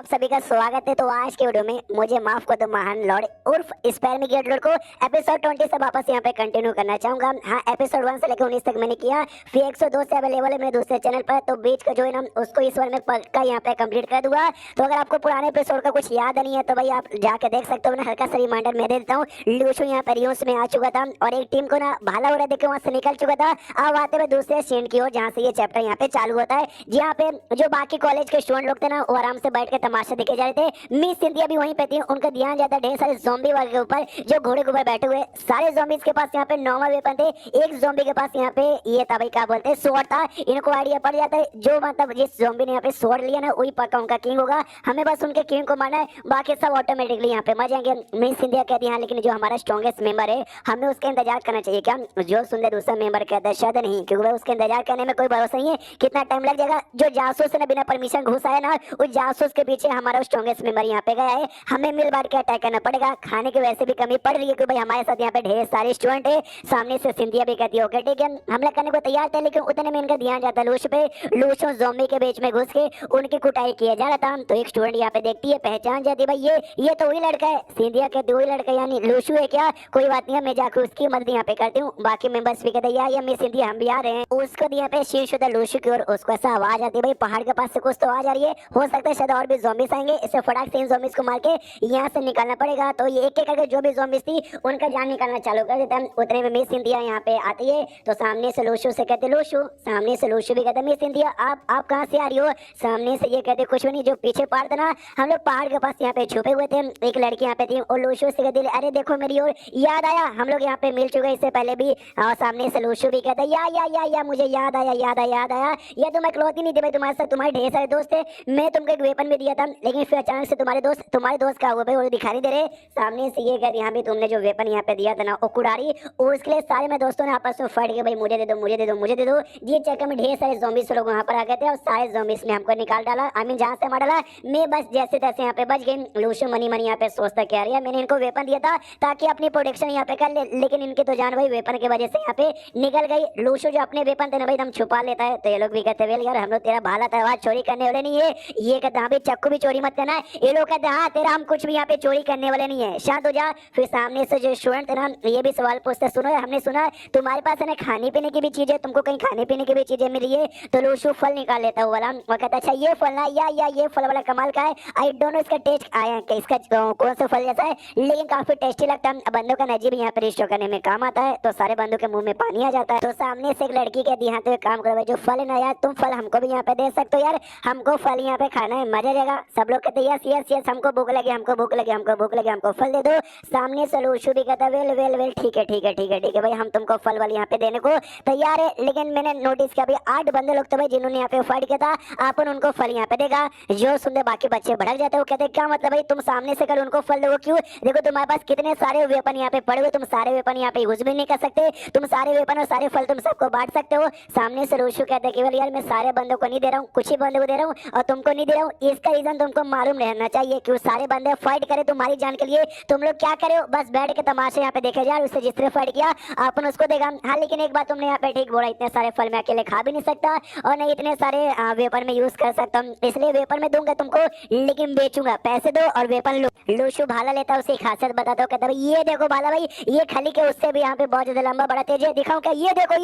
आप सभी का स्वागत है। तो आज के वीडियो में मुझे माफ कर दो महान लॉर्ड उर्फ स्पेरमिगेट लॉर्ड को एपिसोड 20 से वापस यहाँ पे कंटिन्यू करना चाहूंगा। हाँ, एपिसोड 1 से लेकर 19 तक मैंने किया, फिर 102 से अवेलेबल है मेरे दूसरे चैनल पर, तो बीच का जो है ना उसको इस बार में पक्का यहाँ पे कंप्लीट कर दूंगा। तो अगर आपको पुराने एपिसोड का कुछ याद नहीं है तो भाई आप जाके देख सकते हो। हल्का सा रिमाइंडर मैं दे देता हूँ। लूशु यहाँ पे रियूस में आ चुका था और एक टीम को ना भाला उड़ा देकर वहाँ से निकल चुका था। अब आते हुए दूसरे सीन की ओर जहाँ से ये चैप्टर यहाँ पे चालू होता है, जहाँ पे जो बाकी कॉलेज के स्टूडेंट लोग थे ना वो आराम से बैठ के तमाशा देखे जा रहे थे। मिस सिंधिया भी वहीं पे थी, उनका ध्यान जाता ढेर सारे ज़ॉम्बी वाले के ऊपर जो घोड़े के ऊपर बैठे हुए। सारे ज़ॉम्बीज के पास यहाँ पे नॉर्मल वेपन थे, एक ज़ॉम्बी के पास यहाँ पे ये था भाई क्या बोलते हैं स्वॉर्ड था। इनको आइडिया पड़ जाता है जो मतलब जिस ज़ॉम्बी ने यहाँ पे स्वॉर्ड लिया ना वही पक्का उनका किंग होगा, हमें बस उनके किंग को मारना है, बाकी सब ऑटोमेटिकली यहाँ पे मर जाएंगे। मिस सिंधिया कहती है लेकिन जो हमारा स्ट्रॉन्गेस्ट मेंबर है हमें उसका इंतजार करना चाहिए क्या? जो सुंदर दूसरा मेंबर कहता है शायद नहीं, क्योंकि उसके इंतजार करने में कोई भरोसा नहीं है, कितना टाइम लग जाएगा। जो जासूस ने बिना परमिशन घुसा है ना उस जासूस के पीछे हमारा स्ट्रॉन्गेस्ट मेंबर यहाँ पे गया है, हमें मिल बांट के अटैक करना पड़ेगा। खाने की वैसे भी कमी पड़ रही है क्योंकि भाई हमारे साथ यहाँ पे ढेर सारे स्टूडेंट है। सामने से सिंधिया भी कहती है ओके ठीक है हमला करने को तैयार थे, लेकिन उतने में इनका ध्यान जाता है लूश पे। लूश और ज़ॉम्बी के बीच में घुस के उनकी कुटाई किया जा रहा था। तो एक स्टूडेंट यहाँ पे देखती है, पहचान जाती है भाई ये तो वही लड़का है। सिंधिया कहती वही लड़का यानी लूशु है क्या? कोई बात नहीं है, मैं जाकर उसकी मदद यहाँ पे करती हूँ। बाकी मेंबर्स भी कहते हैं यार मिस सिंधिया हम भी आ रहे हैं। उसको यहाँ पे शीर्ष होता है लूशु की ओर, उसको ऐसा आवाज आती है भाई पहाड़ के पास से कुछ तो आवाज आ रही है, हो सकता है शायद और भी ज़ॉम्बीज आएंगे, इसे फटाक से इन ज़ॉम्बीज को मार के यहाँ से निकालना पड़ेगा। तो ये एक एक करके जो भी ज़ॉम्बीज थी उनका जान निकालना चालू कर देता है। उतने में मिस सिंधिया यहाँ पे आती है तो सामने से लूशु से कहते लूशु, सामने से लूशु भी कहते मिस सिंधिया आप कहाँ से आ रही हो? सामने से ये कहते कुछ भी नहीं, जो पीछे पहाड़ था ना हम लोग पहाड़ के पास यहाँ पे छुपे हुए थे, एक लड़की यहाँ पे थी और लूशु से कहती अरे देखो मेरी ओर, याद आया हम लोग यहाँ पे मिल चुके इससे पहले भी। और सामने से लूशु भी कहता या मुझे याद आया या तुम इकलौती नहीं थी भाई, तुम्हारे साथ तुम्हारे ढेर सारे दोस्त थे, मैं तुमको एक वेपन भी दिया था, लेकिन फिर अचानक से तुम्हारे दोस्त का हुआ भाई वो दिखाई नहीं दे रहे। सामने से ये कहते यहाँ भी तुमने जो वेपन यहाँ पे दिया था ना वो कुड़ारी, और उसके लिए सारे मेरे दोस्तों ने आपस में फाइट के भाई मुझे दे दो। ये चक्कर में ढेर सारे ज़ॉम्बीज लोग वहाँ पर आ गए थे और सारे ज़ॉम्बीज ने हमको निकाल डाला, आई मीन जहाँ से मार डाला। मैं बस जैसे तैसे यहाँ पे बच गई। लूशु मनी यहाँ पे सोचता क्या रहा, मैंने इनको वेपन दिया था ताकि अपनी प्रोटेक्शन यहाँ पे कर ले, लेकिन इनकी तो जान भाई वेपन की वजह से यहाँ पे निकल गई। लूशु जो अपने वेपन थे ना भाई हम छुपा लेता है, तो ये लोग भी कहते वेल यार हम लोग तेरा भाला तलवार चोरी करने वाले नहीं है। ये कहते हाँ भाई चक्कू भी चोरी मत करना है, ये लोग कहते हाँ तेरा हम कुछ भी यहाँ पे चोरी करने वाले नहीं है, शांत हो जा। फिर सामने से जो स्टूडेंट थे ना ये भी सवाल पूछते सुनो यार हमने सुना तुम्हारे पास है ना खाने पीने की भी चीजें, तुमको कहीं खाने पीने की भी चीजें मिली है? तो लूशु फल निकाल लेता वो वाला और कहता अच्छा ये फल ना या ये फल वाला कमाल का है, आई डोंट नो इसका टेस्ट आया कि इसका कौन सा फल जैसा है, लेकिन काफी टेस्टी लगता है। बंदों का नजीब यहाँ पे रिश्तों करने में काम आता है, तो सारे बंदों के मुंह में पानी आ जाता है। तो सामने से एक लड़की कहती है तो एक काम करो जो फल है ना यार तुम फल हमको भी यहाँ पे दे सकते हो यार, हमको फल यहाँ पे खाना है मजा जाएगा। सब लोग कहते यस हमको भूख लगी हमको फल दे दो। सामने से लूशु भी कहता वेल ठीक है भाई हम तुमको फल वाले यहाँ पे देने को तैयार है, लेकिन मैंने नोटिस किया भाई 8 बंदे लोग तो भाई जिन्होंने यहाँ पे फाइट किया था अपन उनको फल यहाँ पे देगा। जो सुनते बाकी बच्चे भड़क जाते वो कहते क्या मतलब भाई तुम सामने से कल उनको फल दो क्यों? देखो तुम्हारे पास कितने सारे वेपन यहाँ पे पड़े हुए, तुम सारे वेपन यहाँ पे यूज भी नहीं कर सकते, तुम सारे वेपन और सारे फल तुम सबको बांट सकते हो। सामने से लूशु कहते केवल यार मैं सारे बंदों को नहीं दे रहा हूँ, कुछ ही बंदों को दे रहा हूँ और तुमको नहीं दे रहा हूँ, इसका रीजन तुमको मालूम रहना चाहिए क्यों सारे बंदे फाइट करे तुम्हारी जान के लिए, तुम लोग क्या करे हो बस बैठ के तमाशे यहाँ पे देखे जा, उससे जिस तरह फाइट किया अपन उसको देगा। हाँ लेकिन एक बात तुमने यहाँ पे ठीक बोला, इतने सारे फल मैं अकेले खा भी नहीं सकता और नहीं इतने सारे वेपन में यूज कर सकता हूँ, इसलिए वेपन में दूंगा तुमको लेकिन बेचूंगा, पैसे दो और वेपन लो। लूशु भाला लेता है, उसकी खासियत बताता हूँ, कहता है ये देखो भाला भाई ये खाली के उससे भी यहाँ पे बहुत ज्यादा लंबा बड़ा तेज है, दिखाऊं क्या? ये देखो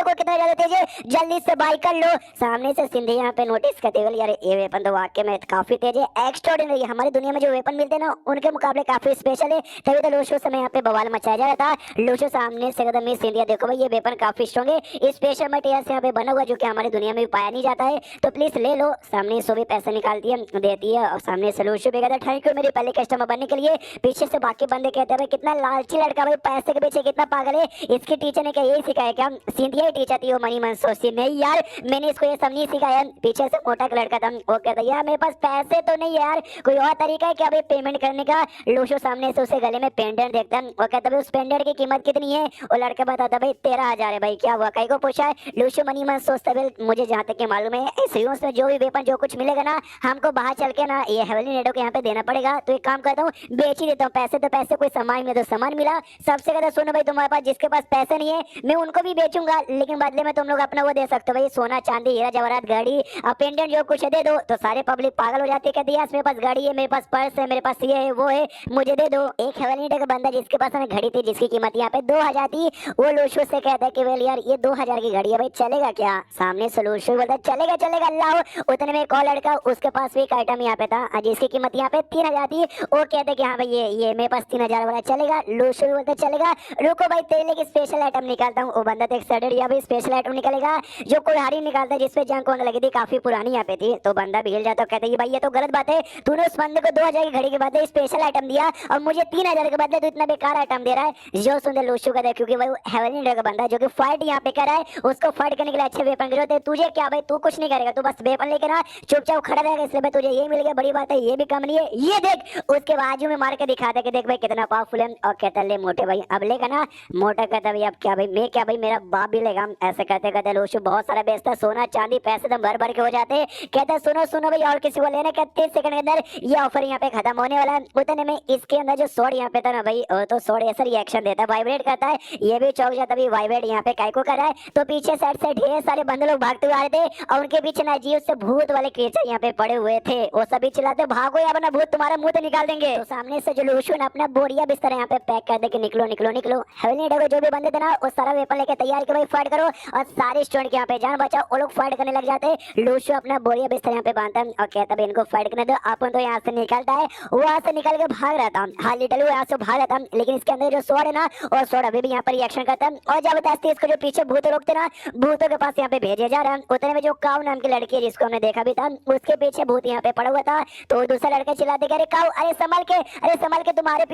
कितना ज्यादा तेज है, जल्दी से बाई कर लो। सामने से सिंधी यहाँ पे नोटिस करते हुए यार ये वेपन तो वाकई में काफी तेज है, एक्स्ट्राऑर्डिनरी, हमारी दुनिया में जो वेपन मिलते हैं ना उनके मुकाबले काफी स्पेशल है, तभी तो लूशु से मैं यहाँ पे बवाल मचाया जा रहा था। लूशु सामने से कहता मिस इंडिया देखो भाई ये वेपन काफी स्ट्रॉन्ग है, स्पेशल मटेरियल से यहाँ पे बना हुआ जो कि हमारी दुनिया में भी पाया नहीं जाता है, तो प्लीज ले लो। सामने से भी पैसा निकालती है देती है और सामने से लूशु भी कहता थैंक यू मेरे पहले कस्टमर बनने के लिए। पीछे से बाकी बंदे कहते हैं भाई कितना लालची लड़का भाई, पैसे के पीछे कितना पागल है, इसकी टीचर ने क्या यही सिखाया क्या? सिंधिया टीचर थी वो मनी मन सोचती नहीं यार मैंने इसको ये सब नहीं सिखाया। पीछे से मोटा लड़का था वो कहता यार मेरे पास पैसे तो नहीं यार, कोई और तरीका है क्या भाई पेमेंट करने का? लूशु सामने से उसे गले में पेंडेंट देखता है, वो कहता भाई उस पेंडेंट की कीमत कितनी है? वो लड़का बताता भाई 13,000 है। भाई क्या हुआ कई को पूछा है? लूशु मनी मन सोचता भाई मुझे जहाँ तक मालूम है इस यूज में जो भी वेपन जो कुछ मिलेगा ना हमको बाहर चल के ना ये हेवली नेडो के यहाँ पे देना पड़ेगा, तो एक काम करता हूँ बेच ही देता हूँ, पैसे तो पैसे कोई सामान में तो सामान मिला। सबसे ज्यादा सुनो भाई तुम्हारे पास जिसके पास पैसे नहीं है मैं उनको भी बेचूंगा, लेकिन बदले में तुम लोग अपना वो दे सकते हो भाई सोना चांदी हीरा जवाहरात गाड़ी पेंडेंट जो कुछ दे दो, तो सारे पब्लिक पब्लिक पागल हो जाती है, कहती है यार मेरे पास गाड़ी है, मेरे पास पर्स है, मेरे पास ये है वो है, मुझे दे दो। एक हेवनली का बंदा जिसके पास ना घड़ी थी जिसकी कीमत यहाँ पे 2000 थी, वो लूशु से कहता है कि वेल यार ये 2000 की घड़ी है भाई, चलेगा क्या? सामने से लूशु बोलता है चलेगा चलेगा अल्लाह। उतने में एक और लड़का, उसके पास भी एक आइटम यहाँ पे था जिसकी कीमत यहाँ पे 3000 थी, वो कहते कि हाँ भाई ये मेरे पास 3000 वाला चलेगा। लूशु बोलता चलेगा, रुको भाई तेरे लिए स्पेशल आइटम निकालता हूँ। वो बंदा तो एक्साइटेड, या भाई स्पेशल आइटम निकलेगा, जो कुल्हाड़ी निकालता है जिसपे जंग वंग लगी थी, काफी पुरानी यहाँ पे थी। तो बंदा भी हिल जाता है, कहते भाई ये तो गलत बात है, तूने उस बंदे को 2000 की घड़ी के बदले स्पेशल आइटम दिया और मुझे 3000 के बदले तू इतना बेकार आइटम दे रहा है। जो सुंदर लूशु का, क्योंकि भाई हेवनली का बंदा जो कि फाइट यहाँ पे कर रहा है, उसको फाइट करने के लिए अच्छे वेपन की जरूरत है। तुझे क्या भाई, तू कुछ नहीं करेगा, तू बस वेपन लेकर आ, चुपचाप खड़ा रहेगा, इसलिए भाई तुझे ये मिल गया, बड़ी बात है, ये भी कम नहीं है। ये देख, उसके बाजू में मार के दिखा दे कि देख भाई कितना पावरफुल है। और कहता ले मोटे भाई अब लेगा ना। मोटा कहता भाई अब क्या भाई, मैं क्या भाई, मेरा बाप भी लेगा। ऐसे कहते कहते लूशु बहुत सारा बेचता, सोना चांदी पैसे तो भर भर के हो जाते। कहता सुनो सुनो भाई, और किसी को लेना क्या? 30 सेकंड के अंदर ये ऑफर यहाँ पे खत्म होने वाला है। उतने में इसके अंदर जो सोड यहाँ पे था ना भाई, तो सोड ऐसा रिएक्शन देता है, वाइब्रेट करता है, ये भी चौक जाता है। वाइब्रेट यहाँ पे काइको कर रहा है, तो पीछे साइड से ढेर सारे बंदे लोग भागते हुए आ रहे थे, और उनके पीछे ना अजीब से भूत वाले क्रिएचर यहाँ पे पड़े हुए थे। वो सभी चिल्लाते भागो या वरना भूत तुम्हारा मुंह तो निकाल देंगे। तो सामने से जो लूशु ने अपना बोरिया बिस्तर यहाँ पे पैक कर दे कि निकलो निकलो निकलो। हेवनली डे जो भी बंदे थे ना, वो सारा वेपन लेके तैयार के भाई फाइट करो, और सारे स्टूडेंट यहाँ पे जान बचाओ, वो लोग फाइट करने लग जाते हैं। लूशु अपना बोरिया बिस्तर यहाँ पे बांधता है और कहता है इनको फाइट करने दो। अपन तो यहाँ से निकलता है, वो यहाँ से निकल के भाग रहा था, हाँ लिटरली वो यहाँ से भाग रहा था, लेकिन इसके अंदर जो स्वॉर्ड है ना, और स्वॉर्ड अभी भी यहाँ पर रिएक्शन करता है। और जबरदस्ती इसको जो पीछे भूत रोकते ना, भूतों के पास यहाँ पे भेजे जा रहा है। उतने में जो काऊ नाम की लड़की है जिसको हमने देखा भी था, उसके पीछे भूत यहाँ पे पड़ा हुआ था। तो दूसरा लड़का चिल्लाते अरे काऊ, अरे संभल के, अरे संभल के, तुम्हारे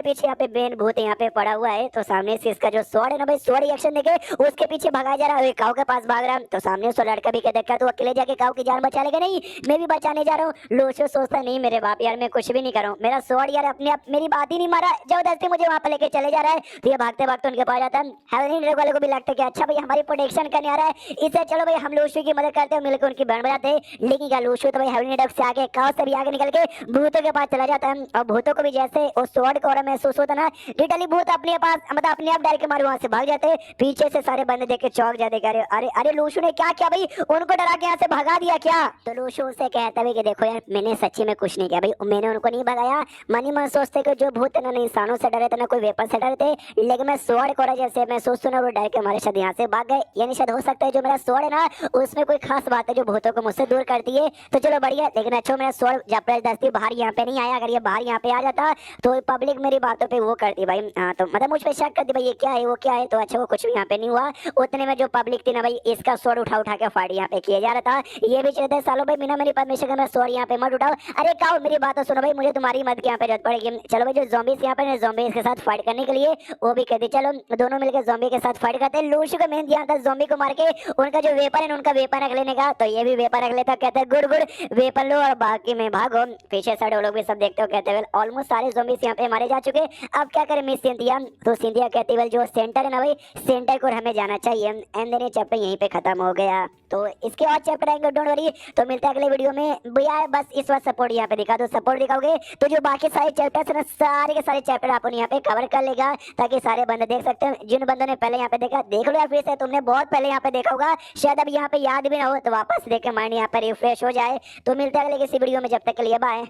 पीछे यहाँ पे बेन भूत यहाँ पे पड़ा हुआ है। तो सामने से इसका जो स्वॉर्ड है ना भाई, स्वॉर्ड रिएक्शन देके उसके पीछे भगाया जा रहा है, काऊ के पास भाग रहा है। तो सामने से लड़का भी कहता तू अकेले जाके काऊ की जान बचा लेगा? नहीं, मैं भी बचाने जा रहा हूँ। लूशु सोचता नहीं मेरे बाप यार, मैं कुछ भी नहीं करूँ, मेरा स्वॉर्ड यार अपने आप मेरी बात ही नहीं मारा, जबरदस्ती मुझे वहां पर लेके चले जा रहा है। तो ये भागते भागते उनके पास जाता है। हेवनली वालों को भी लगता है कि अच्छा भाई हमारी प्रोटेक्शन करने आ रहा है, इससे चलो भाई हम लूशु की मदद करते हैं, मिलकर उनकी बैंड बजाते हैं। लेकिन क्या लूशु तो भाई हेवनली डक से आगे, काऊ से भी आगे निकल के भूतों के पास चला जाता है। और भूतों को भी जैसे उस स्वॉर्ड को महसूस होता ना, लिटरली भूत अपने पास मतलब अपने आप डर के मारे वहां से भाग जाते। पीछे से सारे बंदे देख के चौक जाते, अरे अरे अरे लूशु ने क्या किया भाई, उनको डरा के यहाँ से भगा दिया क्या? तो लूशु से कहता है कि देखो यार मैंने सच्ची में कुछ नहीं किया भाई, मैंने उनको नहीं भगाया। मनी मन सोचते कि जो भूत ना इंसानों से डरे थे ना कोई वेपन से डरे थे, लेकिन मैं स्वॉर्ड को जैसे मैं सोचता ना वो डर के हमारे शायद यहाँ से भाग गए। यानी शायद हो सकता है जो मेरा स्वॉर्ड है ना उसमें कोई खास बात है जो भूतों को मुझसे दूर करती है। तो चलो बढ़िया, लेकिन अच्छा मेरा स्वॉर्ड जबरदस्ती बाहर यहाँ पे नहीं आया, अगर ये बाहर यहाँ पे आ जाता तो पब्लिक मेरी बातों पे वो करती भाई, हाँ तो मतलब मुझ पे शक करती भाई ये क्या है वो क्या है। तो अच्छा वो कुछ भी यहाँ पे नहीं हुआ। उतने में जो पब्लिक थी ना भाई, इसका स्वॉर्ड उठा उठा के फाइट यहाँ पे किया जा रहा था। ये भी चाहते सालों भाई बिना मेरी परमिशन के मैं स्वॉर्ड यहाँ पे मत उठाओ। अरे काओ मेरी बात तो सुनो भाई, मुझे तुम्हारी मदद की यहाँ पे जरूरत पड़ेगी। चलो भाई जो ज़ॉम्बीज़ यहाँ पे ज़ॉम्बीज़ के साथ फाइट करने के लिए वो भी कहते चलो दोनों मिलकर ज़ॉम्बी के साथ फाइट करते हैं। लूशु का मेन ध्यान था ज़ॉम्बी को मार के उनका जो वेपन है उनका वेपन रख लेने का। तो ये भी वेपन रख लेता, कहते गुड गुड वेपन लो और बाकी में भागो। पीछे साइड वो लोग भी सब देखते हो, कहते वेल ऑलमोस्ट सारे ज़ॉम्बीज़ यहाँ पे मारे जा चुके, अब क्या करें मिस सिंथिया? तो सिंथिया कहती वेल जो सेंटर है ना भाई, सेंटर को हमें जाना चाहिए। एंड देन ये चैप्टर यहीं पे खत्म हो गया। तो इसके और चैप्टर आएंगे डोंट वरी। तो मिलते हैं अगले वीडियो में भैया, बस इस बार सपोर्ट यहाँ पे दिखा दो, सपोर्ट दिखाओगे तो जो बाकी सारे चैप्टर्स है ना सारे के सारे चैप्टर अपन यहाँ पे कवर कर लेगा, ताकि सारे बंदे देख सकते हैं। जिन बंदों ने पहले यहाँ पे देखा देख लो, या फिर से तुमने बहुत पहले यहाँ पे देखा होगा, शायद अब यहाँ पे याद भी ना हो, तो वापस देख के माइंड यहाँ पे रिफ्रेश हो जाए। तो मिलते हैं अगले किसी वीडियो में, जब तक के लिए बाय।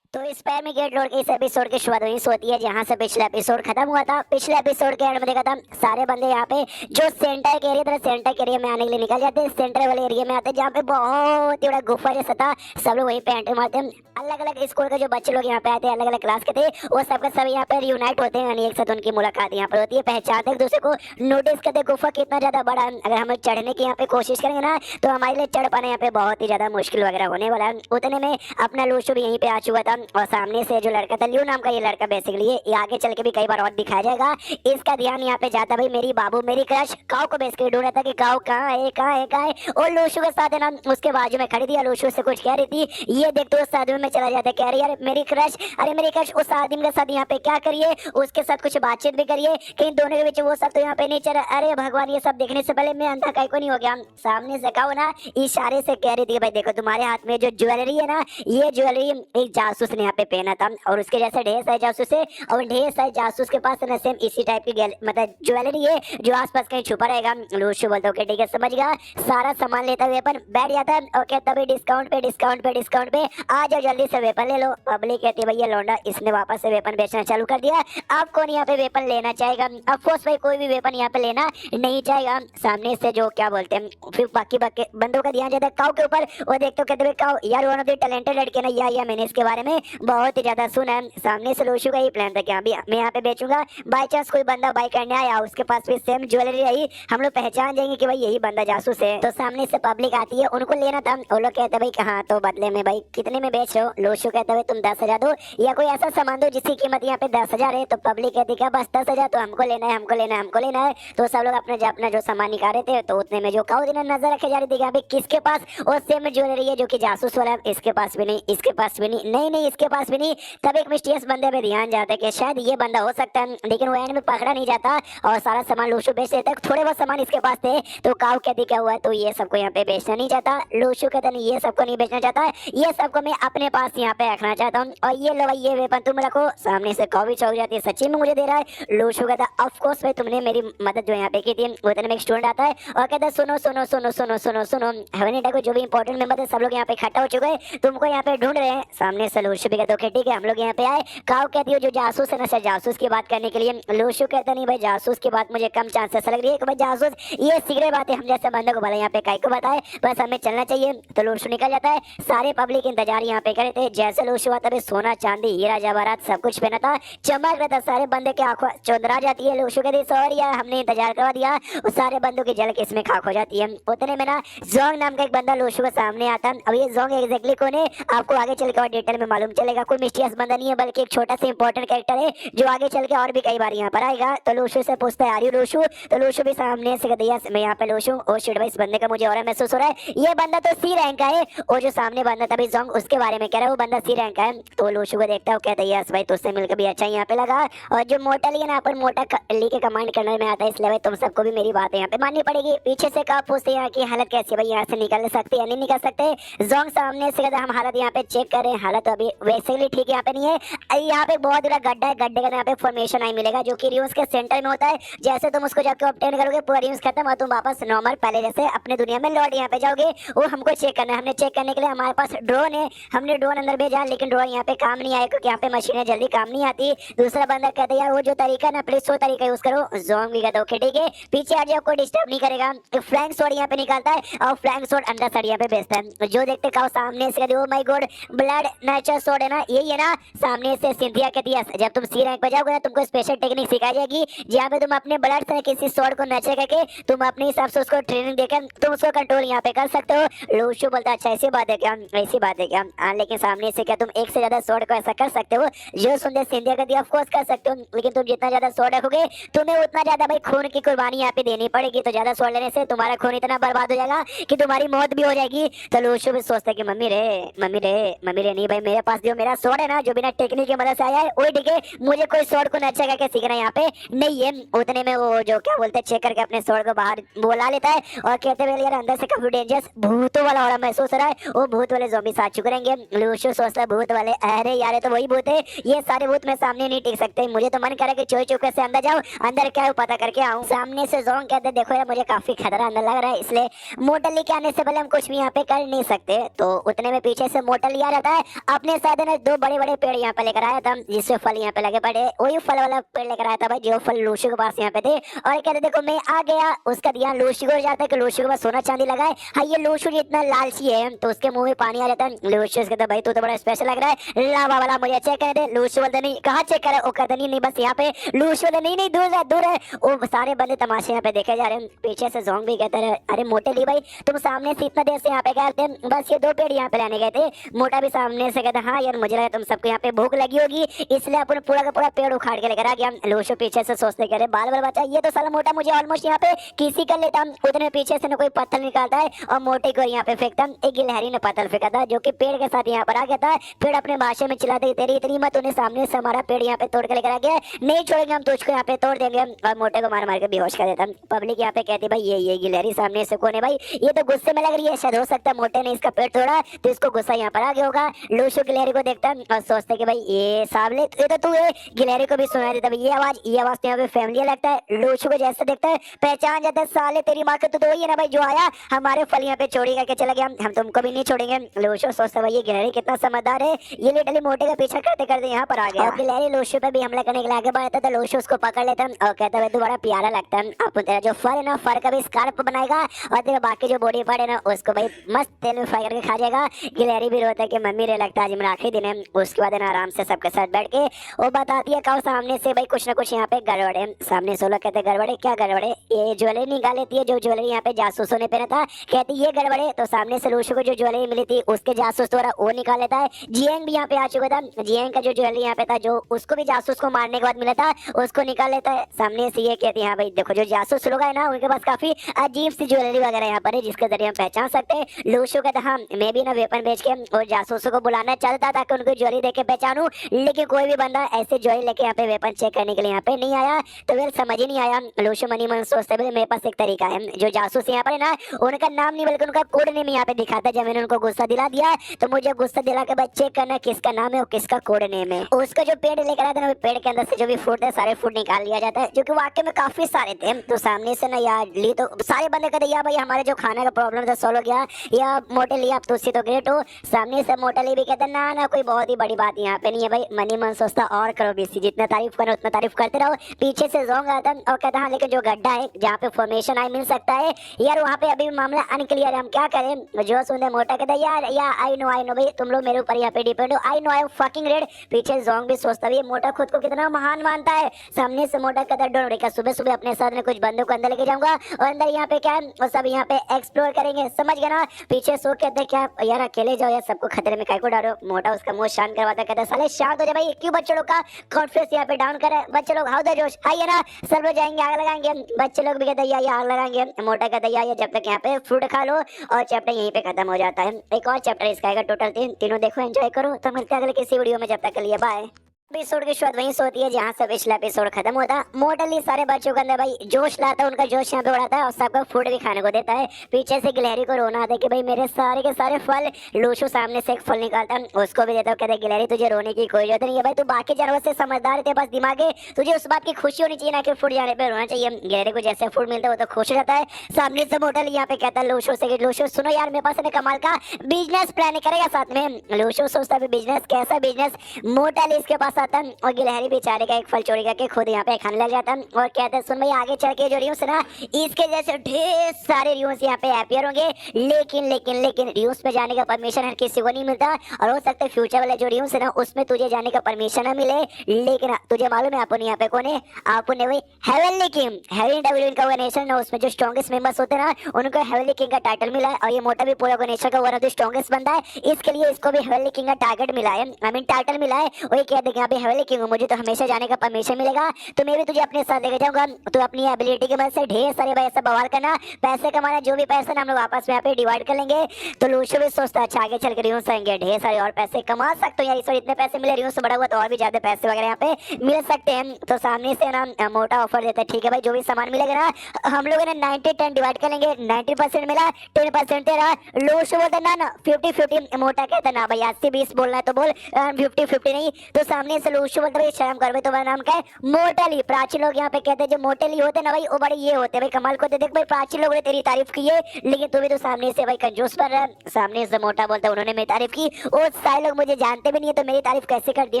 तो इस पैर में गेट रोड के इस एपिसोड की शुरुआत वहीं से होती है जहां से पिछला एपिसोड खत्म हुआ था। पिछले एपिसोड के एंड में देखा था सारे बंदे यहाँ पे जो सेंटर के एरिया था, सेंटर के एरिया में आने के लिए निकल जाते हैं, सेंटर वाले एरिया में आते हैं जहाँ पे बहुत ही बड़ा गुफा जैसा था। सब लोग वहीं पे एंट्री मारते हैं। अलग अलग स्कूल के जो बच्चे लोग यहाँ पे आते हैं, अलग अलग क्लास के थे, वो सबके सब यहाँ पे यूनाइट होते हैं, यानी एक साथ उनकी मुलाकात यहाँ पर होती है, पहचानते एक दूसरे को, नोटिस करते गुफा कितना ज्यादा बड़ा है। अगर हम चढ़ने की यहाँ पे कोशिश करेंगे ना तो हमारे लिए चढ़ पाना यहाँ पे बहुत ही ज्यादा मुश्किल वगैरह होने वाला है। उतने में अपना लूशु भी यहीं पे आ चुका था, और सामने से जो लड़का था लियो नाम का, ये लड़का बेसिकली ये आगे चल के भी कई बार और दिखाया जाएगा, इसका ध्यान यहाँ पे जाता भाई मेरी बाबू मेरी क्रश काऊ को बेसिकली ढूंढ रहा था कि काऊ कहाँ है कहाँ है कहाँ है। और लूशु के साथ है ना उसके बाजू में खड़ी थी, लूशु से कुछ कह रही थी, ये देख तो उस आदमी में चला जाता है, कह रही यार मेरी क्रश, अरे मेरी क्रश उस आदमी के साथ यहाँ पे क्या करिए, उसके साथ कुछ बातचीत भी करिए, कहीं दोनों के बीच वो सब तो यहाँ पे नहीं चल रहा। अरे भगवान, ये सब देखने से पहले मैं अंधा काहे को नहीं हो गया। सामने से काऊ ना इशारे से कह रही थी भाई देखो तुम्हारे हाथ में जो ज्वेलरी है ना, ये ज्वेलरी एक जासूस जासूस ने यहाँ पे पहना था और उसके जैसे ढेर सारे जासूस है और ढेर सारे जासूस के पास ना सेम इसी टाइप की मतलब ज्वेलरी है जो आसपास कहीं छुपा रहेगा। लूशु बोलता है ठीक है समझ गया, सारा सामान लेता हुए वेपन बैठ जाता है और कहता है डिस्काउंट पे डिस्काउंट पे डिस्काउंट पे आ जाओ जल्दी से वेपन ले लो। पब्लिक कहती है भैया लौंडा इसने वापस से वेपन बेचना चालू कर दिया, अब कौन यहाँ पे वेपन लेना चाहेगा? ऑफकोर्स भाई कोई भी वेपन यहाँ पे लेना नहीं चाहेगा। सामने से जो क्या बोलते हैं फिर बाकी बंदों का ध्यान जाता है काऊ के ऊपर, वो देखते हो कहते काऊ यार वन ऑफ द टैलेंटेड लड़के ना, या मैंने इसके बारे में बहुत ही ज्यादा सुना है। सामने से लूशु का ही प्लान था कि अभी मैं यहाँ पे बेचूंगा, बाई चांस कोई बंदा बाई करने आया उसके पास भी सेम ज्वेलरी रही, हम लोग पहचान जाएंगे कि भाई यही बंदा जासूस है। तो सामने से पब्लिक आती है, उनको लेना था। वो लोग कहते भाई कहाँ, तो बदले में भाई कितने में बेच रहे हो? लूशु कहता है तुम 10,000 दो या कोई ऐसा सामान दो जिसकी कीमत यहाँ पे 10,000 है। तो पब्लिक कहती क्या बस 10,000? तो हमको लेना है हमको लेना है हमको लेना है। तो सब लोग अपना जो सामान निकाल रहे थे तो उतने में जो काऊ दिन नजर रखे जा रही थी अभी किसके पास वो सेम ज्वेलरी है जो कि जासूस वाला है, इसके पास भी नहीं, इसके पास भी नहीं, नहीं नहीं इसके पास भी नहीं। तब एक मिस्टीरियस बंदे पे ध्यान जाता है कि शायद ये बंदा हो सकता है, लेकिन वो एंड में पकड़ा नहीं जाता और सारा सामान लूशु बेच देता है। थोड़े बहुत सामान इसके पास थे तो काऊ कहती क्या हुआ, तो ये सबको यहाँ पे बेचना नहीं चाहता। लूशु कहता नहीं ये सबको नहीं बेचना चाहता, ये सबको मैं अपने पास यहाँ पे रखना चाहता हूँ और ये लो भाई ये वेपन तुम रखो। सामने से काऊ भी चौक जाती है, सच्ची में मुझे दे रहा है? लूशु कहता ऑफ कोर्स भाई तुमने मेरी मदद जो यहाँ पे की थी। उतने में एक स्टूडेंट आता है और कहता है सुनो सुनो सुनो सुनो सुनो सुनो हेवन को जो भी इंपॉर्टेंट मेंबर है सब लोग यहाँ पे इकट्ठा हो चुके हैं, तुमको यहाँ पे ढूंढ रहे हैं। सामने से लूशु भी कहते ओके ठीक है हम लोग यहाँ पे आए। काऊ कहती है जो जासूस है ना सर जासूस की बात करने के लिए। लूशु कहता नहीं भाई जासूस की बात मुझे कम चांसेस लग रही है कि भाई जासूस ये सीक्रेट बातें हम जैसे बंदे को भले यहाँ पे काई को बताए, बस हमें चलना चाहिए। तो लूशु निकल जाता है, सारे पब्लिक इंतजार यहाँ पे करे थे। जैसे लूशु आता है सोना चांदी हीरा जवाहरात सब कुछ पहना था, चमक रहा था, सारे बंदे की आंखों चौंधरा जाती है। लूशु कहती सॉरी यार हमने इंतजार करवा दिया, उस सारे बंदों की झलक इसमें खाक हो जाती है। उतने में ना जोंग नाम का एक बंदा लूशु के सामने आता है। अब ये जोंग एग्जैक्टली कौन है आपको आगे चल के और डिटेल में मालूम चलेगा। कोई मिस्टीरियस बंदा नहीं है बल्कि एक छोटा सा इंपॉर्टेंट कैरेक्टर है जो आगे चल के और भी कई बार यहाँ पर आएगा। तो लूशु से पूछता है आर यू लूशु? तो लूशु भी सामने से कहती है मैं यहाँ पे लूशु। ओ शिट भाई इस बंदे का मुझे और महसूस हो रहा है, ये बंदा तो सी रैंक का है। और जो सामने बंदा था जोंग उसके बारे में कह रहा है वो बंदा सी रैंक का है। तो लूशु को देखता है कहता है यस भाई तुझसे मिलकर भी अच्छा यहाँ पे लगा। और जो मोटा लिया ना पर मोटा ली के कमांड करने में आता है, इसलिए भाई तुम सबको भी मेरी बात यहाँ पे माननी पड़ेगी। पीछे से कहा पूछते यहाँ की हालत कैसी है भाई, यहाँ से निकल सकते या नहीं निकल सकते? जोंग सामने से कहता हम हालत यहाँ पे चेक कर रहे हैं, हालत अभी वैसे ही ठीक यहाँ पे नहीं है। यहाँ पे बहुत बड़ा गड्ढा है, गड्ढे का यहाँ पे फॉर्मेशन आई मिलेगा जो कि रियूज के सेंटर में होता है। जैसे तुम उसको जाकर ऑब्टेन करोगे पूरा रियूज खत्म और तुम वापस नॉर्मल पहले जैसे अपने दुनिया में लौट यहाँ पे जाओगे। वो हमको चेक करना है, हमने चेक करने के लिए हमारे पास ड्रोन है, हमने ड्रोन अंदर भेजा लेकिन ड्रोन यहाँ पे काम नहीं आया क्योंकि यहाँ पे मशीनें जल्दी काम नहीं आती। दूसरा बंदा कहता है यार वो जो तरीका ना प्लीज वो तरीका यूज करो। जोंग भी कहता ओके ठीक है पीछे आ जाओ कोई डिस्टर्ब नहीं करेगा। फ्लैंक शॉट यहाँ पे निकालता है और फ्लैंक शॉट अंदर साइड यहाँ पे भेजता है। जो देखते खाओ सामने से oh my God blood nature shot है ना यही है ना। सामने से सिंथिया कहती है जब तुम सी रैंक पे जाओगे ना तुमको स्पेशल टेक्निक सिखाई जाएगी जहाँ पे तुम अपने ब्लड से किसी शॉट को नचर करके तुम अपने हिसाब से उसको ट्रेनिंग देकर तुम उसको कंट्रोल यहाँ पे कर सकते हो। लूशु बोलता अच्छा ऐसी बात है क्या, ऐसी बात है क्या? लेकिन सामने से क्या तुम एक से ज्यादा शॉट को ऐसा कर सकते हो? जो सुनते सिंधिया कहती है ऑफ कोर्स कर सकते हो, लेकिन तुम जितना ज्यादा शॉट रखोगे तुम्हें उतना ज्यादा भाई खून की कुर्बानी यहाँ पे देनी पड़ेगी। तो ज्यादा शॉट लेने से तुम्हारा खून इतना बर्बाद हो जाएगा कि तुम्हारी मौत भी हो जाएगी। तो लूशु भी सोचता है कि मम्मी रे मम्मी रे मम्मी रे नहीं भाई मेरे पास जो मेरा शॉट है ना जो बिना टेक्निक की मदद से आया है वही ठीक है, मुझे कोई शॉट को अच्छा करके सीखना यहाँ पे नहीं है। उतने में वो जो क्या बोलते हैं चेक करके अपने शॉट को बाहर बोला लेता है और कहते हुए यार अंदर से काफी डेंजरस भूतों वाला हो रहा महसूस हो रहा है, वो भूत वाले ज़ॉम्बी साथ चुके रहेंगे। लूशु सोचता है भूत वाले अरे यार तो वही भूत है, ये सारे भूत मेरे सामने नहीं टिक सकते, मुझे तो मन करे कि चोरी चुपके से अंदर जाऊं, अंदर क्या है पता करके आऊं। सामने से जोंग कहते देखो यार मुझे काफी खतरा अंदर लग रहा है इसलिए मोटल लेके आने से पहले हम कुछ भी यहाँ पे कर नहीं सकते। तो उतने में पीछे से मोटल लिया रहता है अपने साथ ने दो बड़े बड़े पेड़ यहाँ पे लेकर आया था जिससे फल यहाँ पे लगे पड़े, वही फल वाला पेड़ लेकर आया था भाई जो फल लूशु के पास यहाँ पे थे। और कहते देखो मैं आ गया, उसका ध्यान लूशु को जाता है कि लूशु के पास सोना चांदी लगा है। हाँ ये लूशु जितना लालची है तो उसके मुंह में पानी आ जाता है। लूशु कहता भाई तू तो बड़ा स्पेशल लग रहा है, लावा वाला मुझे चेक कर दे। लूशु बोलते नहीं कहाँ चेक करे, वो कहते नहीं बस यहाँ पे। लूशु बोलते नहीं नहीं दूर है। वो सारे बंदे तमाशे यहाँ पे देखे जा रहे हैं। पीछे से जोंग भी कहते रहे अरे मोटे ली भाई तुम सामने से इतना देर से यहाँ पे गए थे, बस ये दो पेड़ यहाँ पे लाने गए थे। मोटा भी सामने से कहता हाँ यार मुझे लगा तुम सबको यहाँ पे भूख लगी होगी इसलिए अपन पूरा का पूरा पेड़ उखाड़ के लेकर आ गया। लूशु पीछे से सोचते करे बाल बाल बचा ये तो साला मोटा मुझे ऑलमोस्ट यहाँ पे किसी कर लेता। उतने पीछे से न कोई पत्थर निकालता है और मोटे को यहाँ पे फेंकता। एक गिलहरी ने पत्थर फेंका था जो कि पेड़ के साथ यहाँ पर आ गया था। पेड़ अपने भाषा में चिल्लाते तेरी इतनी मत, उन्हें सामने से हमारा पेड़ यहाँ पे तोड़ के लेकर आ गया, नहीं छोड़ेंगे हम तुझको यहाँ पे तोड़ देंगे। और मोटे को मार मार के बेहोश कर देता। पब्लिक यहाँ पे कहती भाई ये गिलहरी सामने से कौन है भाई, ये तो गुस्से में लग रही है, शायद हो सकता है मोटे ने इसका पेड़ तोड़ा तो इसको गुस्सा यहाँ पर आ गया होगा। लूशु की गिलहरी को देखता है और सोचता है कि भाई ये सामने ये तो तू है। गिलहरी को भी सुनाई देता है ये आवाज तो यहाँ पे फैमिलियर लगता है। लोशो को जैसे देखता है पहचान जाता है, साले तेरी माँ के तो वही है ना भाई जो आया हमारे फल यहाँ पे चोरी करके चला गया, हम तुमको भी नहीं छोड़ेंगे। लोशो सोचता है भाई ये गिलहरी कितना समझदार है, ये लिटरली मोटे का पीछा करते करते यहाँ पर आ गया। गिलहरी लोशो पे भी हमला करने के लिए आगे बढ़ता है तो लोशो उसको पकड़ लेता है और कहता है तू बड़ा प्यारा लगता है, अब तेरा जो फर है ना फर का भी स्कार्फ बनाएगा और तेरा बाकी जो बॉडी पार्ट है ना उसको भाई मस्त तेल में फ्राई करके खा जाएगा। गिलहरी भी रोता है कि मम्मी रे लगता है आज मेरा आखिरी दिन है। उसके बाद ना आराम से सबके साथ बैठ के वो बताती है कहो सामने से भाई कुछ ना कुछ यहाँ पे गड़बड़ है। सामने से लोग कहते हैं गड़बड़ है, क्या गड़बड़ है? ये ज्वेलरी निकाल लेती है जो ज्वेलरी यहाँ पे जासूसों ने पहना था, कहती ये गड़बड़ है। तो सामने से लोशो को जो ज्वेलरी मिली थी उसके जासूस द्वारा वो निकाल लेता है। जियांग भी यहाँ पे आ चुका था, जियांग का जो ज्वेलरी यहाँ पे था जो उसको भी जासूस को मारने के बाद मिला था उसको निकाल लेता है। सामने से ये कहती है हाँ भाई देखो जो जासूस लोग है ना उनके पास काफी अजीब सी ज्वेलरी वगैरह यहाँ पर है जिसके जरिए हम पहचान सकते हैं। लोशो कहता हाँ मैं भी ना वेपन बेच के और जासूसों को बुलाना चाहता ताकि उनको ज्वेलरी देके पहचानूं, लेकिन कोई भी बंदा ऐसे ज्वेलरी लेके यहाँ पे वेपन चेक करने के लिए यहाँ पे नहीं आया। तो फिर समझ ही नहीं आया। लोशो मनी मन सोचते हैं मेरे पास एक तरीका है, जो जासूस यहाँ पर है ना उनका नाम नहीं बल्कि उनका कोड नेम यहाँ पे दिखाता है। जब मैंने उनको गुस्सा दिला दिया तो मुझे गुस्सा दिला के बाद चेक करना किसका नाम है और किसका कोड नेम है। उसका जो पेड़ लेकर आया था ना पेड़ के अंदर से जो भी फूड थे सारे फूड निकाल लिया जाता है जो कि वाकई में काफी सारे थे। तो सामने से ना यार ली तो सारे बंदे कहते यार भाई हमारे जो खाने का प्रॉब्लम था सॉल्व हो गया या मोटे ली आप तो उससे तो ग्रेट हो। सामने से मोटा ली भी कहते ना ना कोई बहुत ही बड़ी बात यहाँ पे नहीं है भाई। मनी मन सोचता और करो बीसी जितना तारीफ करो उतना तारीफ करते रहो। पीछे से जोंग आता और कहता हाँ लेकिन जो गड्ढा है जहाँ पे फॉर्मेशन आई मिल सकता है यार वहाँ पे अभी मामला अनक्लियर है, हम क्या करें? जो सुनते मोटा कहता यार आई नो भाई तुम लोग मेरे ऊपर यहाँ पे डिपेंड हो, I know I am fucking red. पीछे जोंग भी सोचता है मोटा खुद को कितना महान मानता है। सामने से मोटा कहता डोंट वरी, सुबह सुबह अपने साथ में कुछ बंदों को अंदर लेके जाऊंगा और अंदर यहाँ पे क्या है और सब यहाँ पे एक्सप्लोर करेंगे, समझ गया ना? पीछे सो कहते क्या यार अकेले जाओ यार सबको खतरे में काय को डालो। मोटा उसका मुंह शांत करवाता कहता साले शांत हो जाए भाई, क्यों बच्चों लोग का कॉन्फिडेंस यहाँ पे डाउन करे? बच्चे लोग हाउ द जोश आइए ना सब लोग जाएंगे आग लगाएंगे। बच्चे लोग भी कहते हैं यार आग लगाएंगे। मोटा कहता है जब तक यहाँ पे फ्रूट खा लो और चैप्टर यहीं पे खत्म हो जाता है। एक और चैप्टर इसका आएगा टोटल तीनों देखो एंजॉय करो। तो मिलते हैं अगले किसी वीडियो में, जब तक के लिए बाय। एपिसोड की शुरुआत वहीं से होती है जहाँ से पिछला एपिसोड खत्म होता है। मोटली सारे बच्चों के अंदर भाई जोश लाता है, उनका जोश यहाँ पे उड़ाता है और सबको फूड भी खाने को देता है। पीछे से गिलहरी को रोना आता है कि भाई मेरे सारे के सारे फल। लोशो सामने से एक फल निकालता है उसको भी देता है, कहते गिलहरी तुझे रोने की कोई जरूरत नहीं है भाई, तू बाकी जानवर से समझदार है, बस दिमाग है, तुझे उस बात की खुशी होनी चाहिए ना कि फूड जाने पर रोना चाहिए। गिलहरी को जैसे फूड मिलता है वो तो खुश हो जाता है। सामने से मोटल यहाँ पे कहता है लोशो से लोशो सुनो यार मेरे पास कमाल का बिजनेस प्लान करेगा साथ में। लोशो सोचता है बिजनेस कैसा बिजनेस? मोटल इसके पास आता है और गिलहरी बेचारे का एक फल चोरी करके खुद यहाँ पे खाने लग जाता है और कहते हैं सुन भाई आगे चल के जो रियूस ना इसके जैसे ढेर सारे रियूस यहाँ पे अपियर होंगे, लेकिन लेकिन लेकिन रियूस पे जाने का परमिशन हर किसी को नहीं मिलता और हो सकता है फ्यूचर वाले जो रियूस है ना उसमें तुझे जाने का परमिशन न मिले। लेकिन तुझे मालूम है अपन यहाँ पे कौन है? अपन ने वही हेवनली किंग, हेवन डब्ल्यू का ऑर्गेनाइजेशन है उसमें जो स्ट्रॉन्गेस्ट मेंबर्स होते हैं ना उनको हेवनली किंग का टाइटल मिला है और ये मोटा भी पूरा ऑर्गेनाइजेशन का वन ऑफ द स्ट्रॉन्गेस्ट बंदा है, इसके लिए इसको भी हेवनली किंग का टारगेट मिला है, आई मीन टाइटल मिला है। वही कहते हैं यहाँ पे हेवनली किंग मुझे तो हमेशा जाने का परमिशन मिलेगा, तो मैं भी तुझे अपने साथ लेके जाऊंगा। तो अपनी एबिलिटी की मदद से ढेर सारे भाई ऐसा बवाल करना, पैसे कमाना, जो भी पैसे ना हम लोग आपस में यहाँ पे डिवाइड कर लेंगे। तो लूशो भी सोचता है अच्छा आगे चल के रियूस आएंगे ढेर सारे और पैसे कमा सकते हो यार, इस बार इतने पैसे मिले रियूस बड़ा हुआ तो और भी ज्यादा पैसे वगैरह यहाँ पे मिल सकते हैं। तो सामने से ना मोटा ऑफर देता है ठीक है भाई जो भी सामान मिलेगा ना हम लोग 90-10 डिवाइड कर लेंगे, 90% मिला 10% तेरा। लूशो बोलता ना 50-50। मोटा कहता ना भाई 80-20 बोलना है तो बोल 50-50 नहीं। तो सामने से लूशो बोलता भाई शर्म कर भाई तुम्हारा नाम क्या है? मोटली। प्राची लोग यहाँ पे कहते हैं जो मोटली होते ना भाई वो बड़े ये होते भाई कमाल को देख भाई प्राची लोगों ने तेरी तारीफ की है लेकिन तू भी तो सामने से भाई कंजूस पर रहा। सामने से मोटा बोलता उन्होंने मेरी तारीफ की और सारे लोग मुझे जानते भी नहीं है तो मेरी तारीफ कैसे कर दी?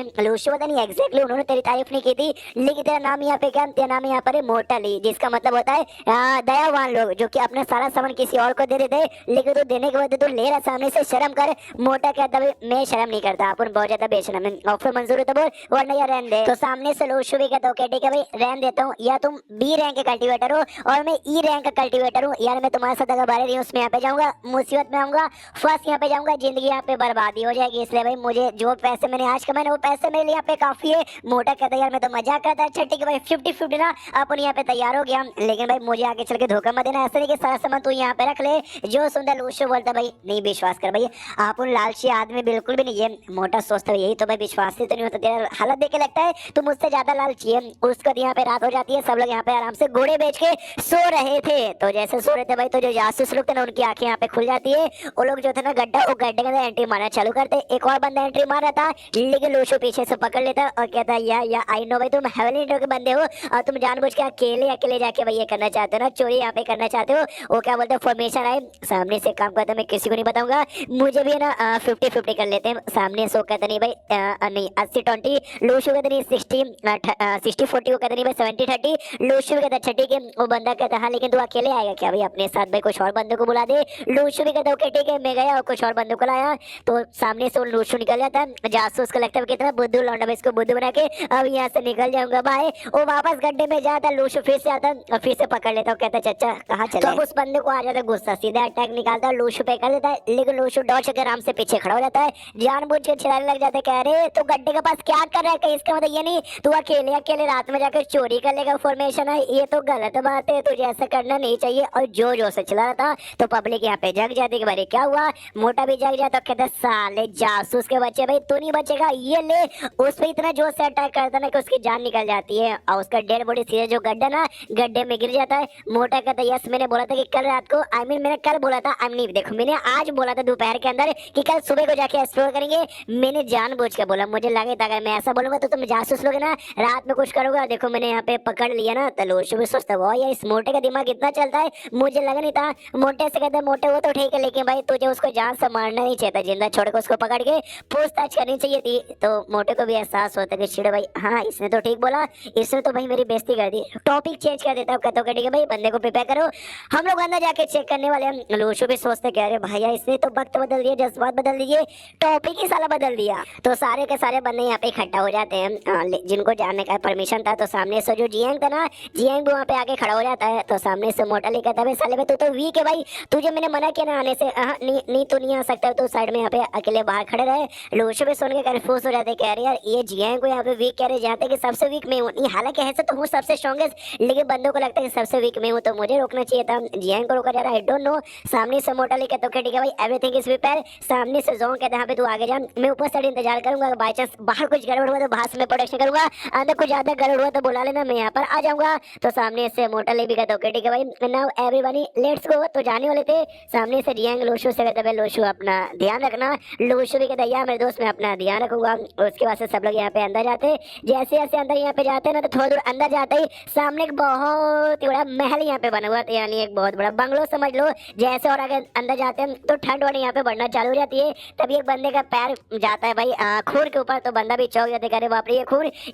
लूशो पता नहीं एग्जैक्टली उन्होंने तेरी तारीफ नहीं की थी लेकिन तेरा नाम यहाँ पे क्या? तेरा नाम यहाँ पर है मोटली, जिसका मतलब होता है दयावान लोग जो कि अपना सारा सामान किसी और को दे देते लेकिन तू देने के बाद तू ले रहा सामने से, शर्म कर। मोटा कहता भाई मैं शर्म नहीं करता, अपन बहुत ज्यादा बेशर्म है, ऑफर मंजूर है तो बोल वरना यार रहने दे। तो सामने से लूशो भी कहता ठीक है भाई रहने देता हूँ, या तुम बी रैंक के कल्टीवेटर हो और मैं ई रैंक का कल्टीवेटर हूँ यार, मैं तुम्हारे साथ अगर बारे रही हूँ उसमें यहाँ पे जाऊंगा मुसीबत में आऊंगा, फर्स्ट यहाँ पे जाऊंगा, जिंदगी यहाँ पे बर्बादी हो जाएगी, इसलिए भाई मुझे जो पैसे मैंने आज कमाए वो पैसे मेरे लिए यहाँ पे काफी है। मोटा कहता यार मैं तो मजाक करता है, अच्छा ठीक है भाई 50-50 ना अपन यहाँ पे तैयार हो गया, लेकिन भाई मुझे आगे चल के धोखा मत देना, ऐसे नहीं कि सारा सामान तू यहाँ पे रख ले। जो सुंदर लूशो बोलता भाई नहीं विश्वास कर भाई आप उन लालची आदमी बिल्कुल भी नहीं है। मोटा सोचता यही तो भाई विश्वास ही तो नहीं होता तेरा यार हालत देख के लगता है तू मुझसे ज्यादा लालची है। उसके बाद यहाँ पे रात हो जाती है, सब लोग यहाँ पे आराम से घोड़े बेच के सो रहे थे। तो जैसे सो रहे थे भाई, तो जो जासूस लोग थे ना उनकी आंखें यहाँ पे खुल जाती है। वो लोग जो थे ना गड्ढा, वो गड्ढे के अंदर एंट्री मारना चालू करते। एक और बंदा एंट्री मार रहा था, लेकिन लूशु पीछे से पकड़ लेता और कहता या आई नो भाई तुम हेवनली इंटर के बंदे हो और तुम जानबूझ के अकेले अकेले जाके भाई ये करना चाहते हो ना, चोरी यहाँ पे करना चाहते हो। वो क्या बोलते हैं, फॉर्मेशन आए सामने से काम करता, मैं किसी को नहीं बताऊंगा, मुझे भी है ना 50-50 कर लेते हैं। सामने सो कहते नहीं भाई नहीं 80-20, लूशु कहते नहीं 60-40 को कहते नहीं भाई 70-30, लूशु कहता अच्छा ठीक है। वो बंदा कहता हाँ लेकिन तू अकेले आएगा क्या भाई, अपने साथ भाई कुछ और बंदों को बुला दे। लूशु भी कहता ओके ठीक है, मैं गया और कुछ और बंदों को लाया। तो सामने से वो लूशु निकल जाता है। जासूस को लगता है कितना बुद्धू लौंडा, इसको बुद्धू बना के अब यहाँ से निकल जाऊंगा भाई। वो वापस गड्ढे में जाता, लूशु फिर से आता और फिर से पकड़ लेता, कहता चाचा कहाँ चले। तो उस बंदे को आ जाता गुस्सा, सीधा अटैक निकालता, लूशु पे कर देता है। लेकिन लूशु डॉज के आराम से पीछे खड़ा हो जाता है, जानबूझ के चिल्लाने लग जाता है, कह रहे तू गड्ढे के पास क्या कर रहा है, कहीं इसका मतलब ये नहीं तू अकेले अकेले रात में जाकर चोरी कर लेगा फॉर्मेशन है, ये तो गलत बात है, तुझे ऐसा करना नहीं चाहिए। और जो से चिल्ला रहा था तो पब्लिक यहाँ पे जग जाती कि भाई क्या हुआ, मोटा भी जग जाता, कहता साले जासूस के बच्चे भाई तू नहीं बचेगा, ये ले। उस पे इतना जोर से अटैक करता ना कि उसकी जान निकल जाती है और उसका डेड बॉडी सीधे जो गड्ढा ना गड्ढे में गिर जाता है। मोटा कहता यस मैंने बोला था कि कल रात को मैंने कल बोला था नहीं देखो मैंने आज बोला था दोपहर के अंदर कि कल सुबह को जाके एक्सप्लोर करेंगे, मैंने जानबूझ के बोला, मुझे लगा था अगर मैं ऐसा बोलूंगा तो तुम जासूस लोग ना रात में कुछ करोगे। देखो मैंने यहाँ पे पकड़ लिया ना, तो लूशु भी सोचता वो यार इस मोटे का दिमाग इतना चलता है, मुझे लगा नहीं था। मोटे से कहते मोटे वो तो ठीक है लेकिन भाई तुझे उसको जान से मारना नहीं चाहिए था, जिंदा छोड़ के उसको पकड़ के पूछताछ करनी चाहिए थी। तो मोटे को भी एहसास होता है कि चिड़े भाई हाँ इसने तो ठीक बोला, इसने तो भाई मेरी बेइज्जती कर दी। टॉपिक चेंज कर देता, कहता ठीक है भाई बंदे को प्रिपेयर करो, हम लोग अंदर जाके चेक करने वाले हैं। लूशु भी सोचते कह रहे भैया इसने तो वक्त बदल दिया, जज्बात बदल दिए, टॉपिक ही साला बदल दिया। तो सारे के सारे बंदे यहाँ पे इकट्ठा हो जाते हैं जिनको जानने का परमिशन था। तो सामने से जो जियांग था ना, जियांग भी वहाँ पे आके खड़ा हो जाता है। तो सामने से मोटा ले कहता है साले तू तो वीक है भाई, तुझे मैंने मना किया ना आने से, नहीं तू नहीं आ सकता, तो साइड में यहाँ पे अकेले बाहर खड़े रहे। लूशु भी सुन के कंफ्यूज हो जाते, कह रहे यार ये जियांग को यहाँ पे वीक कह रहे, जाते कि सबसे वीक मैं हूँ, हालांकि ऐसे तो हूँ सबसे स्ट्रॉन्गेस्ट, लेकिन बंदों को लगता है सबसे वीक मैं हूँ, तो मुझे रोकना चाहिए था। जियांग को रोका जा रहा है, आई डोंट नो। सामने से मोटा ले कहता ठीक है भाई एवरीथिंग इज प्रिपेयर। सामने से जोंग कहता है तू आगे जा, मैं ऊपर साइड इंतजार करूंगा, बाई चांस बाहर कुछ गड़बड़ हुआ तो बाहर से मैं प्रोडक्शन करूंगा, अंदर कुछ ज्यादा गड़बड़ हुआ तो बुला लेना, मैं यहाँ पर आ जाऊंगा। तो सामने से मोटा ले भी कहता ठीक है भाई नाउ एवरीबॉडी लेट्स गो। तो जाने वाले थे। सामने से जियांग लूशु से कहता है लूशु अपना ध्यान रखना। लूशु भी कहता है यार मेरे दोस्त मैं अपना ध्यान रखूंगा। उसके बाद से सब लोग यहाँ पे अंदर जाते, जैसे जैसे अंदर यहाँ पे जाते ना तो थोड़ा दूर अंदर जाते ही सामने एक बहुत ही बड़ा महल यहाँ पे बना हुआ था, यानी एक बहुत बड़ा बंगलो समझ लो। जैसे और आगे अंदर जाते हैं तो ठंड वाली यहाँ पे बढ़ना चालू हो जाती है। तभी एक बंदे का पैर जाता है भाई खून के ऊपर, तो बंदा भी चौंक जाते, करे बाप रे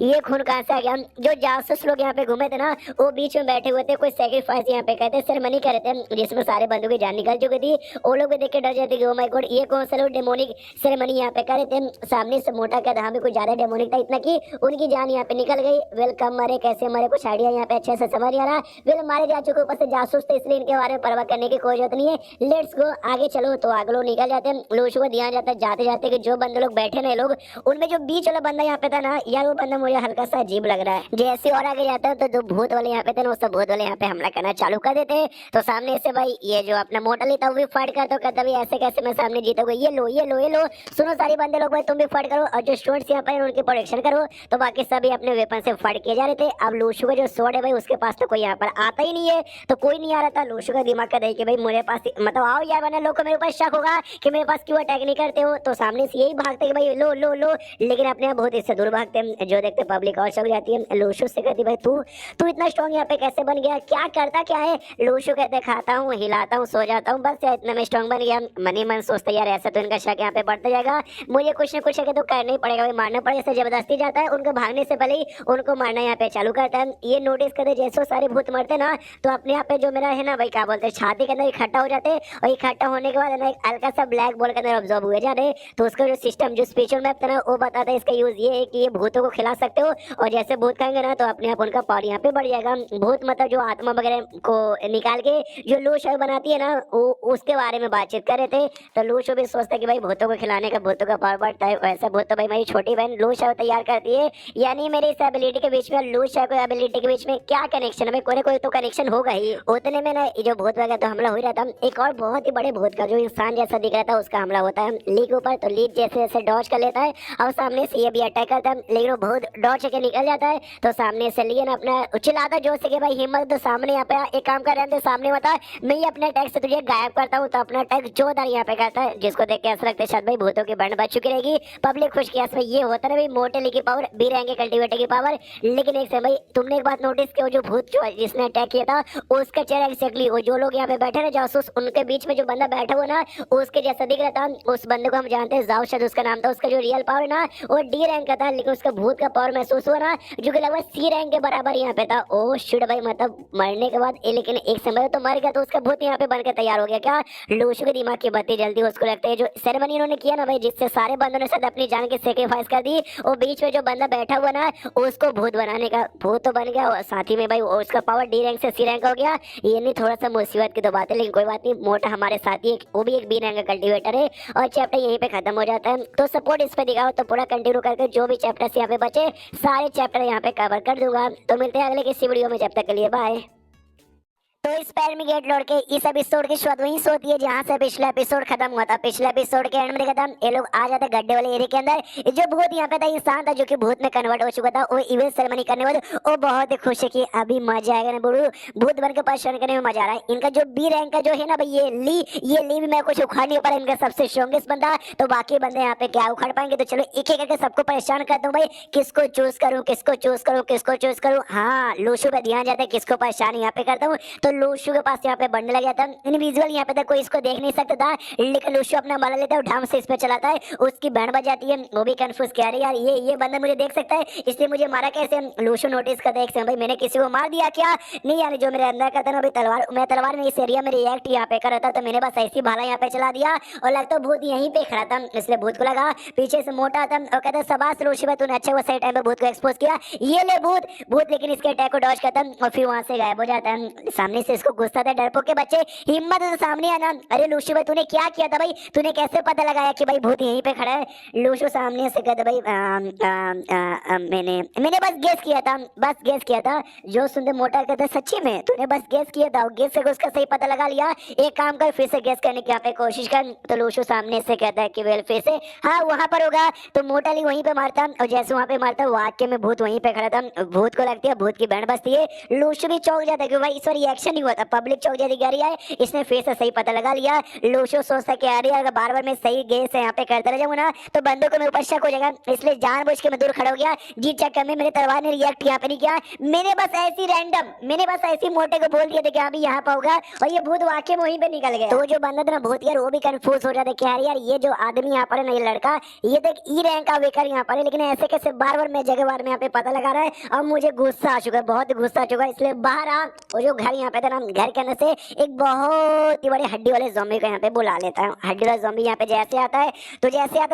ये खून कहाँ से आ गया। जो जासूस लोग यहाँ पे घूमे थे ना वो बीच में बैठे हुए थे, कोई सेक्रीफाइस यहाँ पे कहते सेरेमनी कर रहे थे जिसमें सारे बंदों की जान निकल चुकी थी। वो लोग भी देख के डर जाते कि ओ माय गॉड ये कौन सा लोग डेमोनिक सेरेमनी यहाँ पे कर रहे थे। सामने से मोटा कहता हाँ भी कुछ ज्यादा डेमोनिक था, इतना की उनकी जान यहाँ पे निकल गई। वेलकम मरे कैसे मरे कुछ आइडिया यहाँ पे अच्छे से समझ आ रहा। वेल मारे जा चुके ऊपर से जासूस थे, इसलिए इनके बारे में परवाह करने की कोई जरूरत नहीं है। लेट्स गो आगे चलो। तो आगे लोग निकल जाते हैं। लूशु को ध्यान जाता है जाते जाते कि जो बंदे लोग बैठे ना लोग, उनमें जो बीच वाला बंदा यहाँ पे था ना यार वो बंदा मुझे हल्का सा अजीब लग रहा है। जैसे और आगे जाता है तो जो भूत वाले यहाँ पे थे ना वो सब भूत वाले यहाँ पे हमला करना चालू कर देते हैं। तो सामने से भाई ये जो अपना मोटा लेता वो भी फाइट करता, कहता भाई ऐसे कैसे मैं सामने जीतूंगा, ये लो ये लो ये लो। सुनो सारी बंदे लोग भाई तुम भी फाइट करो और जो स्टूडेंट्स यहाँ पर उनकी प्रोटेक्शन करो। तो बाकी सभी अपने वेपन से फाइट किए जा रहे थे। अब लूशु का जो स्वॉर्ड है भाई उसके पास तो कोई यहाँ पर आता ही नहीं है, तो कोई नहीं आ रहा था। लूशु का दिमाग का देख के भाई मेरे पास मतलब आओ यार, वरना लोग को मेरे ऊपर शक होगा कि मेरे पास क्यों अटैक नहीं करते हो। तो सामने से यही भागते कि भाई लो लो लो, लेकिन अपने आप बहुत इससे दूर भागते हैं। जो देखते पब्लिक और चल जाती है। लूशु से कहती भाई तू इतना स्ट्रॉन्ग यहाँ पे कैसे बन गया, क्या करता क्या है। लूशु कहते खाता हूँ हिलाता हूँ सो जाता हूँ बस, इतना मैं स्ट्रॉन्ग बन गया। मन ही मन सोचता यार ऐसा तो इनका शक यहाँ पे बढ़ता जाएगा, मुझे कुछ न कुछ है तो करना ही पड़ेगा भाई, मारना पड़ेगा। ऐसे जबरदस्ती जाता है, उनको भागने से पहले ही उनको मारना यहाँ पे चालू करता है। ये नोटिस करते जैसे सारे भूत मरते ना तो अपने आप पे जो मेरा है ना भाई क्या बोलते हैं छाती के अंदर इकट्ठा हो जाते, और इकट्ठा होने के बाद ना एक हल्का सा ब्लैक बॉल के अंदर ऑब्जॉर्व हुए जा रहे। तो उसका जो सिस्टम जो स्पिरिचुअल मैप था ना वो बताता है इसका यूज ये है कि ये भूतों को खिला सकते हो, और जैसे भूत खाएंगे ना तो अपने आप उनका पावर यहाँ पे बढ़ जाएगा। भूत मतलब जो आत्मा वगैरह को निकाल के जो लूशु बनाती है ना उसके बारे में बातचीत कर रहे थे। तो लूशु भी सोचता है कि भाई भूतों को खिलाने का भूतों का पावर बढ़ता है, वैसा भूत तो भाई मेरी छोटी बहन लूशु तैयार करती है। यानी मेरी इस एबिलिटी के बीच में लूशु को एबिलिटी के बीच में क्या कनेक्शन है, कोई ना कोई तो कनेक्शन होगा ही। उतने में ना जो भूत वगैरह तो हमला हो रहा था, एक और बहुत ही बड़े भूत का जो इंसान जैसा दिख रहा था उसका हमला होता है ली के ऊपर। तो ली जैसे जैसे डॉज कर लेता है और सामने से ये भी अटैक करता है, लेकिन वो बहुत डॉच के निकल जाता है। तो सामने से लियन अपना चिल्लाता जोर से कि भाई हिम्मत तो सामने यहाँ पे एक काम कर रहे थे, सामने बता मैं ही अपने अटैक से तुझे गायब करता हूँ। तो अपना अटैक जोरदार यहाँ पे करता है, जिसको देख के ऐसा लगता है शायद भाई भूतों की बंड बच चुकी रहेगी। पब्लिक खुश किया ये होता है भाई मोटेली की पावर, बी रहेंगे कल्टीवेटर की पावर। लेकिन एक से भाई तुमने एक बात नोटिस की, जो भूत जिसने अटैक किया था उसका चेहरा एक्जैक्टली वो जो लोग यहाँ पे बैठे ना जासूस, उनके बीच में जो बंदा बैठा हुआ ना उसके जैसा दिख रहा था। उस बंदे को हम जानते हैं, जाओ शायद उसका नाम था। उसका जो रियल पावर ना वो डी रैंक का था, लेकिन उसका भूत का पावर महसूस हुआ ना जो कि लगभग सी रैंक के बराबर यहाँ पे था। ओ शिट भाई, मतलब मरने के बाद लेकिन एक समय तो मर गया, तो उसका भूत यहाँ पे बनकर तैयार हो गया। क्या लूशु के दिमाग की बत्ती जल्दी, उसको लगता है जो सेरेमनी इन्होंने किया ना भाई, जिससे सारे बंदों ने शायद अपनी जान की सेक्रीफाइस कर दी, और बीच में जो बंदा बैठा हुआ ना उसको भूत बनाने का, भूत तो बन गया और साथ ही में भाई उसका पावर डी रैंक से सी रैंक हो गया। ये नहीं थोड़ा सा मुसीबत की तो बात है, लेकिन कोई बात नहीं, मोटा हमारे साथ ही वो भी एक बी रैंक का कल्टीवेटर है। और चैप्टर यहीं पे खत्म हो जाता है। तो सपोर्ट इस पे दिखाओ तो पूरा कंटिन्यू करके जो भी चैप्टर्स यहाँ पे बचे सारे चैप्टर यहाँ पे कवर कर दूंगा। तो मिलते हैं अगले किसी वीडियो में, जब तक के लिए बाय। तो इस पैर में गेट लौट के इस एपिसोड की शुरुआत वहीं से होती है जहां से पिछला एपिसोड खत्म हुआ था। पिछले एपिसोड के एंड में देखा था ये लोग आ जाते गड्ढे वाले एरिया के अंदर। जो भूत यहाँ पे था इंसान था जो कि भूत में कन्वर्ट हो चुका था, वो इवेंट सेरेमनी करने वाले वो बहुत ही खुश है कि अभी मजा आएगा ना बुढ़ू, भूत बन के परेशान करने में मजा आ रहा है। इनका जो बी रैंक का जो है ना भाई ये ली भी मैं कुछ उखाड़ नहीं पा रहा, इनका सबसे स्ट्रॉन्गेस्ट बंदा। तो बाकी बंदे यहाँ पे क्या उखाड़ पाएंगे, तो चलो एक एक करके सबको परेशान करता हूँ भाई, किसको चूज करूँ किसको चूज करूँ किसको चूज करूँ। हाँ लूशु पे ध्यान जाता है, किसको परेशान यहाँ पे करता हूँ। तो लूशु के पास यहाँ पे बंड लग जाता है, इनविजिबल यहाँ पे तक कोई इसको देख नहीं सकता था, लेकिन लूशु अपना मरा लेता है, ढाम से इस पे चलाता है, उसकी बैंड बज जाती है। वो भी कंफ्यूज कह रही यार ये बंदा मुझे देख सकता है, इसलिए मुझे मारा कैसे। लूशु नोटिस करता है भाई मैंने किसी को मार दिया क्या, नहीं यार जो मेरे अंदर का था ना भाई तलवार, मैं तलवार में इस एरिया में रिएक्ट यहाँ पे कर रहा था, तो मैंने बस ऐसी भाला यहाँ पे चला दिया और लगता भूत यहीं पे खड़ा था, इसलिए भूत को लगा पीछे से मोटा था और कहता शाबाश लूशु भाई तूने अच्छा वो सही टाइम पे भूत को एक्सपोज किया, ये ले भूत लेकिन इसके अटैक को डॉज करता और फिर वहां से गायब हो जाता है। सामने से इसको गुस्सा था, डरपोक के बच्चे हिम्मत है तो सामने आना। अरे लूशु भाई तूने क्या किया था भाई, तूने कैसे पता लगाया कि भाई भूत यहीं पे खड़ा है। लूशु सामने से कहता भाई मैंने बस गेस किया था। जो सुनते मोटा कहता सच्ची में तूने बस गेस किया था, गेस से उसका सही पता लगा लिया, एक काम कर फिर से गेस करने की यहाँ पे कोशिश कर। तो लूशु सामने से कहता है कि वेल फिर से हाँ वहां पर होगा। तो मोटा ली वहीं पे मारता और जैसे वहां पे मारता वाक्य में भूत वहीं पे खड़ा था, भूत को लगती है भूत की बैंड बजती है। लूशु भी चौंक जाता है कि भाई इस बार रिएक्शन नहीं हुआ था, पब्लिक चौंक जाती है, इसने फिर से सही पता लगा लिया। लूशु सोचता कि अरे अगर बार बार मैं सही गेस यहाँ पे करता रह जाऊंगा ना तो बंदों को मेरे ऊपर शक हो जाएगा, इसलिए जानबूझ के मैं दूर खड़ा हो गया। जी चक्कर में मेरे तलवार ने रिएक्ट यहाँ पे नहीं किया, मैंने बस ऐसी मोटे को बोल दिया था कि अभी यहाँ पे होगा और ये भूत वाकई में वहीं पे निकल गया। तो जो बंदा था ना भूत यार वो भी कंफ्यूज हो जाता है यार ये जो आदमी यहाँ पर है ना, ये लड़का ये देख ई रैंक का वेकर यहाँ पर है, लेकिन ऐसे कैसे बार बार मैं जगह बार में यहाँ पे पता लगा रहा है। अब मुझे गुस्सा आ चुका है, बहुत गुस्सा आ चुका है, इसलिए बाहर आ। वो जो घर यहाँ पे था ना, घर के अंदर से एक बहुत ही बड़े हड्डी वाले ज़ॉम्बी को यहाँ पे बुला लेता है। हड्डी वाला ज़ॉम्बी यहाँ पे जैसे आता है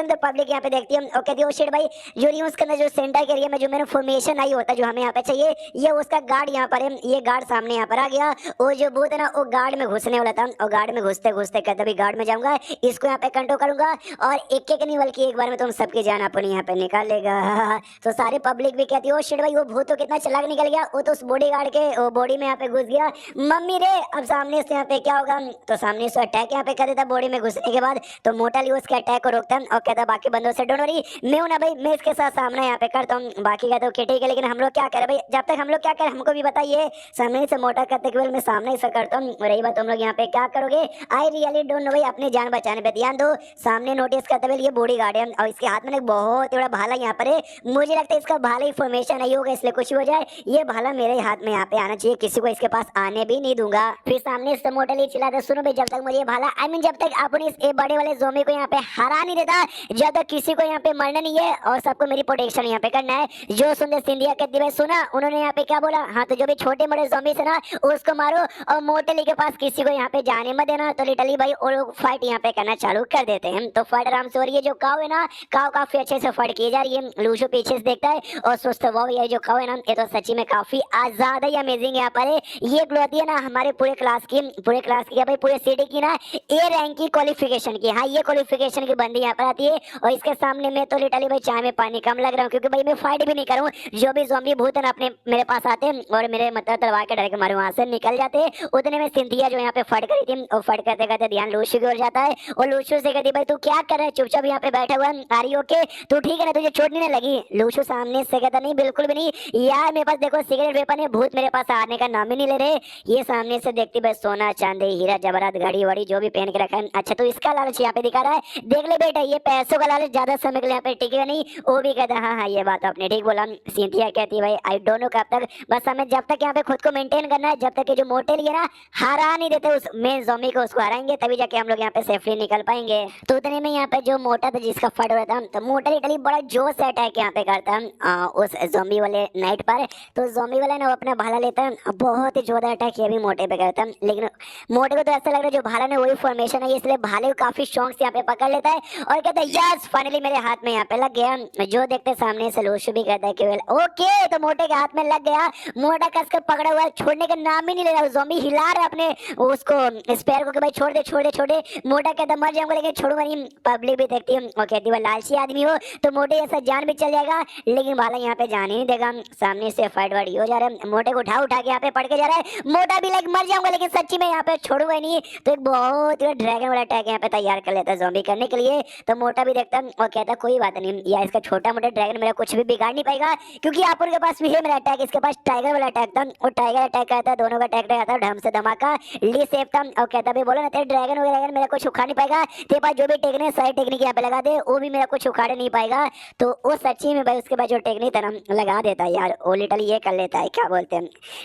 तो पब्लिक यहाँ पे देखती है और कहती है ओ शिट भाई जो नहीं उसके अंदर जो सेंटर के एरिया में जो मेरा फॉर्मेशन आई होता है जो हमें यहाँ पे चाहिए, ये उसका गार्ड यहाँ पर है, ये गार्ड सामने यहाँ पर आ गया। वो जो भूत है ना वो गार्ड में घुसने वाला था और गार्ड में घुसते घुसते कहता भाई गार्ड में जाऊंगा, इसको यहाँ पे कंट्रोल करूंगा और एक एक नहीं बल्कि एक बार में तुम सबकी जान अपनी यहाँ पे निकाल लेगा। तो सारी पब्लिक भी कहती है ओ शिट भाई वो भूत तो कितना चालाक निकल गया, वो तो उस बॉडी गार्ड के बॉडी में यहाँ पे घुस गया। मम्मी रे अब सामने से यहाँ पे क्या होगा, तो सामने से अटैक यहाँ पे कर देता बॉडी में घुसने के बाद। तो मोटा ली उसके अटैक को रोकता और कहता बाकी बंदों से डोंट वरी मैं हूं ना भाई, मैं इसके साथ सामना यहाँ पे करता हूँ। बाकी कहते हो कि ठीक है लेकिन हम लोग क्या करें भाई, जब तक हम लोग क्या करें हमको भी बताइए। सामने से मोटा कहते केवल मैं सामने से करता हूँ, रही बात तुम लोग यहाँ पे क्या करोगे, आई रियली डोंट नो भाई, अपनी जान बचाने पे ध्यान दो। सामने नोटिस करते हुए ये बॉडी गार्ड है और इसके हाथ में एक बहुत बड़ा भाला यहाँ पर है, मुझे लगता है इसका भाला ही फॉर्मेशन नहीं होगा, इसलिए कुछ हो जाए ये भाला मेरे हाथ में यहाँ पे आना चाहिए, किसी को इसके पास आने भी नहीं दूंगा। फिर सामने से मोटा ली चिल्लाता सुनो भाई जब तक मुझे भाला जब तक अपने इस बड़े वाले ज़ॉम्बी को यहाँ पे हरा नहीं देता, जब तक किसी को यहाँ पे मरना नहीं है और सबको मेरी प्रोटेक्शन यहाँ पे करना है। जो सुंदर सिंधिया कहती है सुना उन्होंने यहाँ पे क्या बोला, हाँ तो जो भी छोटे बड़े ज़ॉम्बी है ना उसको मारो और मोटेली के पास किसी को यहाँ पे जाने मत देना। तो लिटरली भाई वो लोग फाइट यहाँ पे करना चालू कर देते हैं। तो फाइट आराम से हो रही है, जो काव है ना काव काफी अच्छे से फाइट की जा रही है। लूशु पीछे से देखता है और सोचता वो ये जो काव है ना ये तो सच्ची में काफी ज्यादा ही अमेजिंग यहाँ पर है, ये ग्लो आती है ना हमारे पूरे क्लास की क्या भाई पूरे सिटी की ना ए रैंक की क्वालिफिकेशन की। हाँ ये क्वालिफिकेशन की बंदी यहाँ पर आती है और इसके सामने मैं तो लिटरली भाई चाय में पानी कम लग रहा हूँ, क्योंकि भाई मैं फाइट भी नहीं करूँ। जो भी ज़ॉम्बी भूत है ना अपने मेरे पास आते हैं और मेरे मतलब तलवार के डायरेक्ट मारे वहां से निकल जाते हैं। उतने में सिंथिया जो यहाँ पे फट करी थी और फट करते करते ध्यान लूशु की ओर जाता है और लूशु से कहती भाई तू क्या कर रहा है, चुपचाप यहाँ पे बैठा हुआ है, आर यू ओके, तू ठीक है ना, तुझे चोट नहीं ना लगी। लूशु सामने से कहता नहीं बिल्कुल भी नहीं यार, मेरे पास देखो सिगरेट वेपन है, भूत मेरे पास आने का नाम ही नहीं ले रहे। ये सामने से देखती भाई सोना चांदी हीरा जवाहरात घड़ी वड़ी जो भी पहन के रखा है। अच्छा तो इसका लालच यहाँ पे दिखा रहा है, देख ले बेटा ये पैसों का लालच ज्यादा समय के लिए यहाँ पे टिकेगा नहीं। वो भी कहता हाँ हाँ ये बात आपने ठीक बोला। सिंथिया कहती भाई आई डोंट नो कब तक, बस हमें जब तक यहाँ पे खुद को मेंटेन करना है, जब तक ये जो मोटे लिए ना हरा नहीं देते उस मेन ज़ॉम्बी को, उसको हराएंगे तभी जाके हम लोग यहाँ पे सेफली निकल पाएंगे। तो उतने में यहाँ पे जो मोटा था जिसका फट हो रहा था, तो मोटा लिटरली बड़ा जोश से अटैक यहाँ पे करता है उस ज़ॉम्बी वाले नाइट पर। तो ज़ॉम्बी वाला ना वो अपना भाला लेता है, बहुत ही जोरदार अटैक ये भी मोटे पे करता है। लेकिन मोटे को तो ऐसा लग रहा है जो भाला ने वही फॉर्मेशन है, इसलिए भाले को काफी शौक से यहाँ पे पकड़ लेता है और कहता है यस फाइनली मेरे हाथ में यहाँ पे लग गया। जो देखते सामने से लूशु भी कहता है कि ओके, तो मोटे के हाथ में लग गया। मोटा कस कर पकड़ा हुआ है, छोड़ने का नाम ही नहीं ले रहा। ज़ॉम्बी हिला रहा है अपने उसको स्पेयर को कि भाई छोड़ दे छोड़ दे छोड़ दे। मोटा कहता मर जाऊंगा लेकिन छोड़ूंगा नहीं। पब्लिक भी देखती है और कहती है लालची आदमी हो तो मोटे ऐसा जान भी चल जाएगा, लेकिन भाला यहाँ पे जान ही नहीं देगा। सामने से फाइट वाइट हो जा रहा है, मोटे को उठा उठा के यहाँ पे पड़ के जा रहा है। मोटा भी लाइक मर जाऊंगा लेकिन सच्ची में यहाँ पे छोड़ूंगा ही नहीं। तो एक बहुत ही ड्रैगन वाला अटैक यहाँ पे तैयार कर लेता है ज़ॉम्बी करने के लिए। तो मोटा भी देखता है और कहता कोई बात नहीं यार, इसका छोटा मोटा ड्रैगन मेरा कुछ भी बिगाड़ नहीं पाएगा, क्योंकि आप उनके पास भी है मेरा अटैक। इसके पास टाइगर वाला अटैक था, और टाइगर अटैक करता है, दोनों का अटैक रहता है ढंग से धमाका ली सेफ था। और कहता भाई बोलो ना तेरे ड्रैगन वगैरह मेरा कुछ उखाड़ नहीं पाएगा, तेरे पास जो भी टेक्निक सारी टेक्निक यहाँ पे लगा दे वो भी मेरा कुछ उखाड़ नहीं पाएगा। तो वो सच्ची में भाई उसके बाद जो टेक्निक था ना लगा देता है यार, वो लिटरली ये कर लेता है, क्या बोलते हैं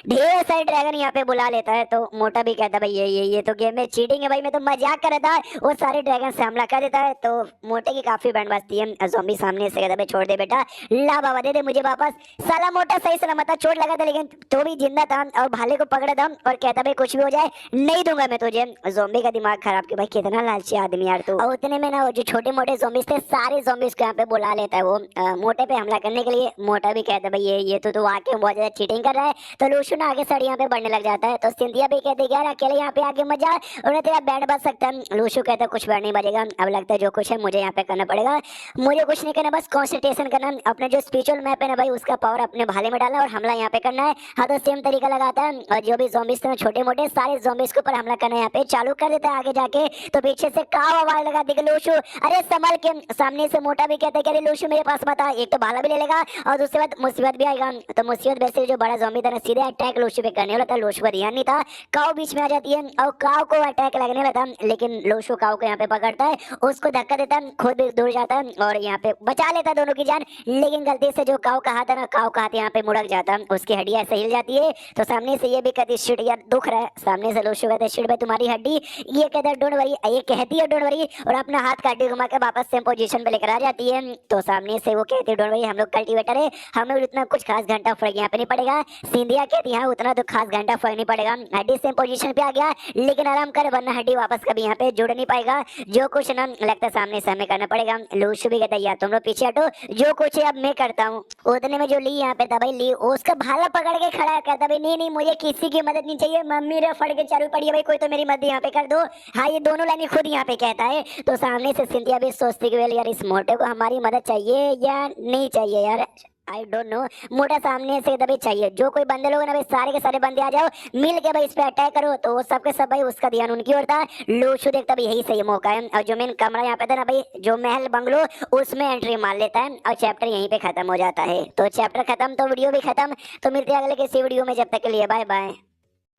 ढेर सारे ड्रैगन यहाँ पे बुला लेता है। तो मोटा भी कहता है भाई ये तो गेम में चीटिंग है भाई, मैं तो मजाक कर रहा था। वो सारे ड्रैगन से हमला कर देता है। तो मोटे की काफी बैंड बजती है। ज़ॉम्बी सामने से कहता है छोड़ दे बेटा, ला बाबा दे दे मुझे वापस। साला मोटा सही सलामत था, चोट लगा था लेकिन तो भी जिंदा था और भाले को पकड़ा था और कहता भाई कुछ भी हो जाए नहीं दूंगा मैं तुझे। ज़ॉम्बी का दिमाग खराब कि भाई कितना लालची आदमी यार तू। और उतने में ना वो जो छोटे मोटे ज़ॉम्बीज थे सारे ज़ॉम्बीज को यहाँ पे बुला लेता है वो मोटे पे हमला करने के लिए। मोटा भी कहता है भाई ये तो आके बहुत ज्यादा चीटिंग कर रहा है। तो लूशु ना आगे साड़ी यहाँ पे बढ़ने लग जाता है। तो सिंथिया भी कहती है यार अकेले यहाँ पे आगे मत जा, उन्हें तेरा बैंड बज सकता है। लूशु कहता है कुछ बैंड नहीं बजेगा, अब लगता है जो कुछ है मुझे यहाँ पे करना पड़ेगा। मुझे कुछ नहीं करना, बस कॉन्सेंट्रेशन करना, अपने जो स्पिरिचुअल मैप है ना भाई उसका पावर अपने भाले में डालना और हमला यहाँ पे करना है। हाँ तो सेम तरीका लगाता है और जो भी ज़ॉम्बीज थे छोटे मोटे सारे ज़ॉम्बीज के ऊपर हमला करना यहाँ पे चालू कर देता है आगे जाके। तो पीछे से काव आवाज लगा दी लूशु अरे संभल के। सामने से मोटा भी कहता है कि अरे लूशु मेरे पास मत आ, एक तो भाला भी ले लेगा और दूसरी बात मुसीबत भी आएगा। तो मुसीबत वैसे जो बड़ा ज़ॉम्बी था ना सीधे अटैक लूशु पे करने वाला था, लूशु को ध्यान नहीं था। काव बीच में आ जाती है और काव को अटैक लगने वाला था, लेकिन लूशु काव को यहाँ पे पकड़ता है, उसको धक्का देता है, खुद भी दूर जाता है और यहाँ पे बचा लेता है दोनों की जान। लेकिन गलती से जो काव का हाथ है ना, काव का हाथ यहाँ पे मुड़क जाता है, उसकी हड्डियां ऐसे हिल जाती है। तो सामने से ये भी कहती शिट यार दुख रहा है। सामने से लूशु कहते शिट भाई तुम्हारी हड्डी, ये कहता है डोंट वरी, ये कहती है डोंट वरी और अपना हाथ का हड्डी घुमा के वापस सेम पोजीशन पे लेकर आ जाती है। तो सामने से वो कहती है डोंट वरी हम लोग कल्टीवेटर है, हमें उतना कुछ खास घंटा फर्क यहाँ पे नहीं पड़ेगा। सिंधिया कहती है उतना तो खास घंटा फर्क नहीं पड़ेगा, हड्डी सेम पोजीशन पे आ गया लेकिन आराम कर वरना हड्डी वापस कभी यहाँ पे जुड़ नहीं पाएगा। जो कुछ ना लगता है सामने से हमें करना पड़ेगा। लूशु भी कहता है यार तुम लोग पीछे हटो, जो कुछ है अब मैं करता हूँ। उतने में जो ली यहाँ पे था भाई ली उसका भाला पकड़ के खड़ा करता भाई नहीं मुझे किसी की मदद नहीं चाहिए, मम्मी रे फड़ के चालू पड़ी है भाई, कोई तो मेरी मदद यहाँ पे कर दो। हाँ ये दोनों लाइनें खुद यहाँ पे कहता है। तो सामने से सिंथिया भी सोचती कि यार इस मोटे को हमारी मदद चाहिए या नहीं चाहिए यार, आई डोंट नो। मोटा सामने से तभी चाहिए जो कोई बंदे लोग ना भाई सारे के सारे बंदे आ जाओ मिल के भाई इस पे अटैक करो। तो सबके सब भाई उसका ध्यान उनकी ओर था। लूशु देखता भाई यही सही मौका है और जो मेन कमरा यहाँ पे था ना भाई जो महल बंगलो उसमें एंट्री मार लेता है और चैप्टर यहीं पे खत्म हो जाता है। तो चैप्टर खत्म तो वीडियो भी खत्म। तो मिलते हैं अगले किसी वीडियो में, जब तक के लिए बाय बाय।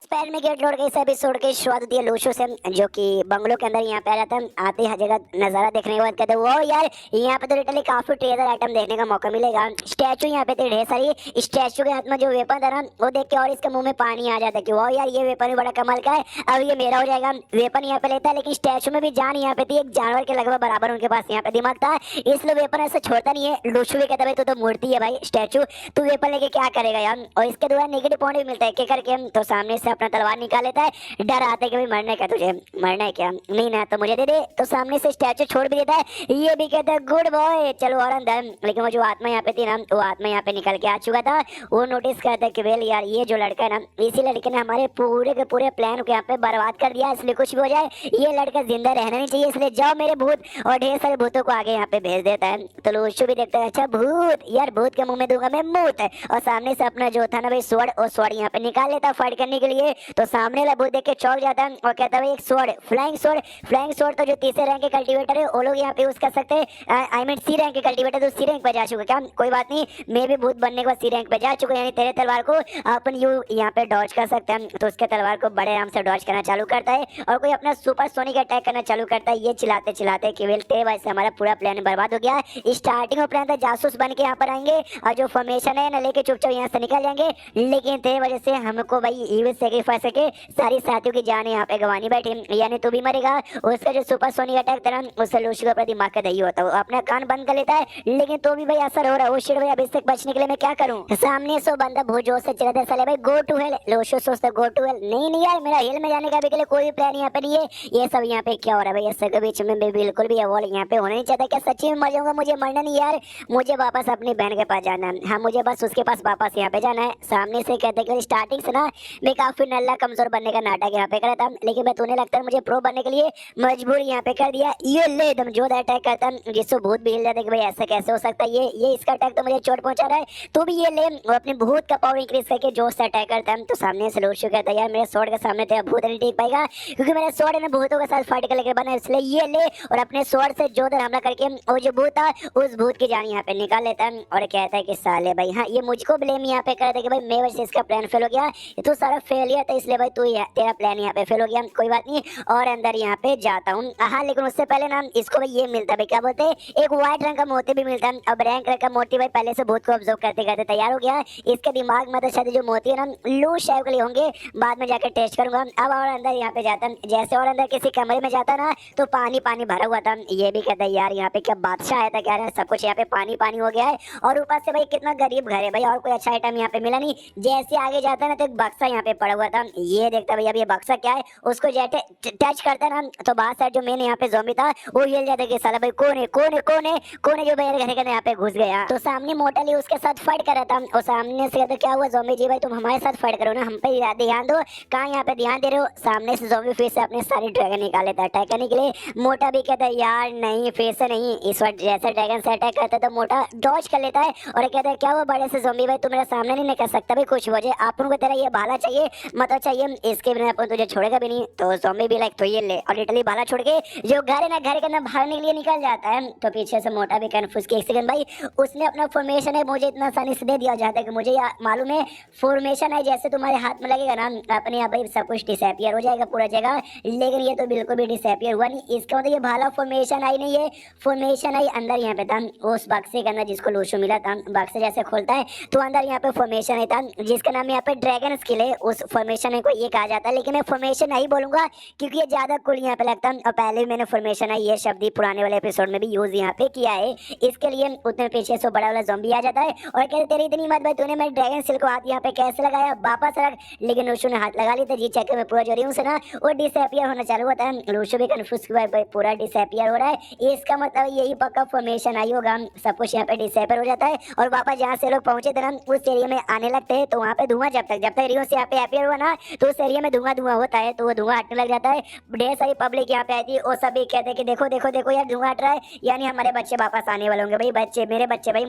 स्पैर में गेट लोड के इस एपिसोड की शुरुआत होती है लूशु से जो कि बंगलो के अंदर यहाँ पे आ जाता है। आते ही हर जगह नजारा देखने के बाद कहते वो यार यहाँ पे तो लिटरली काफी ट्रेजर आइटम देखने का मौका मिलेगा। स्टैचू यहाँ पे थे ढेर सारी, स्टैचू के हाथ में जो वेपन था ना वो देख के और इसके मुंह में पानी आ जाता है कि वो यार ये वेपन भी बड़ा कमाल का है, अब ये मेरा हो जाएगा। वेपन यहाँ पे लेता है लेकिन स्टैचू में भी जान यहाँ पे थी, एक जानवर के लगभग बराबर उनके पास यहाँ पे दिमाग था, इसलिए वेपन ऐसे छोड़ता नहीं है। लूशु भी कहता भाई तू तो मूर्ति है भाई स्टैचू, तू वेपन लेके क्या करेगा यार। और इसके द्वारा नेगेटिव पॉइंट भी मिलता है करके। तो सामने से अपना तलवार निकाल लेता है, डर आते कि भाई मरने का, तुझे मरना है क्या, नहीं ना तो मुझे दे दे। तो सामने से स्टैचू छोड़ भी देता है, ये भी कहता है गुड बॉय चलो और अंदर। लेकिन वो जो आत्मा यहाँ पे थी ना, वो आत्मा यहाँ पे निकल के आ चुका था। वो नोटिस करता है कि वेल यार ये जो लड़का है ना, इसी लड़के ने हमारे पूरे के पूरे प्लान को यहाँ पे बर्बाद कर दिया, इसलिए कुछ भी हो जाए ये लड़का जिंदा रहना नहीं चाहिए, इसलिए जाओ मेरे भूत, और ढेर सारे भूतों को आगे यहाँ पे भेज देता है। तो लूशु भी देखता है अच्छा भूत, यार भूत के मुंह में दूंगा मैं मूत, और सामने से अपना जो था ना भाई स्वord, और स्वord यहाँ पे निकाल लेता है फाइट करने के लिए। तो सामने वाला भूत देख के चौंक जाता है और कहता है भाई एक स्वord, फ्लाइंग स्वord, फ्लाइंग स्वord तो जो तीसरे रैंक के कल्टीवेटर है वो लोग यहाँ पे यूज कर सकते हैं। आई मीन सी रैंक के कल्टीवेटर तो सी रैंक पे जा चुके, क्या कोई बात नहीं, मैं भी भूत बनने के बाद सी रैंक पे जा चुका, यानी तेरे तलवार को अपन यू यहाँ पे डॉज कर सकते हैं। तो उसके तलवार को बड़े आराम से डॉज करना चालू करता है और कोई अपना सुपर सोनिक अटैक करना चालू करता है, ये चिल्लाते चिल्लाते कि वेल तेरे वजह से हमारा पूरा प्लान बर्बाद हो गया। स्टार्टिंग में प्लान था जासूस बन के यहाँ पर आएंगे और जो फॉर्मेशन है ना लेके चुपचाप यहाँ से निकल जाएंगे, लेकिन तेरे वजह से हमको भाई इवन सेक्रीफाइस करके सारी साथियों की जान यहाँ पे गंवानी बैठी, यानी तू भी मरेगा। उसका जो सुपर सोनिक अटैक था ना उससे लूशु का अपना दिमाग का दही होता है, अपना कान बंद कर लेता है, लेकिन तो भी भाई असर हो रहा है। ओ शिट भाई अब इससे बचने के लिए मैं क्या करूं? सामने सो बंदा बहुत जोर से चिल्लाता है साले भाई गो टू हेल। लूशु सोचता गो टू हेल, नहीं नहीं यार मेरा हेल में जाने का भी के लिए कोई भी प्लान यहाँ पे नहीं है, ये सब यहाँ पे क्या हो रहा है भाई, ऐसे के बीच में बिल्कुल भी अवॉल यहाँ पे होना नहीं चाहता, क्या सच्ची में मर जाऊंगा? मुझे मरना नहीं यार, मुझे वापस अपनी बहन के पास जाना है, हाँ मुझे बस उसके पास वापस यहाँ पे जाना है। सामने से कहते कि स्टार्टिंग से ना मैं काफी नल्ला कमजोर बनने का नाटक यहाँ पे करा था, लेकिन मैं तुम्हें लगता है मुझे प्रो बनने के लिए मजबूर यहाँ पे कर दिया। ये ले एकदम जोर अटैक करता है जिससे भूत भी हिल जाता है कि भाई ऐसा कैसे हो सकता है, ये इसका अटैक तो मुझे चोट पहुंचा रहा है, तो भी ये ले और अपने भूत का पावर इंक्रीज करके जोर से अटैक करता है। तो सामने से लूशु कहता है यार मेरे स्वॉर्ड के सामने तेरा भूत नहीं टिक पाएगा, क्योंकि मेरा स्वॉर्ड ने भूतों के साथ फाइट कर लेकर बना, इसलिए ये ले और अपने स्वॉर्ड से जोरदार हमला करके वो जो भूत था उस भूत की जान यहाँ पे निकाल लेता है और कहता है कि साले भाई हाँ ये मुझको ब्लेम यहाँ पे करता है कि भाई मेरे वजह से इसका प्लान फेल हो गया, ये तो सारा फेलियर था, इसलिए भाई तू तेरा प्लान यहाँ पे फेल हो गया, कोई बात नहीं और अंदर यहाँ पे जाता हूँ। हाँ लेकिन उससे पहले ना इसको भाई ये मिलता है भाई क्या बोलते हैं, एक व्हाइट रंग का मोती भी मिलता है। अब रैंक रंग का मोती भाई पहले से भूत को ऑब्जर्व करते करते तैयार हो गया, इसके दिमाग में तो शायद जो मोती है ना लूज शेप के लिए होंगे, बाद में जाकर टेस्ट करूंगा। अब और अंदर यहाँ पे जाता है, जैसे और अंदर किसी कमरे में जाता ना तो पानी पानी भरा हुआ था, ये भी कहता है यार यहाँ पे क्या बादशाह आया था क्या, सब कुछ यहाँ पे पानी पानी हो गया है और ऊपर से भाई कितना गरीब घर है भाई, और कोई अच्छा आइटम यहाँ पे मिला नहीं। जैसे आगे जाता है ना तो एक बक्सा यहाँ पे पड़ा हुआ था, ये देखता भाई अब ये बक्सा क्या है, उसको जैसे टच करता ना तो बाहर से जो मेन यहाँ पे ज़ॉम्बी था वो हिल जाता कि साला भाई कौन है कौन है कौन है कौन है जो मेरे घर के अंदर यहाँ पे घुस गया। तो सामने मोटली उसके साथ फाइट कर रहा था और सामने से कहता क्या हुआ ज़ॉम्बी जी भाई तुम हमारे साथ फाइट करो ना, हम पे ध्यान दो, कहाँ यहाँ पे ध्यान दे रहे हो। सामने से ज़ॉम्बी फिर से अपने सारे ड्रैगन निकाल लेता है अटैक करने के लिए। मोटा भी कहता है यार नहीं फिर से नहीं, इस वक्त जैसे ड्रैगन से अटैक करता है तो मोटा डॉज कर लेता है और कहता है क्या हुआ बड़े से ज़ॉम्बी भाई तू मेरा सामना नहीं कर सकता भाई, कुछ वजह आपन को तेरा ये भाला चाहिए मतलब चाहिए, इसके बिना अपन तुझे छोड़ेगा भी नहीं। तो ज़ॉम्बी भी लाइक तो ये ले और लिटरली भाला छोड़ के जो घर है ना घर के अंदर भागने के लिए निकल जाता है। तो पीछे से मोटा भी कन्फ्यूज कि एक सेकंड भाई उसने अपना फॉर्मेशन है मुझे इतना आसानी से दे दिया जाता है कि मुझे मालूम है फॉर्मेशन है जैसे तुम्हारे हाथ में लगेगा ना अपने आप भाई सब कुछ डिसअपियर हो जाएगा पूरा जगह, लेकिन ये तो बिल्कुल भी डिसअपियर हुआ नहीं। इसका मतलब ये भाला फॉर्मेशन आई नहीं है, फॉर्मेशन आई अंदर यहाँ पे था उस बक्से के अंदर जिसको लूशु मिला था। बक्से जैसे खोलता है तो अंदर यहाँ पे फॉर्मेशन है था जिसका नाम यहाँ पे ड्रैगन स्किल है, उस फॉर्मेशन को ये कहा जाता है, लेकिन मैं फॉर्मेशन नहीं बोलूंगा क्योंकि ये ज्यादा कुल यहाँ पे लगता है और पहले भी मैंने फॉर्मेशन है ये शब्द पुराने वाले एपिसोड में भी यूज यहाँ पे किया है। इसके लिए उतने पीछे से बड़ा वाला ज़ॉम्बी आ जाता है और कहते तेरी इतनी मत भाई तूने मेरे ड्रैगन स्किल को हाथ यहाँ पे कैसे लगाया वापस रख, लेकिन लूशु ने हाथ लगा ली तो जी चक्कर में पूरा जो रिंग से ना वो डिसअपियर होना चालू होता है। लूशु भी कंफ्यूज हुआ भाई पूरा डिसअपियर हो रहा है, इसका मतलब यही पक्का फॉर्मेशन आई होगा, सब कुछ यहाँ पे डिसअपियर हो जाता है और वापस जहाँ से लोग पहुंचे थे ना उस एरिया में आने लगते हैं। तो वहाँ पे धुआं जब तक रिंग से यहाँ पे अपियर हुआ ना तो उस एरिया में धुआं धुआं होता है, तो वो धुआं हटने लग जाता है। ढेर सारी पब्लिक यहाँ पे आई थी और सभी कहते हैं कि देखो देखो देखो यार धुआं हट रहा है, यानी हमारे बच्चे वापस आने वाले होंगे भाई, बच्चे मेरे बच्चे भाई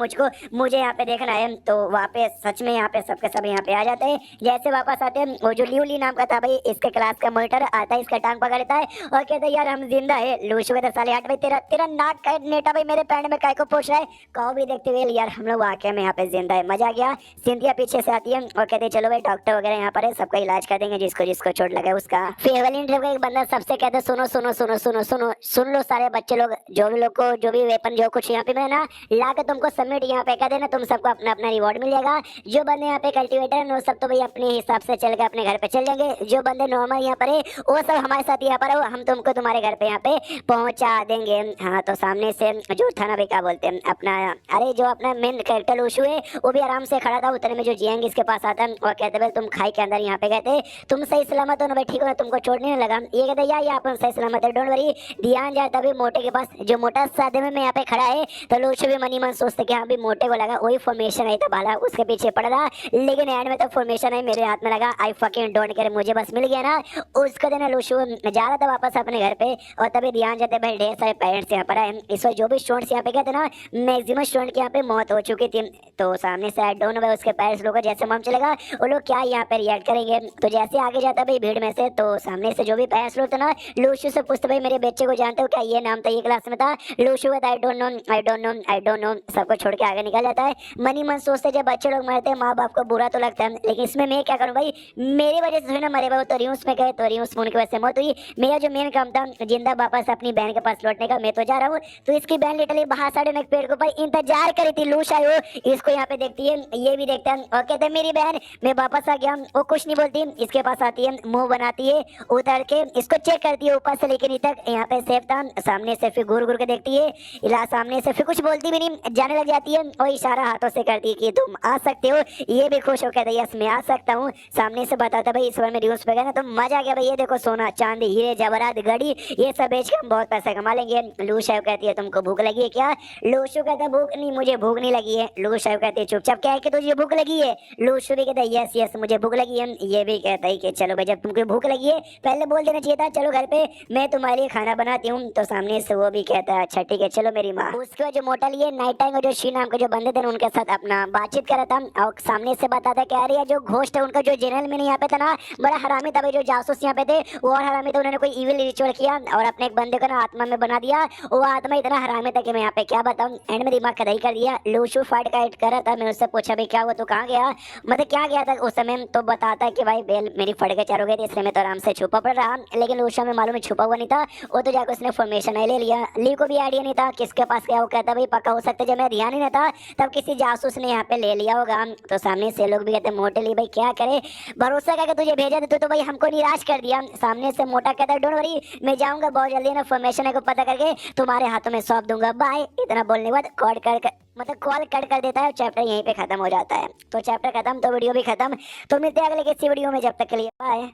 मुझे यहाँ पे देखना है। तो वहाँ पे सच में यहाँ पे सबके सब यहाँ पे आ जाते हैं। जैसे वापस आते हैं वो जो ल्यूली नाम का था भाई इसके क्लास का मॉनिटर आता है, इसका टांग पकड़ लेता है और कहता है यार हम जिंदा है। लूशु कहता साले हट भाई तेरा नाक का नेटा भाई मेरे पैंट में काय को पूछ रहा है, कहो भी देखते हुए यार हम लोग वाकई में यहाँ पे जिंदा है। मजा आ गया। सिंधिया पीछे से आती है और कहते चलो भाई डॉक्टर वगैरह यहाँ पर है, सबका इलाज कर देंगे जिसको जिसको चोट लगा उसका। फेवरल इंटरव्यू का एक बंदा सबसे कहता है सुनो सुनो सुनो सुनो सुनो सुन लो सारे बच्चे लोग, जो भी लोग को जो भी वेपन जो कुछ यहाँ पे मैं ना ला के तुमको सबमिट यहाँ पे कर देना, तुम सबको अपना अपना रिवॉर्ड मिल जाएगा। जो बंदे यहाँ पे कल्टीवेटर है वो सब तो भाई अपने हिसाब से चल के अपने घर पे चल जाएंगे, जो बंदे नॉर्मल यहाँ पर है वो सब हमारे साथ यहाँ पर है, हम तुमको तुम्हारे घर पे यहाँ पे पहुंचा देंगे। हाँ तो सामने से जो था ना भाई क्या बोलते हैं अपना, अरे जो अपना मेन कैरेक्टर लूशु है वो भी आराम से खड़ा था, उतने में जो जियांग इसके पास आता है और कहते भाई तुम खाई के अंदर यहाँ पे कहते तुम सही सलामत हो ना भाई, ठीक हो ना, तुमको चोट नहीं लगा। ये कहते यार आप सही सलामत है, डोंट वरी। ध्यान जाए तभी मोटे के पास, जो मोटा सादे में यहाँ पे खड़ा है। तो लूशु भी मनी मन सोचते कि हाँ भी मोटे को लगा वही फॉर्मेशन आई था बाला उसके पीछे पड़ रहा, लेकिन एंड में तो फॉर्मेशन है मेरे हाथ में लगा। आई फकिंग डोंट केयर, मुझे बस मिल गया ना। उसका दिन लूशु जा रहा था वापस अपने घर पे, और तभी ध्यान जाते भाई ढेर सारे पेरेंट्स यहाँ पर आए। इस वक्त जो भी स्टूडेंट्स यहाँ पे कहते ना, मैक्सिमम स्टूडेंट की यहाँ पे मौत हो चुकी थी। तो सामने से आई डोंट नो उसके पेरेंट्स लोग जैसे मम चलेगा वो लोग क्या यहाँ पे रिएक्ट करेंगे। तो जैसे आगे जाता भाई भीड़ में से, तो सामने से जो भी पेरेंट्स लोग थे ना, लूशु से पूछते भाई मेरे बच्चे को जानते हो क्या, ये नाम था, ये क्लास में था। लूशु कहता I don't know I don't know I don't know, सबको छोड़ के आगे निकल जाता है। मनी मन सोचते जब बच्चे लोग मरते हैं माँ बाप को बुरा तो लगता है, लेकिन इसमें मैं क्या करूँ भाई, मेरी वजह से ना मरे भाई। तो रियूस में गए तो रियूस फोन की वजह से मौत हुई। मेरा जो मेन काम था जिंदा वापस अपनी बहन के पास लौटने का, मैं तो जा रहा हूँ। तो इसकी बहन लिटरली बाहर साढ़े में पेड़ के ऊपर इंतजार करी थी। लूश आई हो, इसको यहाँ पे देखती है, ये भी देखता है और कहते हैं मेरी बहन, मैं वापस आ गया। वो कुछ नहीं बोलती, इसके पास आती है, मुंह बनाती है, उतर के इसको चेक करती है ऊपर से लेकर नीचे तक। यहाँ पे सेफ था, सामने से फिर घूर घूर के देखती है, इला सामने से फिर कुछ बोलती भी नहीं, जाने लग जाती है और इशारा हाथों से करती है कि तुम आ सकते हो। ये भी खुश हो कहते हैं यस मैं आ सकता हूँ। सामने से बताता भाई इस बार में न्यूज पे गया ना तो मजा आ गया भाई, ये देखो सोना चांदी हीरे जवाहरात घड़ी ये सब बेच के हम बहुत पैसा कमा लेंगे। लूशु कहती है तुमको भूख लगी है क्या? लूशु कहता है भूख नहीं, मुझे भूख नहीं लगी है। लूशु कहती है चुपचाप क्या है कि तुझे भूख लगी है? लूशु भी कहता है यस यस मुझे भूख लगी है। ये भी कहता है कि चलो भाई जब तुमको भूख लगी है पहले बोल देना चाहिए था, चलो घर पे मैं तुम्हारे लिए खाना बनाती हूँ। तो सामने से वो भी कहता है अच्छा ठीक है चलो मेरी माँ। उसके बाद जो मोटा लिए नाइट टाइम जो शी नाम के जो बंदे थे उनके साथ अपना बातचीत कर रहा था, और सामने से बताता कह रही है जो घोस्ट है उनका जो जनरल में यहाँ पे था ना, बड़ा हरामी था भाई। जो जासूस यहाँ पे थे वो और हरामी थे, उन्होंने कोई इविल रिचुअल किया और अपने एक बंदे को ना आत्मा में बना दिया। वो आत्मा इतना हरामी था कि मैं यहाँ पे क्या बताऊँ, एंड में दिमाग खराई कर दिया। लूशु फाइट कर रहा था, मैं उससे पूछा भाई क्या हुआ तो कहाँ गया, मतलब क्या गया था उस समय। तो बताता है कि भाई बेल मेरी फट के चार हो गई थी इसलिए मैं तो आराम से छुपा पड़ रहा, लेकिन लूशु में मालूम है छुपा हुआ नहीं था। वो तो जाकर उसने फॉर्मेशन ले लिया। ली को भी आइडिया नहीं था किसके पास गया। वो कहता भाई पक्का हो सकता है जब मैं ध्यान ही नहीं था तब किसी जासूस ने यहाँ पे ले लिया होगा। तो सामने से लोग भी कहते मोटे ली भाई क्या करे, भरोसा करके तुझे भेजा था तो भाई हमको निराश कर दिया। सामने से मोटा कहता है डोंट वरी मैं जाऊंगा बहुत जल्दी ना, फॉर्मेशन को पता करके तुम्हारे हाथों में सौंप दूंगा बाय। इतना बोलने के बाद कॉल कट कर देता है, चैप्टर यहीं पे खत्म हो जाता है। तो चैप्टर खत्म तो वीडियो भी खत्म। तो मिलते हैं अगले किसी वीडियो में, जब तक के लिए बाय।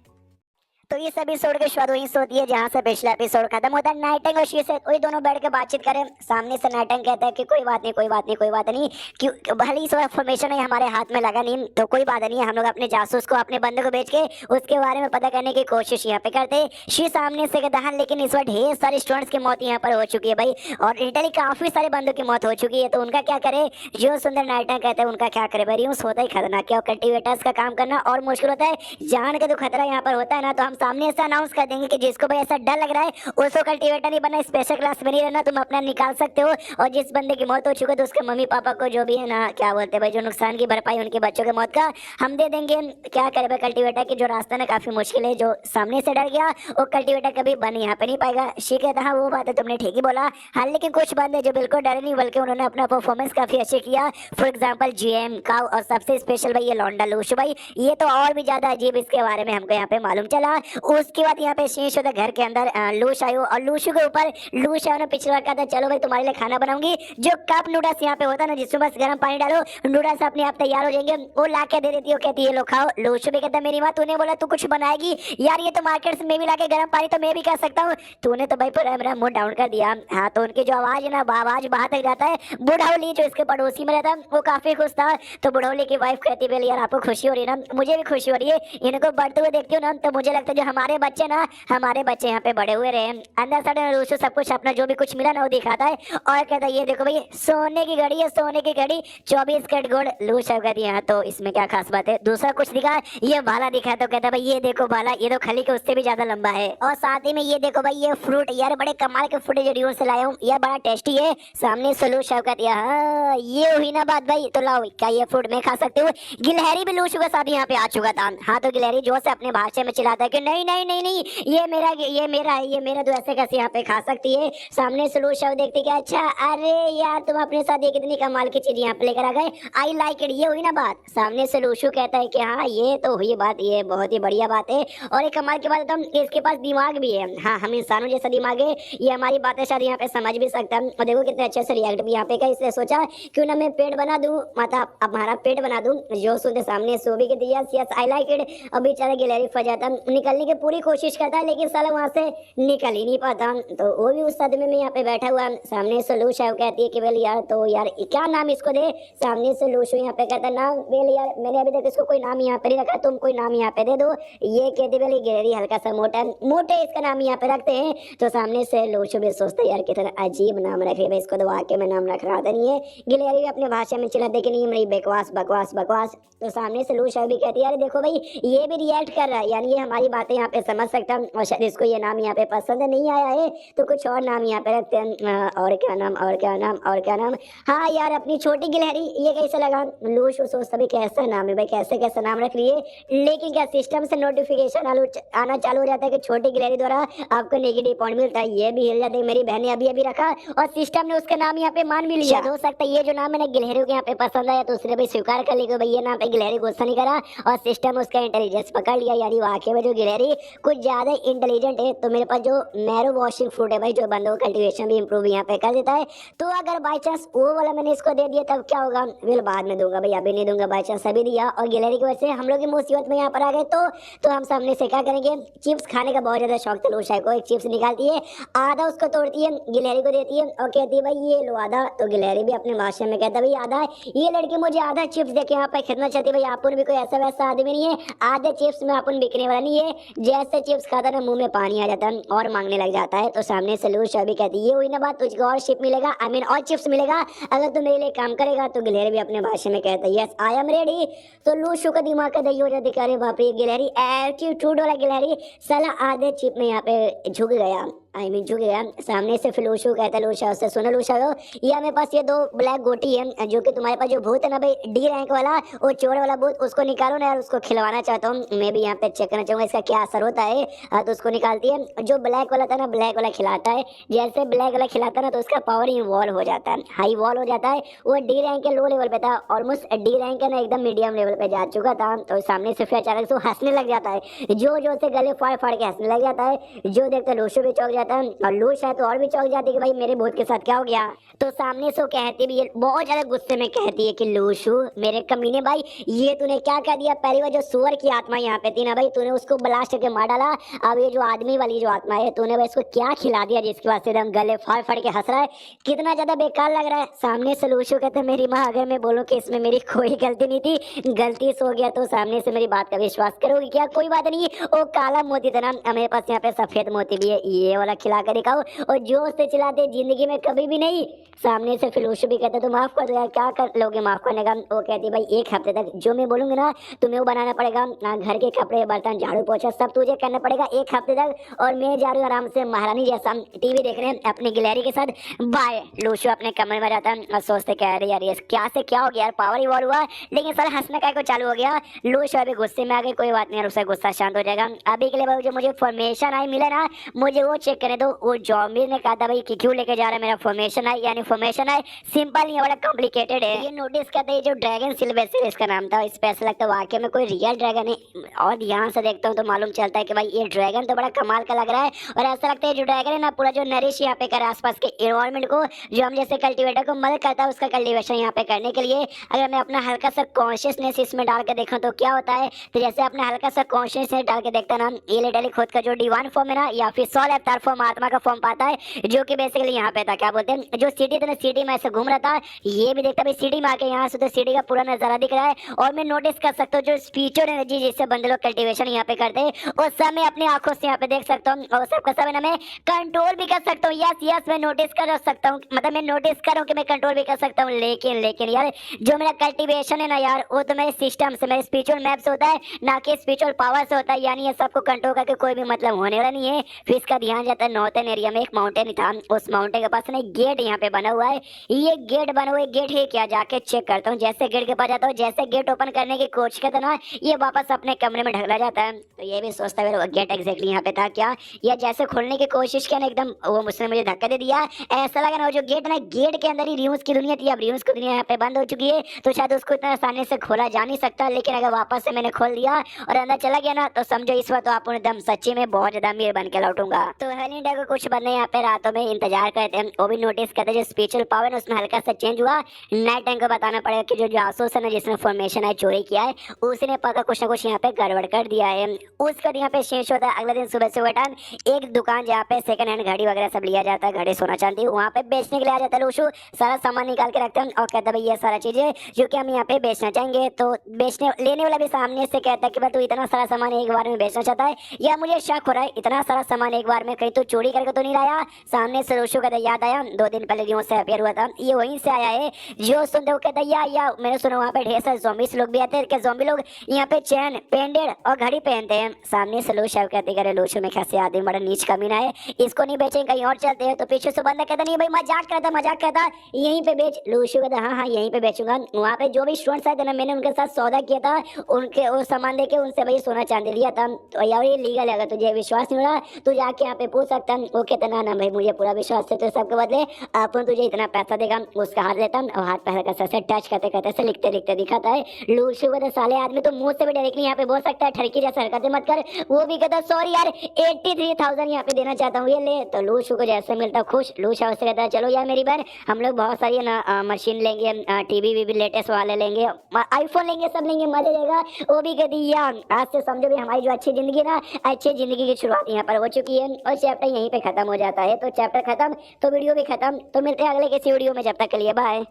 तो इस एपिसोड के शुरुआत वहीं से होती है जहाँ से पिछला एपिसोड खत्म होता है। नाइटिंग और शी से वही दोनों बैठ के बातचीत करें। सामने से नाइटिंग कहता है कि कोई बात नहीं कोई बात नहीं कोई बात नहीं, क्यों भले इस इन्फॉर्मेशन है हमारे हाथ में लगा नहीं तो कोई बात नहीं है, हम लोग अपने जासूस को अपने बंदे को बेच के उसके बारे में पता करने की कोशिश यहाँ पे करते। शी सामने से कहता है लेकिन इस बार ढेर सारे स्टूडेंट्स की मौत यहाँ पर हो चुकी है भाई, और इटली काफी सारे बंदों की मौत हो चुकी है, तो उनका क्या करे। जो सुंदर नाइटिंग कहते हैं उनका क्या करे भाई, यूं होता ही खतरनाक है और कल्टीवेटर्स का काम करना और मुश्किल होता है। जान के तो खतरा यहाँ पर होता है ना, तो हम सामने से अनाउंस कर देंगे कि जिसको भाई ऐसा डर लग रहा है उसको कल्टीवेटर नहीं बनना, स्पेशल क्लास में नहीं रहना, तुम अपना निकाल सकते हो। और जिस बंदे की मौत हो चुकी है तो उसके मम्मी पापा को जो भी है ना क्या बोलते हैं भाई जो नुकसान की भरपाई उनके बच्चों की मौत का हम दे देंगे। क्या करे भाई कल्टीवेटर की जो रास्ता ना काफी मुश्किल है, जो सामने से डर गया वो कल्टीवेटर कभी बन यहाँ पे नहीं पाएगा। शी कहता है वो बात है तुमने ठीक ही बोला, हाँ लेकिन कुछ बंदे जो बिल्कुल डरे नहीं बल्कि उन्होंने अपना परफॉर्मेंस काफी अच्छे किया। फॉर एग्जाम्पल जीएम काउ और सबसे स्पेशल भाई ये लौंडा लूशु भाई, ये तो और भी ज्यादा अजीब, इसके बारे में हमको यहाँ पे मालूम चला। उसके बाद यहाँ पे शीश होता घर के अंदर लूश आयो और लूशु के ऊपर लूश आयो ने पिछले बार कहा था चलो भाई तुम्हारे लिए खाना बनाऊंगी। जो कप नूडल्स यहाँ पे होता है ना जिसमें बस गर्म पानी डालो नूडल्स अपने आप तैयार हो जाएंगे, वो ला के दे देती हो, कहती है लो खाओ। लूशु भी कहता मेरी माँ तूने बोला तू कुछ बनाएगी यार, ये तो मार्केट से मैं भी लाके गर्म पानी तो मैं भी कर सकता हूँ, तूने तो भाई पूरा मेरा मुंह डाउन कर दिया। हाँ तो उनकी जो आवाज है ना आवाज बाहर तक जाता है। बुढ़ौली जो इसके पड़ोसी में रहता वो काफी खुश था, तो बुढ़ौली की वाइफ कहती है यार आपको खुशी हो रही है ना, मुझे भी खुशी हो रही है, इनको बढ़ते हुए देखती हूँ ना तो मुझे लगता है जो हमारे बच्चे ना हमारे बच्चे यहाँ पे बड़े हुए रहे। अंदर साइड लूशु सब कुछ अपना जो भी कुछ मिला ना वो दिखाता है और कहता है ये देखो भाई सोने की घड़ी है, सोने की घड़ी 24 कैरेट गोल्ड। लूशु कहती है तो इसमें क्या खास बात है। दूसरा कुछ दिखा ये भाला दिखा तो कहता है भाई ये देखो भाला, ये तो खली के उससे भी ज्यादा लंबा है, और साथ ही में ये देखो भाई ये फ्रूट यार बड़े कमाल के फ्रूट जो ड्यूर से लाया हूँ, ये बड़ा टेस्टी है। सामने से लूशु कहती है हाँ ये हुई ना बात भाई, तो लाओ क्या ये फ्रूट मैं खा सकती हूँ। गिलहरी भी लूशु के साथ यहाँ पे आ चुका था। हाँ तो गिलहरी जोर से अपने भाषा में चिल्लाता है कि नहीं नहीं नहीं नहीं, ये मेरा है, ये मेरा, तो ऐसे कैसे यहाँ पे खा सकती है। सामने से लूशा देखती कि अच्छा, अरे यार तुम अपने साथ ये कितनी कमाल की चीज यहाँ पे लेकर आ गए, आई लाइक इट, ये हुई ना बात। सामने से लूशु कहता है कि हाँ ये तो हुई बात, ये बहुत ही बढ़िया बात है। और एक कमाल की बात बताऊं कि इसके पास दिमाग भी है, हाँ हम इंसानों जैसा दिमाग है, ये हमारी बातें शायद यहाँ पे समझ भी सकता है। और देखो कितने अच्छे से रिएक्ट भी यहाँ पे, इसने सोचा क्यों ना मैं पेट बना दूं, मतलब अब हमारा पेट बना दूं। जो सुनते सामने सो भी कहती yes yes I like it. अब बेचारा गिलहरी फंस जाता, निकलने की पूरी कोशिश करता है लेकिन साला वहां से निकल ही नहीं पाता। तो वो भी उस सदमे में यहाँ पे बैठा हुआ। सामने से लूशा कहती है कि वेल यार, तो यार क्या नाम इसको दे। सामने से लूशु यहाँ पे कहता नाम, वेल यार मैंने अभी तक इसको कोई नाम यहाँ पे नहीं रखा, तुम कोई नाम यहाँ पे दे दो। ये कहती वेल गिलहरी हल्का सा मोटा मोटे इसका नाम यहाँ पे रखते हैं। तो सामने से लूशु भी सोचता यार कितना अजीब नाम रखे भाई, इसको तो वाकई में नाम रख रहा था नहीं है। गिलहरी अपने भाषा में चिल्लाते कि नहीं मेरी बकवास बकवास बकवास। तो सामने से लूशा भी कहती है अरे देखो भाई ये भी रिएक्ट कर रहा है, यानी ये हमारी बातें यहाँ पे समझ सकता है और शायद इसको ये नाम यहाँ पे पसंद नहीं आया है, तो कुछ और नाम यहाँ पे रखते हैं। और क्या नाम, और क्या नाम, और क्या नाम, हाँ यार अपनी छोटी गिलहरी, ये कैसे लगा। लूशु सोचता भाई कैसा नाम है भाई, कैसे कैसा नाम रख लिए। लेकिन क्या सिस्टम से नोटिफिकेशन आना चालू हो जाता है कि छोटी गिलहरी द्वारा आपको नेगेटिव पॉइंट मिलता है। ये भी हिल जाते है, मेरी बहन ने अभी अभी रखा और सिस्टम ने उसका नाम यहाँ पे मान भी लिया। हो सकता है ये जो नाम है ना गिलहरी को यहाँ पे पसंद आया तो उसने भी स्वीकार कर लिया भाई ये नाम पे गिलहरी गुस्सा नहीं करा और सिस्टम उसका इंटेलिजेंस पकड़ लिया, यानी वाकई में जो गिलहरी कुछ ज्यादा इंटेलिजेंट है। तो मेरे पास जो मैरो वॉशिंग फ्रूट है भाई, जो बंदों का कल्टीवेशन भी इंप्रूव यहाँ पे कर देता है। तो अगर बाई चांस वो वाला मैंने इसको दे दिया तब क्या होगा, फिर बाद में दूंगा भाई, अभी नहीं दूंगा, बाई चांस अभी दिया और गिलहरी की वजह से हम लोग की मुसीबत में यहाँ पर आ गए। तो हम सामने से क्या करेंगे, चिप्स खाने का बहुत ज्यादा शौक था लूशा को। एक चिप्स निकालती है, आधा उसको तोड़ती है, गिलहरी को देती है और कहती है भाई ये लो आधा। तो गिलहरी भी अपने भाषा में कहता है भाई आधा, ये लड़की मुझे आधा चिप्स देके यहाँ पे खिदमत चाहती है भाई, आपन भी कोई ऐसा वैसा आदमी नहीं है, आधे चिप्स में अपन बिकने वाला नहीं है। जैसे चिप्स खाता ना मुंह में पानी आ जाता है और मांगने लग जाता है। तो सामने से लूशा भी कहती है ये हुई ना बात, तुझको और शिप मिलेगा, आई मीन और चिप्स मिलेगा अगर तू मेरे लिए काम करेगा। तो गिलहरी भी अपने भाषा में कहता है यस आई एम रेडी। तो लूशु का दिमाग का दही हो जाती है, अरे बाप रे गिलहरी एटीट्यूड वाला गिलहरी साला आधे चिप में यहाँ पे झुक गया, आई मीन झुक गया। सामने से फिर लूशु कहता है लूशा उससे, सुनो लूशा हो ये मेरे पास ये 2 ब्लैक गोटी है, जो कि तुम्हारे पास जो भूत है ना भाई डी रैंक वाला वो चोर वाला भूत, उसको निकालो ना यार, उसको खिलवाना चाहता हूँ मैं भी, यहाँ पे चेक करना चाहूँगा इसका क्या असर होता है। तो उसको निकालती है, जो ब्लैक वाला था ना ब्लैक वाला खिलाता है, जैसे ब्लैक वाला खिलाता है ना तो उसका पावर इवॉल्व हो जाता है, हाई वॉल हो जाता है। वो डी रैंक के लो लेवल पे था, ऑलमोस्ट डी रैंक है ना एकदम मीडियम लेवल पे जा चुका था। तो सामने से फिर अचानक से हंसने लग जाता है, जो से गले फाड़ फाड़ के हंसने लग जाता है। जो देखते लूशु भी चौंक जाता है और लूशा है तो और भी चौंक जाती है कि भाई मेरे भूत के साथ क्या हो गया। तो सामने से वो कहती भी है, बहुत ज्यादा गुस्से में कहती है कि लूशु मेरे कमीने भाई ये तूने क्या कर दिया, पहली बार जो सुअर की आत्मा यहाँ पे थी ना भाई तूने उसको ब्लास्ट करके मार डाला, अब ये जो आदमी वाली जो आत्मा है तूने भाई इसको क्या खिला दिया जिसकी वजह से एकदम गले फाड़ फाड़ के हंस रहा है, कितना ज्यादा बेकार लग रहा है। सामने से लूशु कहते हैं मेरी माँ अगर मैं बोलूँ कि इसमें मेरी कोई गलती नहीं थी, गलती से हो गया तो सामने से मेरी बात का विश्वास करोगी क्या, कोई बात नहीं, वो काला मोती था ना मेरे पास यहाँ पे सफेद मोती भी है, ये वाला खिला कर दिखाओ और जोश से चिल्लाते जिंदगी में कभी भी नहीं। सामने से फिलूश भी कहते तो माफ कर दो यार, क्या कर लोगे माफ करने का। वो कहती भाई 1 हफ्ते तक जो मैं बोलूंगी ना तुम्हें वो बनाना पड़ेगा, घर के कपड़े बर्तन झाड़ू पोछा सब तुझे करना पड़ेगा 1 हफ्ते तक, और मैं जा रही हूँ आराम से महारानी जैसा टीवी देखने अपनी गिलहरी के साथ, बाय। लूशु अपने कमरे में जाता है और सोचते कह रहे यार ये क्या से क्या हो गया यार, पावर इवॉल्व हुआ लेकिन सारा हंसना क्या को चालू हो गया। लूशु अभी गुस्से में आ गई, कोई बात नहीं यार उसका गुस्सा शांत हो जाएगा। अभी के लिए भाई जो मुझे फॉर्मेशन आई मिले ना मुझे वो चेक करने दो। वो जॉम्बी ने कहा था भाई कि क्यों लेके जा रहा है मेरा फॉर्मेशन आई, यानी फॉर्मेशन आई सिंपल नहीं है बड़ा कॉम्प्लिकेटेड है। ये नोटिस करते हैं जो ड्रैगन सिल्वेस्टर इसका नाम था, स्पेशल लगता है वाकई में कोई रियल ड्रैगन है, और ध्यान से देखता हूँ तो मालूम चलता है कि भाई ये ड्रैगन तो बड़ा कमाल का लग रहा है। और ऐसा लगता है जो ड्रैगन है ना पूरा जो नरिश यहाँ पे करे आसपास के एनवायरमेंट को, जो हम जैसे कल्टीवेटर को मदद करता है उसका कल्टीवेशन यहाँ पे करने के लिए। अगर मैं अपना हल्का सा कॉन्शियसनेस इसमें डाल के देखूँ तो क्या होता है, तो जैसे अपने हल्का सा कॉन्शियसनेस डाल के देखता ना ये लिटरली खुद का जो डिवाइन फॉर्म है ना या फिर सोल अवतार फॉर्म आत्मा का फॉर्म पाता है, जो कि बेसिकली यहाँ पे था क्या बोलते हैं जो सिटी था ना, सिटी में ऐसे घूम रहा था, ये भी देखता भाई सिटी में आके यहाँ से तो सिटी का पूरा नजारा दिख रहा है। और मैं नोटिस कर सकता हूँ जो स्पिरिचुअल एनर्जी जिससे बंदे लोग कल्टीवेशन यहाँ पे करते हैं वो सब मैं अपनी आंखों से यहाँ पे देख सकता हूँ, और सबका सब ना मैं कंट्रोल भी कर सकता हूँ। यस यस मैं नोटिस कर सकता हूँ, मतलब मैं नोटिस कर रहा हूँ कि मैं कंट्रोल भी कर सकता हूँ। लेकिन यार जो मेरा कल्टीवेशन है ना यार वो तो मेरे सिस्टम से मेरे स्पिरिचुअल मैप से होता है ना कि स्पिरिचुअल पावर से होता है, यानी ये सबको कंट्रोल करके कोई भी मतलब होने वाला नहीं है। फिर इसका ध्यान जाता कहता है नॉर्थन एरिया में एक माउंटेन था, उस माउंटेन के पास ना एक गेट यहाँ पे बना हुआ है। ये गेट बना हुआ है, गेट है क्या, जाके चेक करता हूँ। जैसे गेट के पास जाता हूँ, जैसे गेट ओपन करने की कोशिश करता ना, ये वापस अपने कमरे में ढकला जाता है। तो ये भी सोचता है गेट एग्जैक्टली यहाँ पे था क्या, या जैसे खोलने की कोशिश किया ना एकदम वो उसने मुझे धक्का दे दिया। ऐसा लगा ना वो जो गेट ना, गेट के अंदर ही रियूज की दुनिया थी, अब रियूज की दुनिया यहाँ पे बंद हो चुकी है, तो शायद उसको इतना आसानी से खोला जा नहीं सकता। लेकिन अगर वापस से मैंने खोल दिया और अंदर चला गया ना, तो समझो इस बार तो आप एकदम सच्ची में बहुत ज्यादा अमीर बन के लौटूंगा। तो हेलिंडा को कुछ बंदे यहाँ पे रातों में इंतजार करते हैं, वो भी नोटिस करते हैं जो स्पिरिचुअल पावर है उसमें हल्का सा चेंज हुआ। नाइट टाइम को बताना पड़ेगा कि जो जासूस है ना, जिसने फॉर्मेशन है चोरी किया है, उसने पक्का कुछ ना कुछ यहाँ पे गड़बड़ कर दिया है। उसका यहाँ पे शेष होता है अगले दिन सुबह सुबह टाइम, एक दुकान जहाँ पे सेकंड हैंड घड़ी वगैरह सब लिया जाता है, घड़ी सोना चांदी, वहाँ पे बेचने के लिए आ जाता है लूशू। सारा सामान निकाल के रखते हैं और कहता है भाई ये सारा चीजें जो कि हम यहाँ पे बेचना चाहेंगे। तो बेचने लेने वाला भी सामने से कहता है कि भाई तू इतना सारा सामान एक बार में बेचना चाहता है, या मुझे शक हो रहा है इतना सारा सामान एक बार में कहीं तो चोरी करके तो नहीं लाया। सामने से लूशू कहता याद आया 2 दिन पहले जो से अपेयर हुआ था, ये वहीं से आया है। जो सुनते वो कहता या मैंने सुना वहाँ पे ढेर सारे ज़ॉम्बीज़ लोग भी आते हैं, क्या ज़ॉम्बी लोग यहाँ पे चैन पेंडेड और घड़ी पहनते हैं। सामने से लूशू कहते करे लूशू में कैसे आदमी बड़ा नीच कमीना है, इसको नहीं बेचेंगे कहीं और चलते हैं। तो पीछे से बंदा कहता नहीं भाई मजाक करता यहीं पे बेच। लूशू कहता हाँ यहीं पे बेचूंगा। वहाँ पे जो भी स्टूडेंट्स आए थे ना, मैंने उनके साथ सौदा किया था, उनके वो सामान देके उनसे भाई सोना चांदी लिया था। तो यार ये लीगल है, अगर तुझे विश्वास नहीं हो रहा तो जाके यहाँ पे पूछ सकता है। वो कहता ना भाई मुझे पूरा विश्वास है, तो सबके बदले अपन तुझे इतना पैसा देगा। उसका हाथ लेता और हाथ पैसा का से टच करते करते से लिखते लिखते दिखाता है। लूशू कहता साले आदमी तो मुंह से भी डायरेक्टली यहाँ पे बोल सकता है ठरकी जैसा हरकतें मत कर। वो भी कहता सॉरी यार 83,000 यहाँ पे देना चाहता हूँ, ये ले। तो लूशू को जैसे मिलता खुश, लूशू उससे कहता है चलो यार मेरी बहन हम लोग बहुत सारी ना मशीन लेंगे, टीवी भी लेटेस्ट वाले लेंगे, आईफोन लेंगे, सब लेंगे, मजा जाएगा। वो भी कहती यार आज से समझो भी हमारी जो अच्छी जिंदगी ना, अच्छी जिंदगी की शुरुआत यहाँ पर हो चुकी है। और चैप्टर यहीं पे खत्म हो जाता है। तो चैप्टर खत्म तो वीडियो भी खत्म। तो मिलते हैं अगले किसी वीडियो में, जब तक के लिए बाय।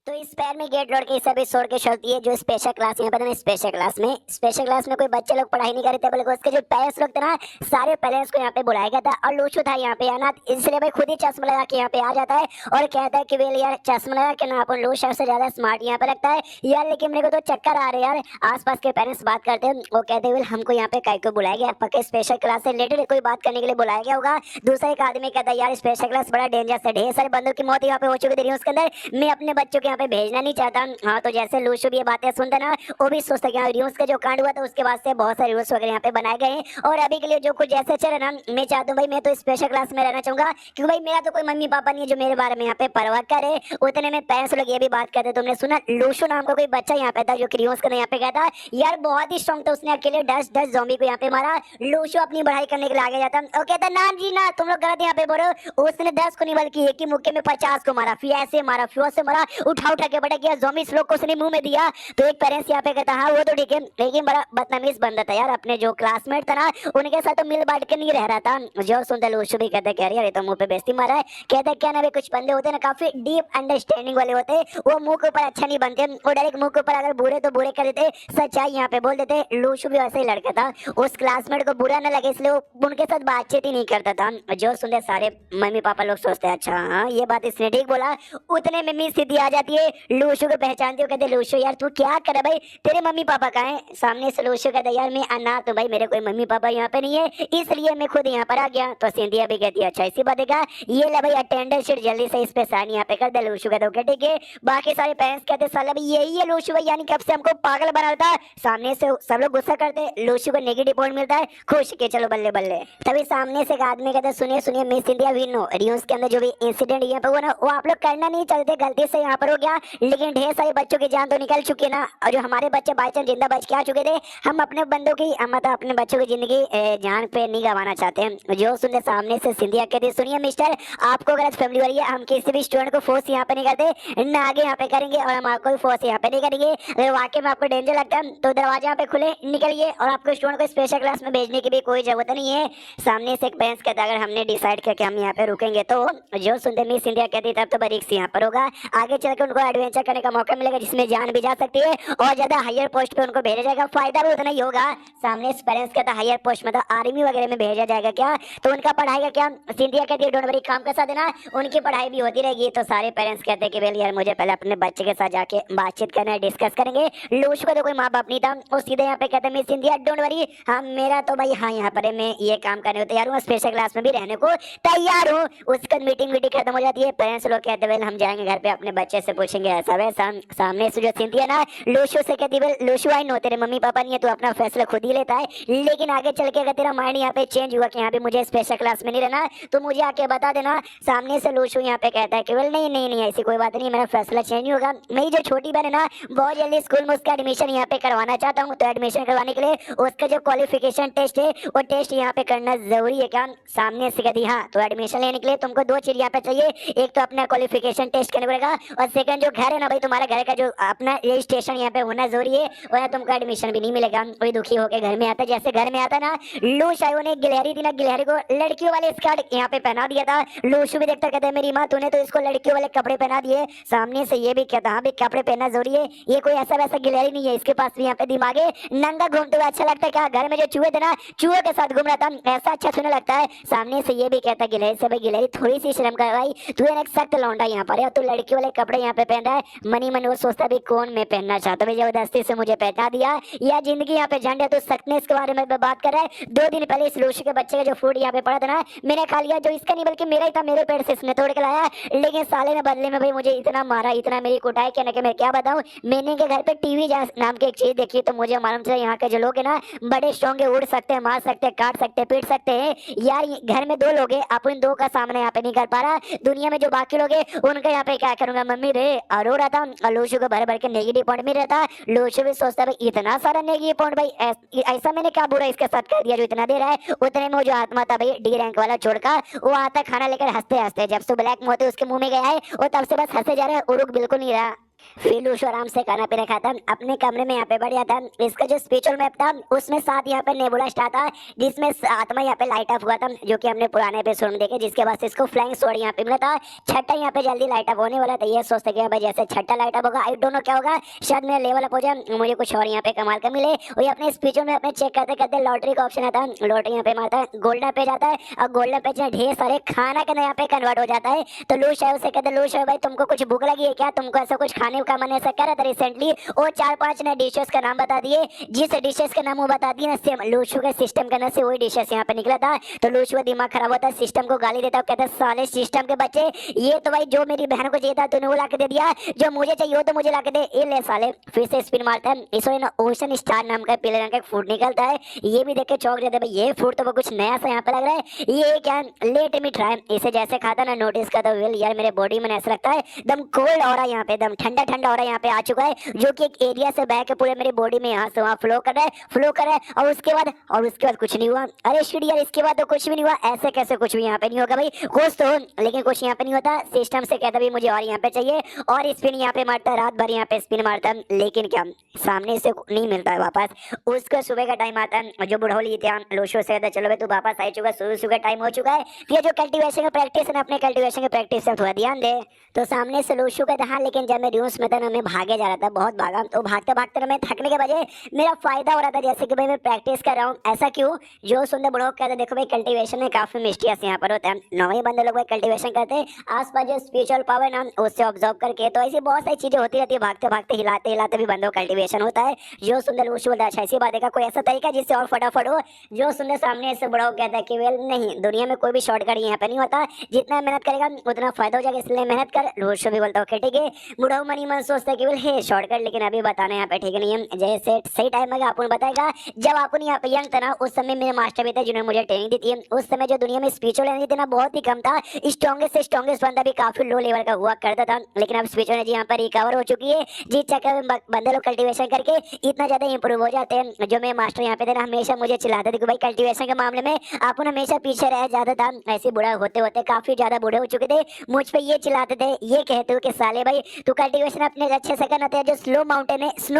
तो इस पैर में गेट लौट के इस एपिसोड के चलती है जो स्पेशल क्लास यहाँ पर स्पेशल क्लास में कोई बच्चे लोग पढ़ाई नहीं कर रहे थे, बल्कि उसके जो पेरेंट्स लोग थे ना, सारे पेरेंट्स को यहाँ पे बुलाया गया था। और लूशू था यहाँ पे अनाथ, इसलिए भाई खुद ही चश्मा लगा के यहाँ पे आ जाता है और कहता है कि वेल यार चश्मा लगा के ना अपन लूशू से ज्यादा स्मार्ट यहाँ पे लगता है यार, लेकिन मेरे को तो चक्कर आ रहे यार। आसपास के पेरेंट्स बात करते हैं, वो कहते हैं हमको यहाँ पे काय को बुलाया गया, पक्के स्पेशल क्लास से रिलेटेड कोई बात करने के लिए बुलाया गया होगा। दूसरा एक आदमी कहता है यार स्पेशल क्लास बड़ा डेंजरस है, ढेर सारे बंदों की मौत यहाँ पे हो चुकी थी उसके अंदर, मैं अपने बच्चों को यहाँ पे भेजना नहीं चाहता। हाँ तो जैसे लूशू भी ये बातें सुनता ना, वो भी सोचता कि रियूज का जो कांड हुआ था उसके बाद से बहुत सारे रूल्स वगैरह यहाँ पे बनाए गए हैं। और अभी के लिए जो कुछ जैसे चल रहा ना, मैं चाहता हूँ भाई मैं तो स्पेशल क्लास में रहना चाहूंगा, क्योंकि भाई मेरा तो कोई मम्मी पापा नहीं है जो मेरे बारे में यहाँ पे परवाह करे। उतने में पैसे लोग ये भी बात करते, तुमने सुना लूशू नाम का कोई बच्चा यहाँ पे था जो रियूज का यहाँ पे गया था यार, बहुत ही स्ट्रॉन्ग था, उसने अकेले 10 ज़ॉम्बी को यहाँ पे मारा। लूशू अपनी पढ़ाई करने के लिए आगे जाता और कहता ना जी ना तुम लोग गलत यहाँ पे बोलो, उसने 10 को नहीं बल्कि एक ही मुक्के में 50 को मारा, फिर ऐसे मारा, फिर ऐसे मारा, उठा के बड़ा किया, ज़ॉम्बी लोग को उसने मुंह में दिया। तो एक पेरेंट्स यहाँ पे कहता हाँ वो तो ठीक है, लेकिन बड़ा बदतमीज बंदा था यार, अपने जो क्लासमेट था ना उनके साथ तो मिल बांट के नहीं रह रहा था। जो सुनते लूशू भी कहते यार ये तो मुंह पे बेइज्जती मारा है। कहते क्या ना कुछ बंदे होते ना काफी डीप अंडरस्टैंडिंग वाले होते, वो मुंह के ऊपर अच्छा नहीं बनते, वो डायरेक्ट मुंह के ऊपर अगर बुरे तो बुरे कर देते, सच्चाई यहाँ पे बोल देते। लूशू भी वैसे ही लड़का था, उस क्लासमेट को बुरा न लगे इसलिए वो उनके साथ बातचीत ही नहीं करता था। जो सुनते सारे मम्मी पापा लोग सोचते अच्छा हाँ ये बात इसने ठीक बोला। उतने में मिस स्थिति आ जाती है, लूशू को पहचानती हो, कहते लूशू यार तू क्या करे भाई, तेरे मम्मी पापा कहाँ हैं? सामने से लूशू कहता यार मैं अनाथ हूँ भाई, मेरे कोई मम्मी पापा यहाँ पे नहीं है, इसलिए मैं खुद यहाँ पर आ गया। तो सिंधिया भी कहती है अच्छा इसी बात है, ये ले भाई अटेंडेंस शीट जल्दी से इस पे साइन यहाँ पे कर दे। लूशू कहता ओके ठीक है। बाकी सारे पेरेंट्स कहते साला भाई यही है लूशू भाई, यानी कब से हमको पागल बना रहा था। सामने से सब लोग गुस्सा करते, लूशू को नेगेटिव पॉइंट मिलता है, खुश के चलो बल्ले बल्ले। तभी सामने से एक आदमी कहते सुनिए सुनिए miss Scindia we know reuse के अंदर जो भी इंसिडेंट यहाँ पे हुआ ना, वो आप लोग करना नहीं चाहते, गलती से यहाँ पर हो गया, लेकिन ढेर सारे बच्चों की जान तो निकल चुकी है ना, और जो हमारे बच्चे बाई चांस जिंदा बच के आ चुके थे, हम अपने बंदों की मतलब अपने बच्चों की जिंदगी जान पे नहीं गंवाना चाहते हैं। जो सुनते सामने से सिंधिया कहते सुनिए मिस्टर आपको गलत फैमिली वाली है, हम किसी भी स्टूडेंट को फोर्स यहाँ पे नहीं करते, ना आगे यहाँ पे करेंगे और हम आपको फोर्स यहाँ पे नहीं करेंगे। अगर वाकई में आपको डेंजर लगता है तो दरवाजा यहाँ पे खुले निकलिए, और आपको स्टूडेंट को स्पेशल क्लास में भेजने की भी कोई जरूरत नहीं है। सामने से एक पेरेंट्स कहता अगर हमने डिसाइड किया कि हम यहाँ पे रुकेंगे तो, जो सुनते मिस सिंधिया कहती तब तो बरीक से यहाँ पर होगा, आगे चल के उनको को एडवेंचर करने का मौका मिलेगा जिसमें जान भी जा सकती है और ज्यादा हायर पोस्ट पे उनको भेजा जाएगा, फायदा भी उतना ही होगा। सामने पेरेंट्स कहता हायर पोस्ट मतलब आर्मी वगैरह में भेजा जाएगा क्या, तो उनका पढ़ाई का क्या। सिंधिया कहती है डोंट वरी, काम का साथ देना, उनकी पढ़ाई भी होती रहेगी। तो सारे पेरेंट्स कहते हैं कि वेल यार मुझे पहले अपने बच्चे के साथ जाके बातचीत करना है, डिस्कस करेंगे। लूश को तो कोई माँ बाप नहीं था, वो सीधे यहाँ पे कहते हैं मिस सिंधिया डोंट वरी, हाँ मेरा तो भाई हाँ यहाँ पर है, मैं ये काम करने को तैयार हूँ, स्पेशल क्लास में भी रहने को तैयार हूँ। उसका मीटिंग खत्म हो जाती है, पेरेंट्स लोग कहते हैं हम जाएंगे घर पे अपने बच्चे से पूछेंगे ऐसा वैसा। सामने से जो सिंधिया ना लूशु से कहती है लूशु आई नो तेरे मम्मी पापा नहीं है, तू अपना फैसला खुद ही लेता है, लेकिन आगे चल के अगर तेरा माइंड यहाँ पे चेंज हुआ कि यहाँ पे मुझे स्पेशल क्लास में नहीं रहना तो मुझे आके बता देना। सामने से लूशु यहाँ पे कहता है कि वेल नहीं नहीं नहीं ऐसी कोई बात नहीं, मेरा फैसला चेंज नहीं होगा। मेरी जो छोटी बहन है ना बहुत जल्दी स्कूल में उसका एडमिशन यहाँ पे करवाना चाहता हूँ, तो एडमिशन करवाने के लिए उसका जो क्वालिफिकेशन टेस्ट है वो टेस्ट यहाँ पे करना जरूरी है क्या। सामने से कहती हाँ, तो एडमिशन लेने के लिए तुमको दो चीज यहाँ पे चाहिए, एक तो अपना क्वालिफिकेशन टेस्ट करने पड़ेगा और सेकंड जो घर है ना भाई तुम्हारा घर का जो अपना रजिस्ट्रेशन यहाँ पे होना जरूरी है, और तुमको एडमिशन भी नहीं मिलेगा। कोई दुखी होकर घर में आता, जैसे घर में आता ना लूश आई ने गिलहरी थी ना, गिलहरी को लड़कियों वाले स्कर्ट यहाँ पे पहना दिया था। लूशु भी देखता कहता है मेरी माँ तूने तो इसको लड़कियों वाले कपड़े पहना दिए। सामने से ये भी कहता हाँ भी कपड़े पहनना जरूरी है, ये कोई ऐसा वैसा गिलहरी नहीं है, इसके पास भी यहाँ पे दिमाग है, नंगा घूमते हुए अच्छा लगता है क्या। घर में जो चूहे थे ना चूहे के साथ घूम रहा था, ऐसा अच्छा सुनने लगता है। सामने से ये भी कहता है गिलहरी से भाई गिलहरी थोड़ी सी शर्म कर भाई, तू एक सख्त लौंडा यहाँ पर है, तू लड़की वाले कपड़े यहाँ पे पहन रहा है। मनी मन वो सोचता भी कौन मैं पहनना चाहता हूँ, जबरदस्ती से मुझे पहना दिया या जिंदगी यहाँ पे झंड है, तो सख्तनेस के बारे में बात कर रहा है। 2 दिन पहले इस लूशु के बच्चे का जो फूड यहाँ पे पड़ा था ना मैंने खा लिया, जो इसका नहीं बल्कि मेरा ही था, मेरे पेट से इसने तोड़ के लाया, लेकिन साले ने बदले में भाई मुझे इतना मारा, इतना मेरी कुटाई कहने के मैं क्या बताऊँ। मैंने के घर पे टीवी नाम की एक चीज देखी तो मुझे मालूम चला यहाँ के जो लोग है ना बड़े स्ट्रॉन्ग है, उड़ सकते हैं, मार सकते हैं, काट सकते हैं, पीट सकते हैं। यार घर में 2 लोग है, अपन 2 का सामना यहाँ पे नहीं कर पा रहा, दुनिया में जो बाकी लोग है उनका यहाँ पे क्या करूंगा। मम्मी रे रो रहा था और लूशु को भर भर के नेगेटिव पॉइंट मिल रहा था। लूशु भी सोचता भाई इतना सारा नेगेटिव पॉइंट भाई ऐसा मैंने क्या बुरा इसके साथ कर दिया जो इतना दे रहा है। उतने में जो आत्मा था भाई डी रैंक वाला छोड़का वो आता खाना लेकर हंसते हंसते, जब से ब्लैक मोती उसके मुंह में गया है वो तब से बस हंसे जा रहा है, उरुक बिल्कुल नहीं रहा। फिर लूशु आराम से खाना पीना खाता, अपने कमरे में यहाँ पे बढ़ जाता। इसका जो स्पिरिचुअल मैप था उसमें साथ यहाँ पे नेबुला स्टार था जिसमें आत्मा यहाँ पे लाइट ऑफ हुआ था, जो कि हमने पुराने एपिसोड में देखे, जिसके बाद इसको फ्लाइंग स्वॉर्ड यहाँ पे मिला था। छठा यहाँ पे जल्दी लाइट ऑफ होने वाला था, ये सोचते कि भाई जैसे छठा लाइट ऑफ होगा आई डोंट नो क्या होगा, शायद मेरा लेवल अप हो जाए, मुझे कुछ और यहाँ पे कमाल का मिले। और ये अपने स्पिरिचुअल में अपने चेक करते करते लॉटरी का ऑप्शन आता है, लॉटरी यहाँ पे मारता है, गोल्डन पे जाता है और गोल्डन पे ढेर सारे खाना के यहाँ पे कन्वर्ट हो जाता है। तो लूश है उसे कहते लूश है भाई तुमको कुछ भूख लगी है क्या, तुमको ऐसा कुछ खाने का मन ऐसा कर रिसेंटली, और 4-5 नए डिशेस का नाम बता दिए, जिस डिशेस का नाम वो बता दिए ना सेम लूशु के सिस्टम करने से वही डिशेस यहाँ पे निकला था। तो लूशु का दिमाग खराब होता है, सिस्टम को गाली देता है, कहता है साले सिस्टम के बच्चे, ये तो भाई जो मेरी बहन को चाहिए था तूने वो ला के दे दिया, जो मुझे चाहिए हो तो मुझे ला के दे, ये ले साले। फिर से स्पिन मारता है, इसमें ना ओशन स्टार नाम का पीले रंग का फूड निकलता है, ये भी देख के चौंक जाता है भाई ये फूड तो वो कुछ नया सा यहाँ पे लग रहा है, ये क्या लेट मी ट्राई। इसे जैसे खाता ना नोटिस करता वेल यार मेरे बॉडी में ऐसा लगता है एकदम कोल्ड हो रहा है, यहाँ पे एकदम ठंडा ठंडा हो रहा है, यहाँ पे आ चुका है, जो कि एक एरिया से बह के पूरे मेरे बॉडी में यहाँ से वहाँ फ्लो कर रहा है। और उसके बाद कुछ नहीं हुआ। अरे शिट यार इसके बाद तो कुछ भी नहीं हुआ, ऐसे कैसे कुछ भी यहाँ पे नहीं होगा भाई, कुछ तो लेकिन कुछ यहाँ पे नहीं होता। सिस्टम से कहता भी मुझे और यहाँ पे चाहिए, और स्पिन यहाँ पे मारता, रात भर यहाँ पे स्पिन मारता, लेकिन क्या सामने से नहीं मिलता है वापस। उसका सुबह का टाइम आता है, जो बुढ़ौली थी लोशो से कहता चलो भाई तू वापस आ चुका, सुबह टाइम हो चुका है, ये जो कल्टीवेशन का प्रैक्टिस है ना अपने कल्टीवेशन के प्रैक्टिस से थोड़ा ध्यान दे। तो सामने से लोशो कहता हाँ, लेकिन जब मैं ड्यूस में था ना मैं भागे जा रहा था, बहुत भागा, तो भागते भागते मैं थकने के वजह मेरा फायदा हो रहा था, जैसे कि भाई मैं प्रैक्टिस कर रहा हूँ। ऐसा क्यों, जो सुंदर बुढ़ो कहते देखो भाई कल्टीवेशन में काफी मिस्टेक्स यहाँ पर होता है, नवे बंदे लोग भाई कल्टीवेशन करते हैं आसपास जो स्पिरिचुअल पावर ना उससे ऑब्जर्व करके, तो ऐसी बहुत सारी चीजें होती रहती है, भागते भागते हिलाते हिलाते भी बंदों कल्टीवेशन होता है। जो सुंदर लोशो बोलता है ऐसी बात है कोई ऐसा तरीका जिससे और फटाफट हो। जो सुंदर सामने से बुढ़ो कहता है कि वेल नहीं, दुनिया में कोई भी शॉर्टकट यहाँ पे नहीं होता, जितना मेहनत करेगा उतना फायदा हो जाएगा, इसलिए मेहनत कर। लोशो भी बोलता है ठीक है, बुढ़ो मनी मन सोचता है कि वेल है शॉर्टकट, लेकिन अभी बताना यहाँ पे ठीक नहीं है, जैसे सही टाइम में आपको बताएगा। जब आपने यहाँ पे यंग था ना उस समय मेरे मास्टर भी थे जिन्होंने मुझे ट्रेनिंग दी थी, उस समय जो दुनिया में स्पिरिचुअल एनर्जी ना बहुत ही कम था, स्ट्रॉन्गेस्ट से स्ट्रॉन्गेस्ट बंदा भी काफी लो लेवल का हुआ करता था, लेकिन अब स्पिरिचुअल एनर्जी यहाँ पर रिकवर हो चुकी है, जिस चक्कर में बंदे लोग कल्टीवेशन करके इतना ज्यादा इंप्रूव हो जाते हैं। जो मेरे मास्टर यहाँ पे थे ना हमेशा मुझे चिल्लाते थे कि भाई कल्टीवेशन के मामले में आप हमेशा पीछे रह जाता था, ऐसे बूढ़ा होते होते काफी ज्यादा बूढ़े हो चुके थे, मुझ पे ये चिल्लाते थे, ये कहते हो कि साले भाई तू कल्टीवेशन कल्टीवेशन अपने अच्छे से करना था। जो स्नो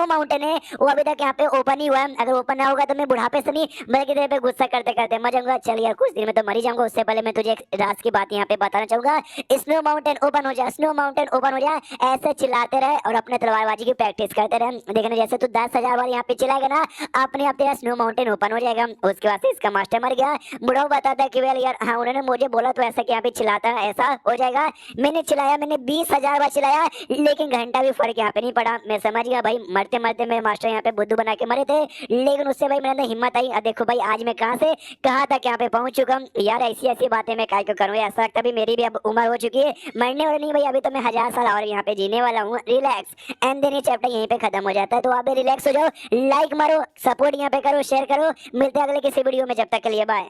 माउंटेन है वो अभी तक यहाँ पे ओपन ही हुआ है। अगर ओपन ना होगा तो मैं बुढ़ापे से नहीं बल्कि तेरे पे गुस्सा करते करते मर जाऊंगा। चल यार कुछ दिन में तो मर ही जाऊंगा। उससे पहले मैं तुझे एक राज की बात यहाँ पे बताना चाहूंगा। स्नो माउंटेन ओपन हो जाए, स्नो माउंटेन ओपन हो जाए, ऐसे चिल्लाते रहे और अपने तलवारबाजी की प्रैक्टिस करते रहे। देखना जैसे तू 10,000 बार यहाँ पे चिल्लाएगा ना, अपने आप तेरा स्नो माउंटेन ओपन हो जाएगा। उसके बाद से इसका मास्टर मर गया। बुढ़ा बताता है कि वेल यार हाँ उन्होंने मुझे बोला तो ऐसा कि यहाँ पे चिल्लाता है ऐसा हो जाएगा। मैंने चिल्लाया, मैंने 20,000 बार चिल्लाया, लेकिन घंटा भी फर्क यहाँ पे नहीं पड़ा। मैं समझ गया भाई मरते मरते मेरे मास्टर यहाँ पे बुद्धू बना के मरे थे, लेकिन उससे भाई मेरे अंदर हिम्मत आई। देखो भाई आज मैं कहाँ से कहाँ तक यहाँ पे पहुंच चुका हूँ। यार ऐसी ऐसी बातें मैं काय क्यों करूँ, ऐसा लगता भी मेरी भी अब उम्र हो चुकी है, मरने वाली नहीं भाई, अभी तो मैं 1000 साल और यहाँ पे जीने वाला हूँ। रिलैक्स एंड देन ये चैप्टर यहीं पे खत्म हो जाता है। तो आप भी रिलैक्स हो जाओ, लाइक मारो, सपोर्ट यहाँ पे करो, शेयर करो। मिलते हैं अगले किसी वीडियो में, जब तक के लिए बाय।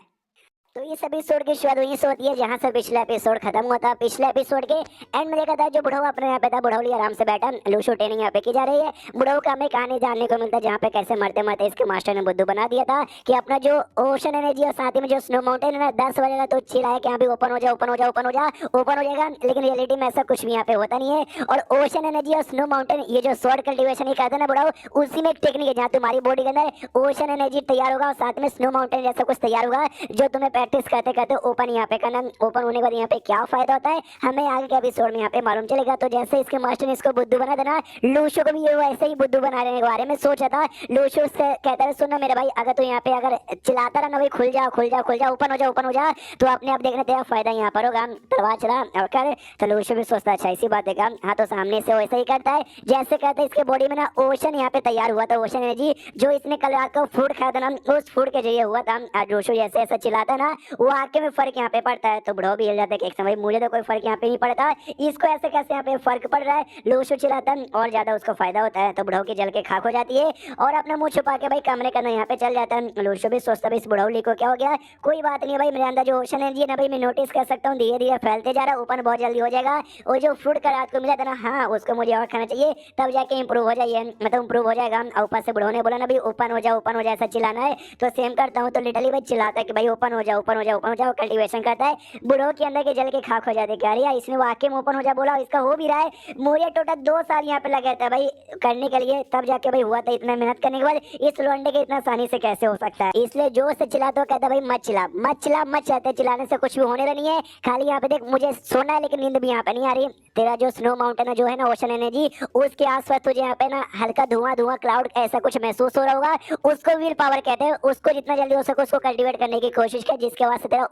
तो इस एपिसोड की शुरुआत वहीं से होती है जहां से पिछला एपिसोड खत्म हुआ था। पिछले एपिसोड के एंड में देखा था जो बुढ़ऊ अपने यहाँ पे था, बुढ़ऊ आराम से बैठा, लूशो ट्रेनिंग यहाँ पे की जा रही है। बुढ़ऊ का हमें कहानी जानने को मिलता है जहाँ पे कैसे मरते मरते इसके मास्टर ने बुद्धू बना दिया था कि अपना जो ओशन एनर्जी और साथ ही में जो स्नो माउंटेन है ना 10 बजेगा तो चिल्लाया कि यहाँ भी ओपन हो जाए, ओपन हो जाए, ओपन हो जाए, ओपन हो जाएगा। लेकिन रियलिटी में ऐसा कुछ भी यहाँ पे होता नहीं है। और ओशन एनर्जी और स्नो माउंटेन ये जो शॉर्ट कल्टीवेशन कहते हैं ना बुढ़ऊ, उसी में एक टेक्निक है जहाँ तुम्हारी बॉडी के अंदर ओशन एनर्जी तैयार होगा और साथ में स्नो माउंटेन जैसा कुछ तैयार होगा जो तुम्हें प्रैक्टिस करते करते ओपन यहाँ पे करना। ओपन होने के बाद यहाँ पे क्या फायदा होता है हमें आगे के एपिसोड में यहाँ पे मालूम चलेगा। तो जैसे इसके मास्टर ने इसको बुद्धू बना देना, लूशो को भी ये वैसे ही बुद्धू बना देने के बारे में सोचा था। लूशो से कहता है सुनना मेरे भाई, अगर तू यहाँ पे अगर चिल्लाता रहा ना भाई खुल जा खुल जा खुल जा, ओपन हो जा ओपन हो जा, तो अपने आप देखना तेरा फायदा यहाँ पर होगा। तलवार चला और कर। तो लूशो भी सोचता अच्छा इसी बात है का। हाँ तो सामने से वैसे ही करता है जैसे कहते हैं इसके बॉडी में ना ओशन यहाँ पे तैयार हुआ था। ओशन एनर्जी जो इसने कल रात को फूड खाया था ना, उस फूड के जरिए हुआ था। लूशो जैसे ऐसा चिल्लाता ना वो आके में फर्क यहाँ पे पड़ता है। तो बुढ़ो भी हिल जाता है कि एक समय मुझे तो कोई फर्क यहाँ पे नहीं पड़ता, इसको ऐसे कैसे यहाँ पे फर्क पड़ रहा है। लूशो चिल्लाता है और ज्यादा उसको फायदा होता है। तो बुढ़ो की जल के खाक हो जाती है और अपना मुंह छुपा के भाई कमरे का यहाँ पे चल जाता है। लूशो भी सोचता है इस बुढ़ौली को क्या हो गया, कोई बात नहीं भाई, मेरे अंदर जो ओशन एनर्जी है ना भाई मैं नोटिस कर सकता हूँ धीरे धीरे फैलते जा रहा है, ओपन बहुत जल्दी हो जाएगा। और जो फ्रूट का रात को मिला था ना, हाँ उसको मुझे और खाना चाहिए तब जाके इंप्रूव हो जाइए, मतलब इंप्रूव हो जाएगा। और ऊपर से बुढ़ो ने बोला ना भाई ओपन हो जाओ ओपन हो जाए, ऐसा चिल्लाना है। तो सेम करता हूँ, तो लिटरली भाई चिल्लाता है कि भाई ओपन हो जाओ ओपन हो जाओ ओपन हो जाओ, कल्टीवेशन करता है। बुढ़ो के अंदर के जल के खाक हो जाते क्या यार, इसने वाकई में ओपन हो जा बोला, इसका हो भी रहा है। मुझे टोटल 2 साल यहाँ पे लगे थे भाई करने के लिए, तब जाके भाई हुआ था। इतना मेहनत करने के बाद इस लोंडे के इतना आसानी से कैसे हो सकता है। इसलिए जोर से चिल्लाता कहता भाई मत चिल्ला मत चिल्ला मत चिल्लाते, चिल्लाने से कुछ भी होने नहीं है। खाली यहाँ पे देख मुझे सोना है लेकिन नींद भी यहाँ पे नहीं आ रही। तेरा जो स्नो माउंटेन जो है ना ओशन एनर्जी, उसके आसपास तुझे यहाँ पे ना हल्का धुआं धुआं क्लाउड ऐसा कुछ महसूस हो रहा होगा, उसको विल पावर कहते हैं। उसको जितना जल्दी हो सके उसको कल्टीवेट करने की कोशिश कर, जिसके बाद से तेरा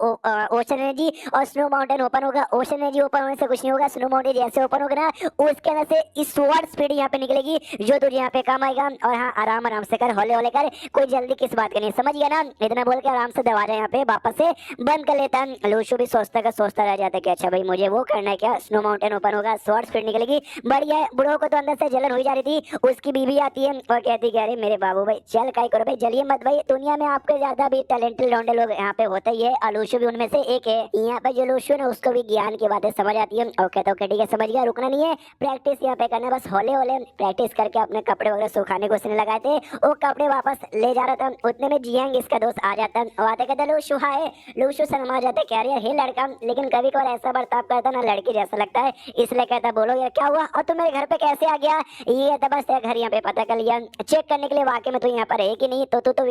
ओशन एनर्जी और स्नो माउंटेन ओपन होगा। ओशन एनर्जी ओपन होने से कुछ नहीं होगा, स्नो माउंटेन जैसे ओपन होगा ना उसके अंदर से स्वॉर्ड स्पीड यहाँ पे निकलेगी जो तुझे यहाँ पे काम आएगा। और हाँ आराम आराम से कर, हौले हौले कर, कोई जल्दी किस बात का नहीं, समझ गया ना। इतना बोल के आराम से दरवाजा यहाँ पे वापस से बंद कर लेता है। लूशो भी सोचता रह जाता है कि अच्छा भाई मुझे वो करना है क्या, स्नो माउंटेन ओपन होगा स्वॉर्ड स्पीड निकलेगी, बढ़िया है। बुढ़ो को तो अंदर से जलन हो जा रही थी। उसकी बीवी आती है और कहती है अरे मेरे बाबू भाई चल काय करो भाई, जलिए मत भाई, दुनिया में आपके ज्यादा भी टैलेंटेड लौंडे लोग यहाँ पे होते ही है और लूशो भी उनमें से एक है। यहाँ पे जो लूशो ना उसको भी ज्ञान की बातें समझ आती है और कहता हूँ ठीक है समझ गया, रुकना नहीं है, प्रैक्टिस यहाँ पे करना, बस हौले हौले प्रैक्टिस करके अपने कपड़े वगैरह सुखाने को उसने लगाए थे। वो कपड़े वापस ले जा रहा था, उतने में जियांग इसका दोस्त आ जाता है और आते कहता लूशो हाय। लूशो शर्मा जाता है कह रही है हे लड़का, लेकिन कभी कभार ऐसा बर्ताव करता ना लड़की जैसा लगता है, इसलिए कहता बोलो यार क्या हुआ और तुम मेरे घर पे कैसे आ गया। ये तो बस तेरा घर यहाँ पे पता कर लिया, चेक करने के लिए वाकई में तू यहाँ पर है कि नहीं, तो तू तो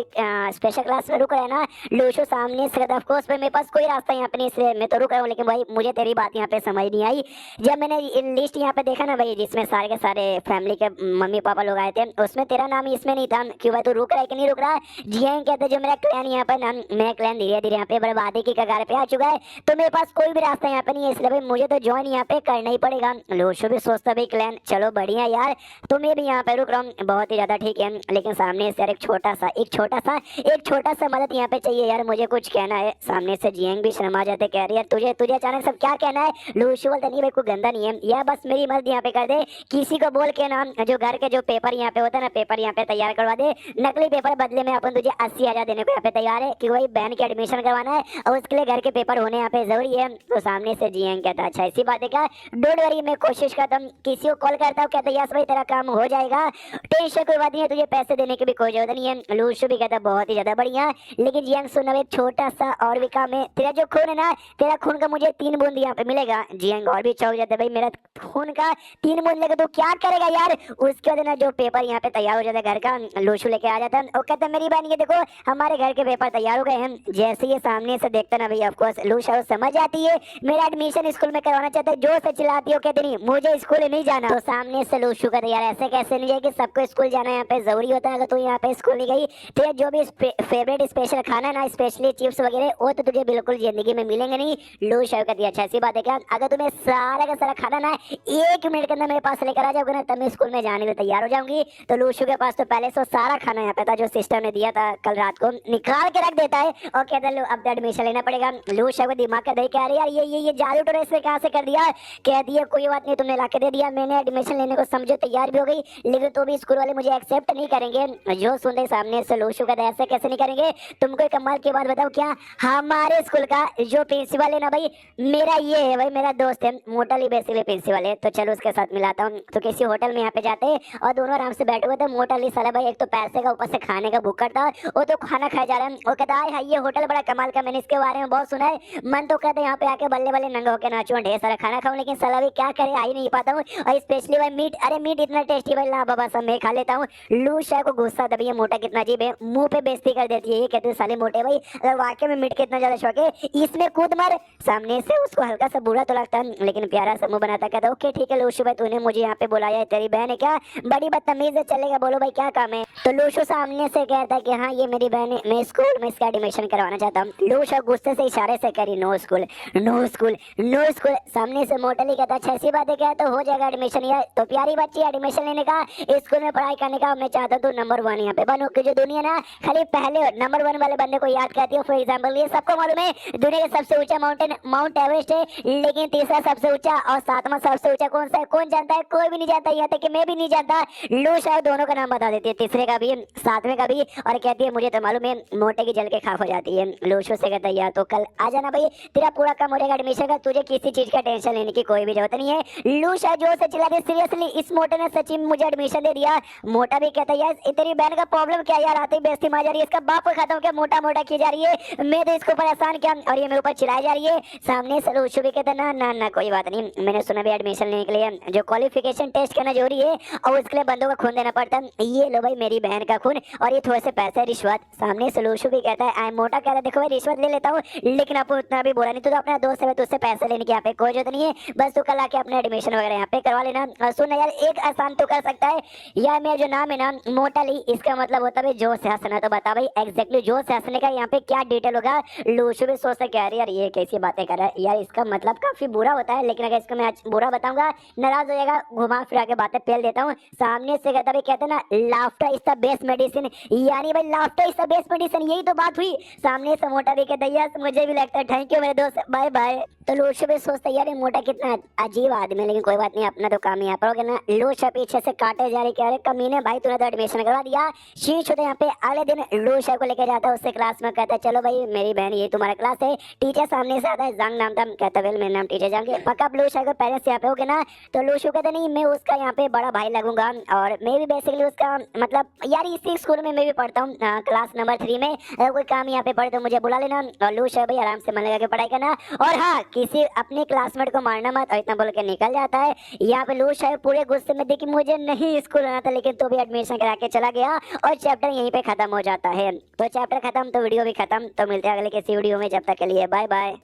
स्पेशल क्लास में रुक रहा है ना। लूशो सामने से ऑफ कोर्स मेरे पास कोई रास्ता यहाँ पे नहीं, इसलिए मैं तो रुक रहा हूँ, लेकिन भाई मुझे तेरी बात यहाँ पे समझ नहीं आई। जब मैंने लिस्ट यहाँ पे देखा ना भाई जिसमें सारे के सारे फैमिली के मम्मी पापा लोग आए थे, उसमें तेरा नाम इसमें नहीं था। क्यों भाई तू रुक रहा है कि नहीं रुक रहा। जी हाँ कहते जो मेरा क्लैन यहाँ पे ना, मेरा क्लैन धीरे धीरे यहाँ पे बर्बादी की कगार पे आ चुका है, तो मेरे पास कोई भी रास्ता यहाँ पे नहीं है, इसलिए भाई मुझे तो ज्वाइन यहाँ पे करना ही पड़ेगा। लूशो भी सोचता भाई क्लैन चलो बढ़िया यार, तुम भी यहाँ पे रुक रहा हूँ बहुत ही ज्यादा ठीक है, लेकिन सामने से यार एक छोटा सा मदद यहाँ पे चाहिए यार, मुझे कुछ कहना है। सामने से जियांग भी शर्मा जाते कह रही है तुझे अचानक सब क्या कहना है। लूशो बोलता नहीं भाई कोई गंदा नहीं है, यह बस मेरी मदद यहाँ पे कर दे, किसी को बोल के ना जो घर के जो पेपर यहाँ पे होता है ना पेपर यहाँ पे तैयार करवा दे, नकली पेपर बदले में अपन तुझे 80,000 देने को यहाँ पे तैयार है कि भाई बहन की एडमिशन करवाना है और उसके लिए घर के पेपर होने यहाँ पे जरूरी है। तो सामने से जियांग कहता है अच्छा ऐसी बात है क्या, डोंट वरी मैं कोशिश करता हूँ, किसी को कॉल करता हूँ, कहता यस भाई तेरा काम हो जाएगा, टेंशन कोई बात नहीं है, तुझे पैसे देने की भी कोई जरूरत नहीं है। लूशो भी कहता बहुत ही ज्यादा बढ़िया, लेकिन जियांग सुनो एक छोटा सा और भी काम है, तेरा जो खून है ना, तेरा खून का मुझे 3 बूंद यहाँ पे मिलेगा। जियांग और भी चौंक जाता है, भाई मेरा खून का 3 बूंद लेके तू क्या करेगा यार। उसके बाद ना जो पेपर यहाँ पे तैयार हो जाता है घर का, लूशु लेके आ जाता है और कहता है मेरी बहन ये देखो हमारे घर के पेपर तैयार हो गए हैं। जैसे ये सामने से देखता ना भाई ऑफकोर्स लूशा समझ जाती है मेरा एडमिशन स्कूल में करवाना चाहता है, जो से चिल्लाती हो कहती नहीं मुझे स्कूल नहीं जाना। तो सामने से लूशु कहता यार ऐसे कैसे नहीं है कि सबको स्कूल जाना यहाँ पे जरूरी होता है, अगर तू यहाँ पे स्कूल नहीं गई तो जो भी फेवरेट स्पेशल खाना ना स्पेशली चिप्स वगैरह वो तो तुझे बिल्कुल जिंदगी में मिलेंगे नहीं। लूशा कहती है अच्छा ऐसी बात है क्या, अगर तुम्हें सारा का सारा खाना ना 1 मिनट के अंदर मेरे पास लेकर आ जाओगे ना तब मैं स्कूल में जाने के लिए तैयार हो जाऊंगी। तो लूशु के पास तो पहले से सारा खाना यहाँ पे था जो सिस्टर ने दिया था कल रात को, निकाल के रख देता है और कहता है अब तो एडमिशन लेना पड़ेगा। लूशा को दिमाग का दही कह रही यार ये जादू टोरे से कहाँ से कर दिया। कह दिया कोई बात नहीं तुमने ला के दे दिया, मैंने एडमिशन लेने को समझो तैयार भी हो गई, लेकिन तो भी स्कूल वाले मुझे एक्सेप्ट नहीं करेंगे। जो सुनते सामने से लूशु का ऐसे कैसे नहीं करेंगे, तुमको एक कमाल की बात बताओ क्या, हमारे स्कूल का जो प्रिंसिपल है ना भाई मेरा ये है भाई, मेरा दोस्त है मोटल ही बेसिकली प्रिंसिपल है। तो चलो उसके साथ मिलाता हूँ। तो किसी होटल में यहाँ पे जाते हैं और दोनों आराम से बैठे हुए थे। मोटल ही साला भाई एक तो पैसे का ऊपर से खाने का भूखा था, वो तो खाना खाया जा रहा है। वो कहता है ये होटल बड़ा कमाल का, मैंने इसके बारे में बहुत सुना है, मन तो कहते यहाँ पे आके बल्ले बल्ले नंगा होकर नाचूं ढेर सारा खाना खाऊं, लेकिन साला भी क्या करे आ ही नहीं पाता हूँ। और स्पेशली भाई मीट, अरे मीट इतना टेस्टी भाई ला बाबा सब मैं खा लेता हूँ। लूशा को गुस्सा तभी मोटा कितना अजीब है, मुंह पे बेइज्जती कर देती है, ये कहते हैं साले मोटे भाई अगर वाकई में मीट के इतना ज्यादा शौक है इसमें कूद मर। सामने से उसको हल्का सा बुरा तो लगता है लेकिन प्यारा सा मुंह बनाता, कहता ओके ठीक है लूशु भाई तूने मुझे यहाँ पे बुलाया है, तेरी बहन है क्या, बड़ी बदतमीज है, चलेगा बोलो भाई क्या काम है। तो लूशु सामने से कहता है कि हाँ ये मेरी बहन है, मैं स्कूल में इसका एडमिशन करवाना चाहता हूँ। लूशा गुस्से से इशारे से करी no school no school no school. सामने से मोटली कहता अच्छा ऐसी बात है क्या, तो हो जाएगा एडमिशन यार, तो प्यारी बच्ची एडमिशन लेने का स्कूल में पढ़ाई करने का, मैं चाहता हूँ नंबर 1 यहाँ पे बनो कि जो दुनिया ना खाली पहले नंबर 1 वाले बंदे को याद करती है। फॉर एग्जाम्पल ये सबको मालूम है दुनिया का सबसे ऊंचा माउंटेन माउंट एवरेस्ट है, लेकिन तीसरा सबसे ऊंचा और 7वां सबसे ऊंचा कौन सा है, कौन जानता है, कोई भी नहीं जानता, यहाँ तक कि मैं भी नहीं जानता। लूशा दोनों का नाम बता देती है, तीसरे का भी 7वें का भी, और कहती है मुझे तो मालूम है मोटे की जल के खाफ हो जाती है। लूशु से कहता है यार तो कल आ जाना भाई, तेरा पूरा काम हो जाएगा एडमिशन का, तुझे किसी चीज का टेंशन लेने की कोई भी जरूरत नहीं है। लूशा जोर से चिल्लाती सीरियसली इस मोटे ने सच्ची मुझे एडमिशन दे दिया। मोटा भी कहता है यार तेरी बहन का प्रॉब्लम क्या यार, आते ही बेइज्जती मार जा रही है, इसका बाप को खत्म क्या मोटा मोटा की जा रही है, मैं तो इसको परेशान किया और ये मेरे ऊपर चिल्लाई जा रही है। सामने से लूशु भी कहता ना ना ना कोई बात नहीं, मैंने सुना भी एडमिशन लेने के लिए जो क्वालिफिकेशन टेस्ट करना जरूरी है और उसके लिए बंदों का खून देना पड़ता है, ये लो भाई मेरी बहन का खून और ये थोड़े से पैसे रिश्वत। सामने से लूशु भी कहता है मोटा कहता है देखो भाई रिश्वत ले लेता हूँ लेकिन आप उतना भी बोला नहीं, तो अपना दोस्त है तुझसे पैसे लेने की यहाँ पे कोई जरूरत नहीं है, बस तू कल आके अपने एडमिशन वगैरह यहाँ पे करवा लेना। और सुन यार एक आसान तो कर सकता है यार, मेरा जो नाम है ना मोटाली इसका मतलब होता है जोर से हंसना, तो बता भाई एग्जैक्टली जोर से हंसने का यहाँ पे क्या डिटेल होगा। लूशु भी सोचता क्या यार ये कैसी बातें कर रहा है यार, इसका मतलब काफी बुरा होता है, लेकिन अगर इसको मैं आज बुरा बताऊंगा नाराज हो जाएगा, घुमा फिरा के बातें पेल देता हूँ। सामने से कहता भाई कहते ना laughter is the best medicine, यानी भाई laughter is the best medicine, यही तो बात हुई। सामने से मोटा भी कहता है मुझे भी लगता है, थैंक यू मेरे दोस्त, बाय बाय। तो लूशु भी सोचता यार मोटा कितना अजीब आदमी है, लेकिन कोई बात नहीं अपना तो काम यहाँ पर हो गया ना। लूशा पीछे से काटे जा रही कह रहे कमीने भाई तूने तो एडमिशन करवा दिया। शीश होते यहाँ पे अगले दिन लूशा को लेकर जाता है उससे क्लास में, कहता है चलो भाई मेरी बहन ये तुम्हारा क्लास है। टीचर सामने से आता है जंग नाम था, कहता वेल मेरा नाम टीचर जाएंगे पक्का लूशा के पेरेंट्स यहाँ पे हो गए ना। तो लूशु कहता नहीं मैं उसका यहाँ पे बड़ा भाई लगूंगा और मैं भी बेसिकली उसका मतलब यार इसी स्कूल में मैं भी पढ़ता हूँ क्लास नंबर 3 में, अगर कोई काम यहाँ पे पढ़े तो मुझे बुला लेना। और लूशा भाई आराम से मन लगा के पढ़ाई करना और हाँ किसी अपने क्लासमेट को मारना मत, और इतना बोल के निकल जाता है। यहाँ पे लूशा पूरे गुस्से में देखी मुझे नहीं स्कूल आना था, लेकिन तो भी एडमिशन करा के चला गया और चैप्टर यहीं पे खत्म हो जाता है। तो चैप्टर खत्म तो वीडियो भी खत्म, तो मिलते हैं अगले किसी वीडियो में, जब तक के लिए बाय बाय।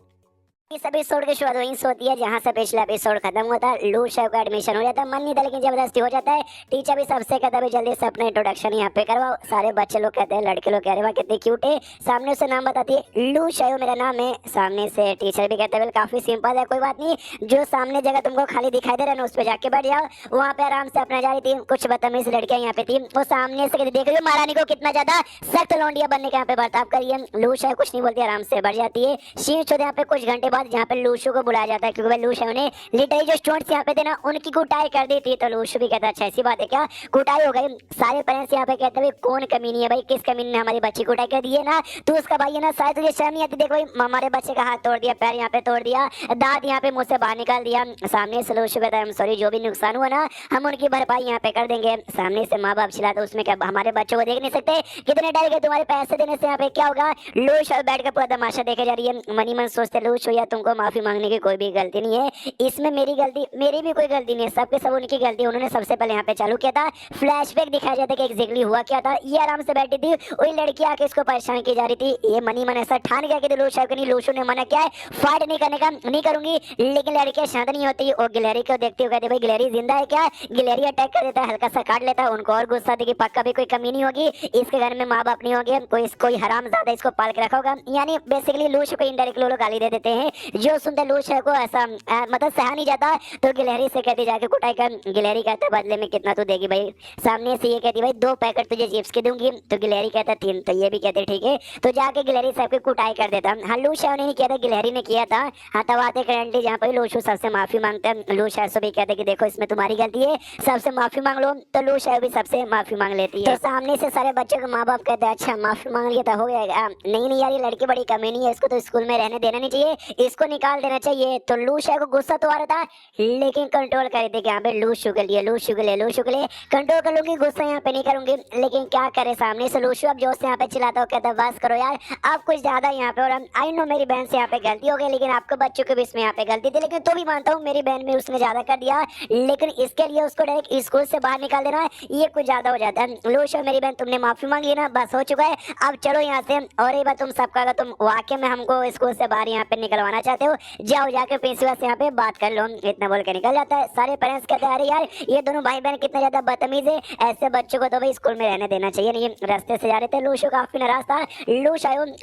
इस एपिसोड की शुरुआत वहीं से होती है जहाँ से पिछला एपिसोड खत्म हुआ था। लूशा का एडमिशन हो जाता है, मन नहीं था लेकिन जबरदस्ती हो जाता है। टीचर भी सबसे कहता है जल्दी से अपना इंट्रोडक्शन यहाँ पे करवाओ। सारे बच्चे लोग कहते हैं, लड़के लोग कह रहे हैं कितनी क्यूट है। सामने से नाम बताती है लूशा मेरा नाम है। सामने से टीचर भी कहते हैं काफी सिंपल है, कोई बात नहीं, जो सामने जगह तुमको खाली दिखाई दे रहा है ना उस पर जाके बैठ जाओ। वहाँ पे आराम से अपना जा रही थी, कुछ बदतमीज लड़कियां यहाँ पे थी, वो सामने से देख रही हो महारानी को कितना ज्यादा सख्त लौंडिया बनने के यहाँ पे बर्ताव करिए। लूशा कुछ नहीं बोलती, आराम से बढ़ जाती है। शीश यहाँ पे कुछ घंटे बाद बाद जहाँ पे लूशु को बुलाया जाता है, क्योंकि भाई लूशु ने लिटरली जो स्टूडेंट्स यहाँ पे थे ना उनकी कुटाई कर दी थी। तो लूशु भी कहता है अच्छा ऐसी बात है क्या, कुटाई हो गई। सारे पेरेंट्स यहाँ पे कहते हैं भाई कौन कमीनी है भाई, किस कमीनी ने हमारी बच्ची कुटाई कर दी है ना, तू उसका भाई है ना, शायद तुझे शर्म नहीं आती। देखो भाई हमारे बच्चे का हाथ तोड़ दिया, पैर यहाँ पे तोड़ दिया, दांत यहाँ पे मुंह से बाहर निकाल दिया। सामने से लूशु कहता है सॉरी, जो भी नुकसान हुआ ना हम उनकी भरपाई यहाँ पे कर देंगे। सामने से माँ बाप चिल्लाते उसमें क्या, हमारे बच्चों को देख नहीं सकते, कितने डर गए तुम्हारे पैसे देने से, यहाँ पे क्या होगा। लूशु बैठ कर पूरा तमाशा देखे जा रही है। मनी मन सोचते लूशु या तुमको माफी मांगने की कोई भी गलती नहीं है, इसमें मेरी गलती, मेरी भी कोई गलती नहीं है, सबके सब उनकी गलती, उन्होंने सबसे पहले यहाँ पे चालू किया था। फ्लैशबैक दिखाया जाता है कि एग्जैक्टली हुआ क्या था। ये आराम से बैठी थी, वही लड़की आके इसको परेशान की जा रही थी। ये मनी मन ऐसा ठान गया कि लूशु ने मना किया है फाइट नहीं करने का, नहीं करूंगी, लेकिन लड़कियां शांत नहीं होती। और गिलहरी को देखती हुई कहती भाई गिलहरी जिंदा है क्या। गिलहरी अटैक कर देता है, हल्का सा काट लेता है। उनको और गुस्सा थी कि पक्का भी कोई कमी नहीं होगी, इसके घर में माँ बाप नहीं होंगे, कोई हरामजादा इसको पाल के रखा होगा। यानी बेसिकली लूशु को इनडायरेक्टली लोग गाली दे देते हैं। जो सुनते लूशु को ऐसा मतलब सहा नहीं जाता, तो गिलहरी से कहती जाके कुटाई कर। गिलहरी कहता है बदले में कितना तू देगी भाई। सामने से ये कहती भाई 2 पैकेट तुझे चिप्स के दूंगी, तो गिलहरी कहता 3, तो ये भी कहते ठीक है। तो जाके गिलहरी साहब की कुटाई कर देता। हाँ लूशु ने नहीं किया था, गिलहरी ने किया था। हाँ तब आते करेंटली जहाँ पर लूशु सबसे माफी मांगता है। लूशु से भी कहते कि देखो इसमें तुम्हारी गलती है, सबसे माफी मांग लो। तो लूशु भी सबसे माफी मांग लेती है। तो सामने से सारे बच्चों के माँ बाप कहते हैं अच्छा माफी मांग लिया तो हो गया। नहीं यार ये लड़की बड़ी कमीनी है, इसको तो स्कूल में रहने देना नहीं चाहिए, इसको निकाल देना चाहिए। तो लूशु को गुस्सा तो आ रहा था, लेकिन कंट्रोल कर रहे थे कि यहाँ पे लूशु के लिए कंट्रोल कर लूंगी, गुस्सा यहाँ पे नहीं करूंगी। लेकिन क्या करे, सामने से लूशु अब जोश से यहाँ पे चिल्लाता हो, कहता बस करो यार आप कुछ ज्यादा यहाँ पे। और आई नो मेरी बहन से यहाँ पे गलती हो गई, लेकिन आपको बच्चों के भी इसमें यहाँ पे गलती थी, लेकिन तो भी मानता हूँ मेरी बहन में उसने ज्यादा कर दिया, लेकिन इसके लिए उसको डायरेक्ट स्कूल से बाहर निकाल देना ये कुछ ज्यादा हो जाता है। लूशु मेरी बहन तुमने माफी मांग ली ना, बस हो चुका है, अब चलो यहाँ से। और एक बार तुम सबका, अगर तुम वाकई में हमको स्कूल से बाहर यहाँ पे निकलवाना चाहते हो, जाओ जाके प्रिंसिपल से यहाँ पे बात कर लो। इतना बोल के निकल जाता है। सारे पेरेंट्स कहते हैं अरे यार ये दोनों भाई बहन कितने ज्यादा बदतमीज है, ऐसे बच्चों को तो भाई स्कूल में रहने देना चाहिए नहीं। रास्ते से जा रहे थे, लूशु काफी नाराज था।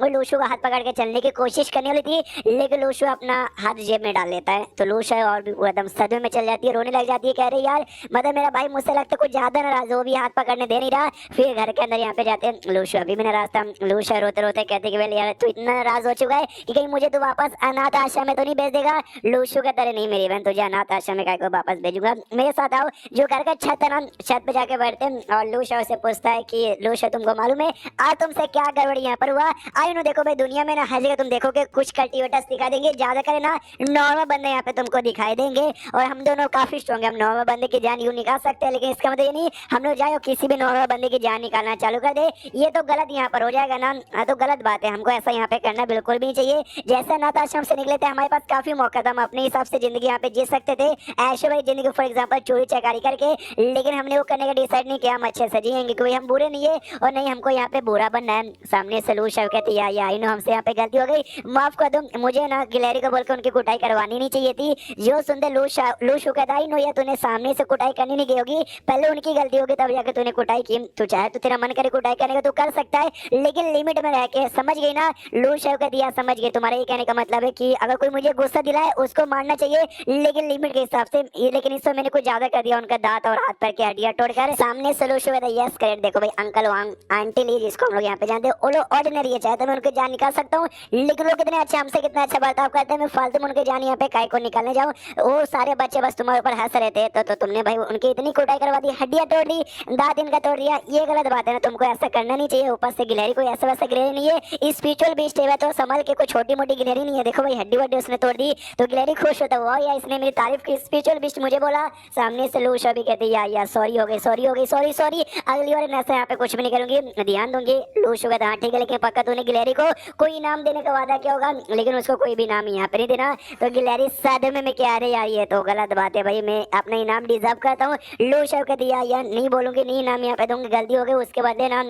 लूशु का हाथ पकड़ के चलने की कोशिश करने वाली थी, लेकिन लूशु अपना हाथ जेब में डाल लेता है। तो लूशु और भी एकदम सदमे में चल जाती है, रोने लग जाती है, कह रही यार मतलब मेरा भाई मुझसे लगता कुछ ज्यादा नाराज, वो भी हाथ पकड़ने दे नहीं रहा। फिर घर के अंदर यहाँ पे जाते हैं, लूशु अभी भी नाराज था। लूशु रोते रोते कहते कि यार तू इतना नाराज हो चुका है कि कहीं मुझे तू वापस अनाथ आश्रम में तो नहीं भेज देगा। लूशु कहता है नहीं मेरी बहन तुझे अनाथ आश्रम में को वापस भेजूंगा, मेरे साथ आओ। जो घर का छत है ना, छत पे जाके बैठते हैं और लूशु से पूछता है कि लूशु तुमको मालूम है आज तुमसे क्या गड़बड़ी यहाँ पर हुआ। आई नो देखो भाई दुनिया में ना हर जगह तुम देखोगे कुछ कल्टीवेटर्स दिखा देंगे, ज्यादा करे ना नॉर्मल बंदे यहाँ पे तुमको दिखाई देंगे, और हम दोनों काफी स्ट्रॉन्ग है, हम नॉर्मल बंदे की जान यूं निकाल सकते हैं, लेकिन इसका मतलब ये नहीं हम लोग जाए और किसी भी नॉर्मल बंदे की जान निकालना चालू कर दे, ये तो गलत यहाँ पर हो जाएगा ना। तो गलत बात है, हमको ऐसा यहाँ पे करना बिल्कुल भी नहीं चाहिए। जैसे अनाथ आश्रम से निकले थे हमारे पास काफी मौका था, हम अपने हिसाब से जिंदगी यहाँ पे जी सकते थे, ऐसे भाई जिंदगी फॉर एग्जाम्पल चोरी चकारी करके, लेकिन हमने वो करने का डिसाइड नहीं किया, हम अच्छे से जिएंगे क्योंकि हम बुरे नहीं है और नहीं हमको यहाँ पे बुरा बनना है। सामने से लूशु कहती है या आई नो हमसे यहाँ पे गलती हो गई, माफ कर दो, मुझे ना गिलहरी को बोल के उनकी कुटाई करवानी नहीं चाहिए थी। जो सुनते लूशु कहता आई नो या तूने सामने से कुटाई करनी नहीं की होगी, पहले उनकी गलती होगी तब जाके तूने कुटाई की। तू चाहे तो तेरा मन करे कुटाई करने का तू कर सकता है, लेकिन लिमिट में रह के, समझ गई ना। लूशु कहती है समझ गई, तुम्हारा ये कहने का मतलब है कि अगर कोई मुझे गुस्सा दिलाए उसको मारना चाहिए, लेकिन लिमिट के हिसाब से। लेकिन इसमें मैंने कुछ ज्यादा कर दिया, उनका दांत और हाथ पैर की हड्डियां तोड़कर। सामने से लूशु कहता है यस करेक्ट, देखो भाई अंकल वांग आंटी ली जिसको हम लोग यहाँ पे जानते हैं, वो लोग ऑर्डिनरी है, चाहे तो मैं उनकी जान निकाल सकता हूँ, लेकिन वो कितने अच्छे हमसे कितना अच्छा बर्ताव करते हैं, मैं फालतू में उनकी जान यहाँ पे काय को निकालने जाऊँ। वो सारे बच्चे बस तुम्हारे ऊपर हंस रहे थे, तो तुमने भाई उनकी इतनी कुटाई करवा दी, हड्डियां तोड़ दी, दांत इनका तोड़ दिया, ये गलत बात है ना, तुमको ऐसा करना नहीं चाहिए। ऊपर से गिलहरी कोई ऐसा वैसा गिलहरी नहीं है, स्पिरिचुअल बीस्ट है, तो संभल के, कोई छोटी मोटी गिलहरी नहीं है। देखो भाई हड्डी वड्डी उसने तोड़ दी, तो गिलहरी खुश होता हुआ या इसने मेरी तारीफ की, स्पिरिचुअल बीस्ट मुझे बोला। सामने से लूशु भी कहती या सॉरी हो गई, सॉरी अगली बार मैं ऐसा यहाँ पे कुछ भी नहीं करूंगी, ध्यान दूंगी। लूशु कहता हाँ ठीक है, लेकिन पक्का तूने गिलहरी को कोई इनाम देने का वादा किया होगा, लेकिन उसको कोई भी इनाम यहाँ पे नहीं देना। तो गिलहरी सदमे में क्या रहे यार, ये तो गलत बात है भाई, मैं अपना इनाम डिजर्व करता हूँ। लूशु कहती यार नहीं बोलूंगी, नहीं इनाम यहाँ पे दूंगी, गलती हो गई, उसके बदले ना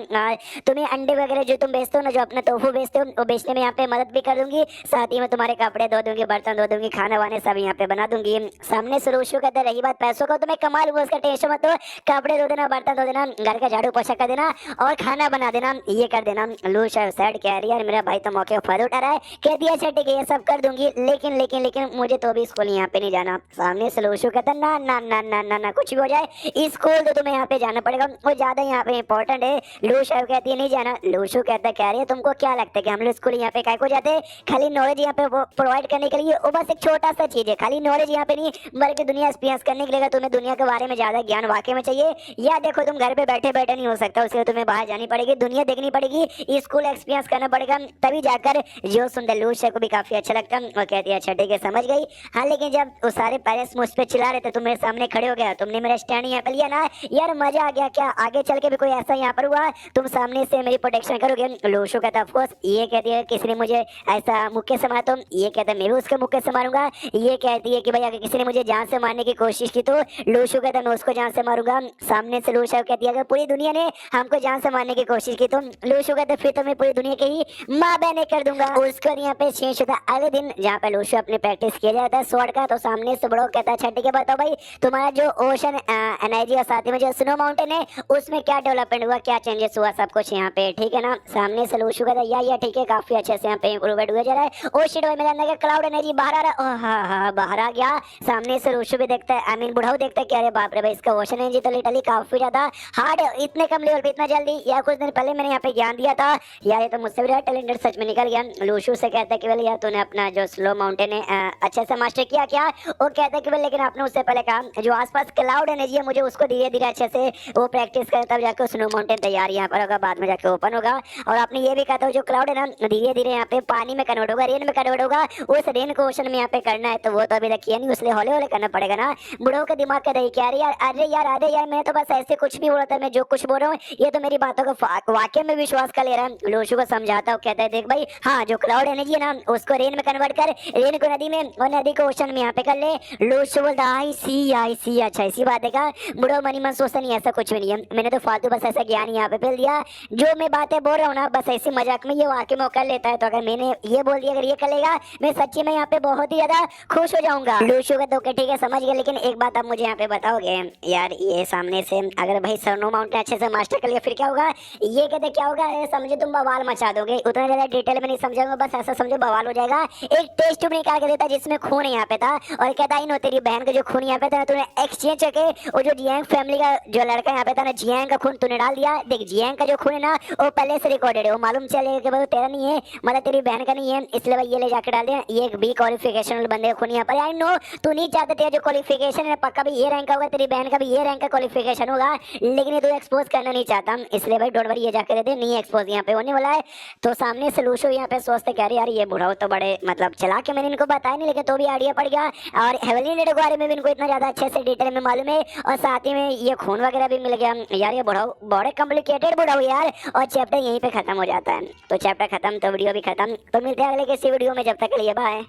तुम्हें अंडे वगैरह जो तुम बेचते हो ना, जो अपना तोहफू बेचते हो, वो बेचने में यहाँ पे मदद भी कर दूंगी, साथ ही में तुम्हारे कपड़े धो दूंगी, बर्तन धो दूंगी, खाना वाने सब यहाँ पे बना दूंगी। सामने से लूशु कहते रही बात पैसों का, तो मैं कमा लूंगा, उसका टेंशन मत हो, कपड़े धो देना, बर्तन धो देना, घर का झाड़ू पोछा कर देना और खाना बना देना, ये कर देना। लूशु सैड कह रही है मेरा भाई तो मौके पर फायदा उठा रहा है, कह दिया अच्छा ठीक है ये सब कर दूंगी, लेकिन लेकिन लेकिन मुझे तो भी स्कूल यहाँ पे नहीं जाना। सामने से लूशु कहता ना ना ना ना ना ना कुछ भी हो जाए स्कूल तो तुम्हें यहाँ पे जाना पड़ेगा, वो ज्यादा यहाँ पे इंपॉर्टेंट है। लूशु कहती है नहीं जाना। लूशु कहता कह रही है तुमको क्या लगता है कि हम लोग स्कूल यहाँ पे काय को जाते, खाली नॉलेज यहाँ पे को प्रोवाइड करने के लिए वो बस एक छोटा सा चीज है, खाली नॉलेज यहाँ पे नहीं बल्कि दुनिया एक्सपीरियंस करने के लिए तुम्हें दुनिया के बारे में ज्यादा ज्ञान वाकई में चाहिए, या देखो तुम घर पे बैठे बैठे नहीं हो सकता, उसके लिए तुम्हें बाहर जानी पड़ेगी, दुनिया देखनी पड़ेगी, स्कूल एक्सपीरियंस करना पड़ेगा, तभी जाकर जो सुंदर लूशा को भी काफी अच्छा लगता और कहती है अच्छा ठीक है समझ गई। हाँ लेकिन जब वो सारे पेरेंट्स मुझ पे चिल्ला रहे थे, तुम मेरे सामने खड़े हो गया, तुमने मेरा स्टैंड यहाँ पे लिया ना यार, मजा आ गया क्या, आगे चल के भी कोई ऐसा यहाँ पर हुआ तुम सामने से मेरी प्रोटेक्शन करोगे। लूशु कहता ऑफ कोर्स, ये कहती है किसी ने मुझे ऐसा मुक्के से मारा, तुम ये कहता है मैं भी उसके मुक्के से मारूंगा, ये कहती है कि भाई अगर किसी ने मुझे जान से मारने की कोशिश की तो लूशु कहता मैं उसको जान से मारूंगा। सामने से लूशा कहती है अगर पूरी दुनिया ने हमको जान से मारने की कोशिश की तो लूशु कहता फिर तो मैं पूरी दुनिया के ही माँ बहने कर दूंगा। उसको यहाँ पे चेंज होता है अगले दिन जहाँ पे लूशु अपने प्रैक्टिस किया जाता है स्वॉर्ड का, तो सामने से बड़ो कहता है अच्छा ठीक है बताओ भाई तुम्हारा जो ओशन एनर्जी और साथ ही में जो स्नो माउंटेन है उसमें क्या डेवलपमेंट हुआ, क्या चेंजेस हुआ सब कुछ यहाँ पे, ठीक है ना। सामने से लूशु कहता है या ठीक है काफी अच्छे से यहाँ पे इम्प्रूवमेंट हुआ जा रहा है। ओ शिट भाई मेरे अंदर का क्लाउड एनर्जी बाहर आ रहा है, हाँ बाहर आ गया। सामने से लूशु भी देखता है, आई मीन बुढ़ाऊ देखता है कि अरे बाप रे भाई इसका ओशन एनर्जी तो लिटरली काफी ज्यादा हार्ड है, इतने कम लेवल पे इतना जल्दी, या कुछ दिन पहले मैंने यहाँ पे ज्ञान दिया था यार, ये तो मुझसे भी ज्यादा टैलेंटेड सच में निकल गया। लूशु से कहता है कि बोले यार तूने अपना जो स्लो माउंटेन है अच्छे से मास्टर किया क्या, वो कहता है कि बोले लेकिन आपने उससे पहले कहा जो आसपास क्लाउड एनर्जी है मुझे उसको धीरे धीरे अच्छे से वो प्रैक्टिस करे तब जाकर स्नो माउंटेन तैयार यहाँ पर होगा, बाद में जाकर ओपन होगा। और आपने ये भी कहा था जो क्लाउड है ना धीरे धीरे यहाँ पे पानी में कन्वर्ट होगा, रेन में कन्वर्ट होगा, उस रेन को ओशन में यहाँ पे करना है, तो वो तो अभी तक किया नहीं, उसलिए हौले हौले करना पड़ेगा ना। बुढ़ो का दिमाग का दही क्या यार, अरे यार मैं तो बस ऐसे कुछ भी बोला था, मैं जो कुछ बोल रहा हूँ ये तो मेरी बातों को वाकई में विश्वास कर ले रहा है। लूशु को समझाता हूँ, कहता है देख भाई हाँ जो क्लाउड एनर्जी है ना उसको रेन में कन्वर्ट कर, रेन को नदी में और नदी को ओशन में यहाँ पे कर ले। लूशु बोलता आई सी अच्छा ऐसी बात है क्या। बुढ़ो मनी मन सोचता नहीं ऐसा कुछ भी नहीं है, मैंने तो फालतू बस ऐसा ज्ञान यहाँ पे फैल दिया, जो मैं बातें बोल रहा हूँ ना बस ऐसी मजाक में ये वाकई में कर लेता है, तो अगर मैंने ये बोल दिया अगर ये करेगा मैं सच्ची में यहाँ पे बहुत ही ज्यादा खुश हो जाऊंगा। लूशु का तो ठीक है समझ गया, लेकिन एक बात आप मुझे यहाँ पे बताओगे यार, ये सामने से अगर भाई स्नो माउंटेन अच्छे से मास्टर कर लिया फिर क्या होगा, ये कहते क्या होगा, समझे तुम बवाल मचा दोगे, उतना ज्यादा डिटेल में नहीं समझाऊंगा, बस ऐसा समझो बवाल हो जाएगा। एक टेस्ट ट्यूब निकाल के देता जिसमें खून यहाँ पे था और कहता ही नो तेरी बहन का जो खून यहाँ पे था तूने एक्सचेंज करके वो जो जियांग फैमिली का जो लड़का यहाँ पे था ना जियांग का खून तूने डाल दिया। देख जियांग का जो खून है ना वो पहले से रिकॉर्डेड है, वो मालूम चलेगा कि भाई तेरा नहीं है मतलब तेरी बहन का नहीं है, इसलिए भाई ये ले जाकर डाल दिया। ये एक बी क्वालिफिकेशन बंदे का खून यहाँ पर, आई नो तू नहीं चाहता तेरा जो क्वालिफिकेशन है पक्का भी ये रैंक होगा, तेरी बहन का भी ये रैंक का क्वालिफिकेशन होगा, लेकिन ये तू एक्सपोज करना नहीं चाहता, इसलिए भाई डोंट वरी ये जाकर दे दे, नहीं एक्सपोज यहाँ पे होने वाला है। तो सामने से लूशु यहाँ पे सोचते कह रहे यार ये बुढ़ाओ तो बड़े मतलब चला के मैंने इनको बताया नहीं, लेकिन तो भी आइडिया पड़ गया और हेवनली नेट के बारे में भी इनको इतना ज्यादा अच्छे से डिटेल में मालूम है, और साथ ही में ये खून वगैरह भी मिल गया यार, ये बुढ़ाओ बड़े कॉम्प्लिकेटेड बुढ़ाओ यार। और चैप्टर यहीं पे खत्म हो जाता है, तो चैप्टर खत्म तो वीडियो भी खत्म, तो मिलते हैं अगले किसी वीडियो में, जब तक के लिए बाय।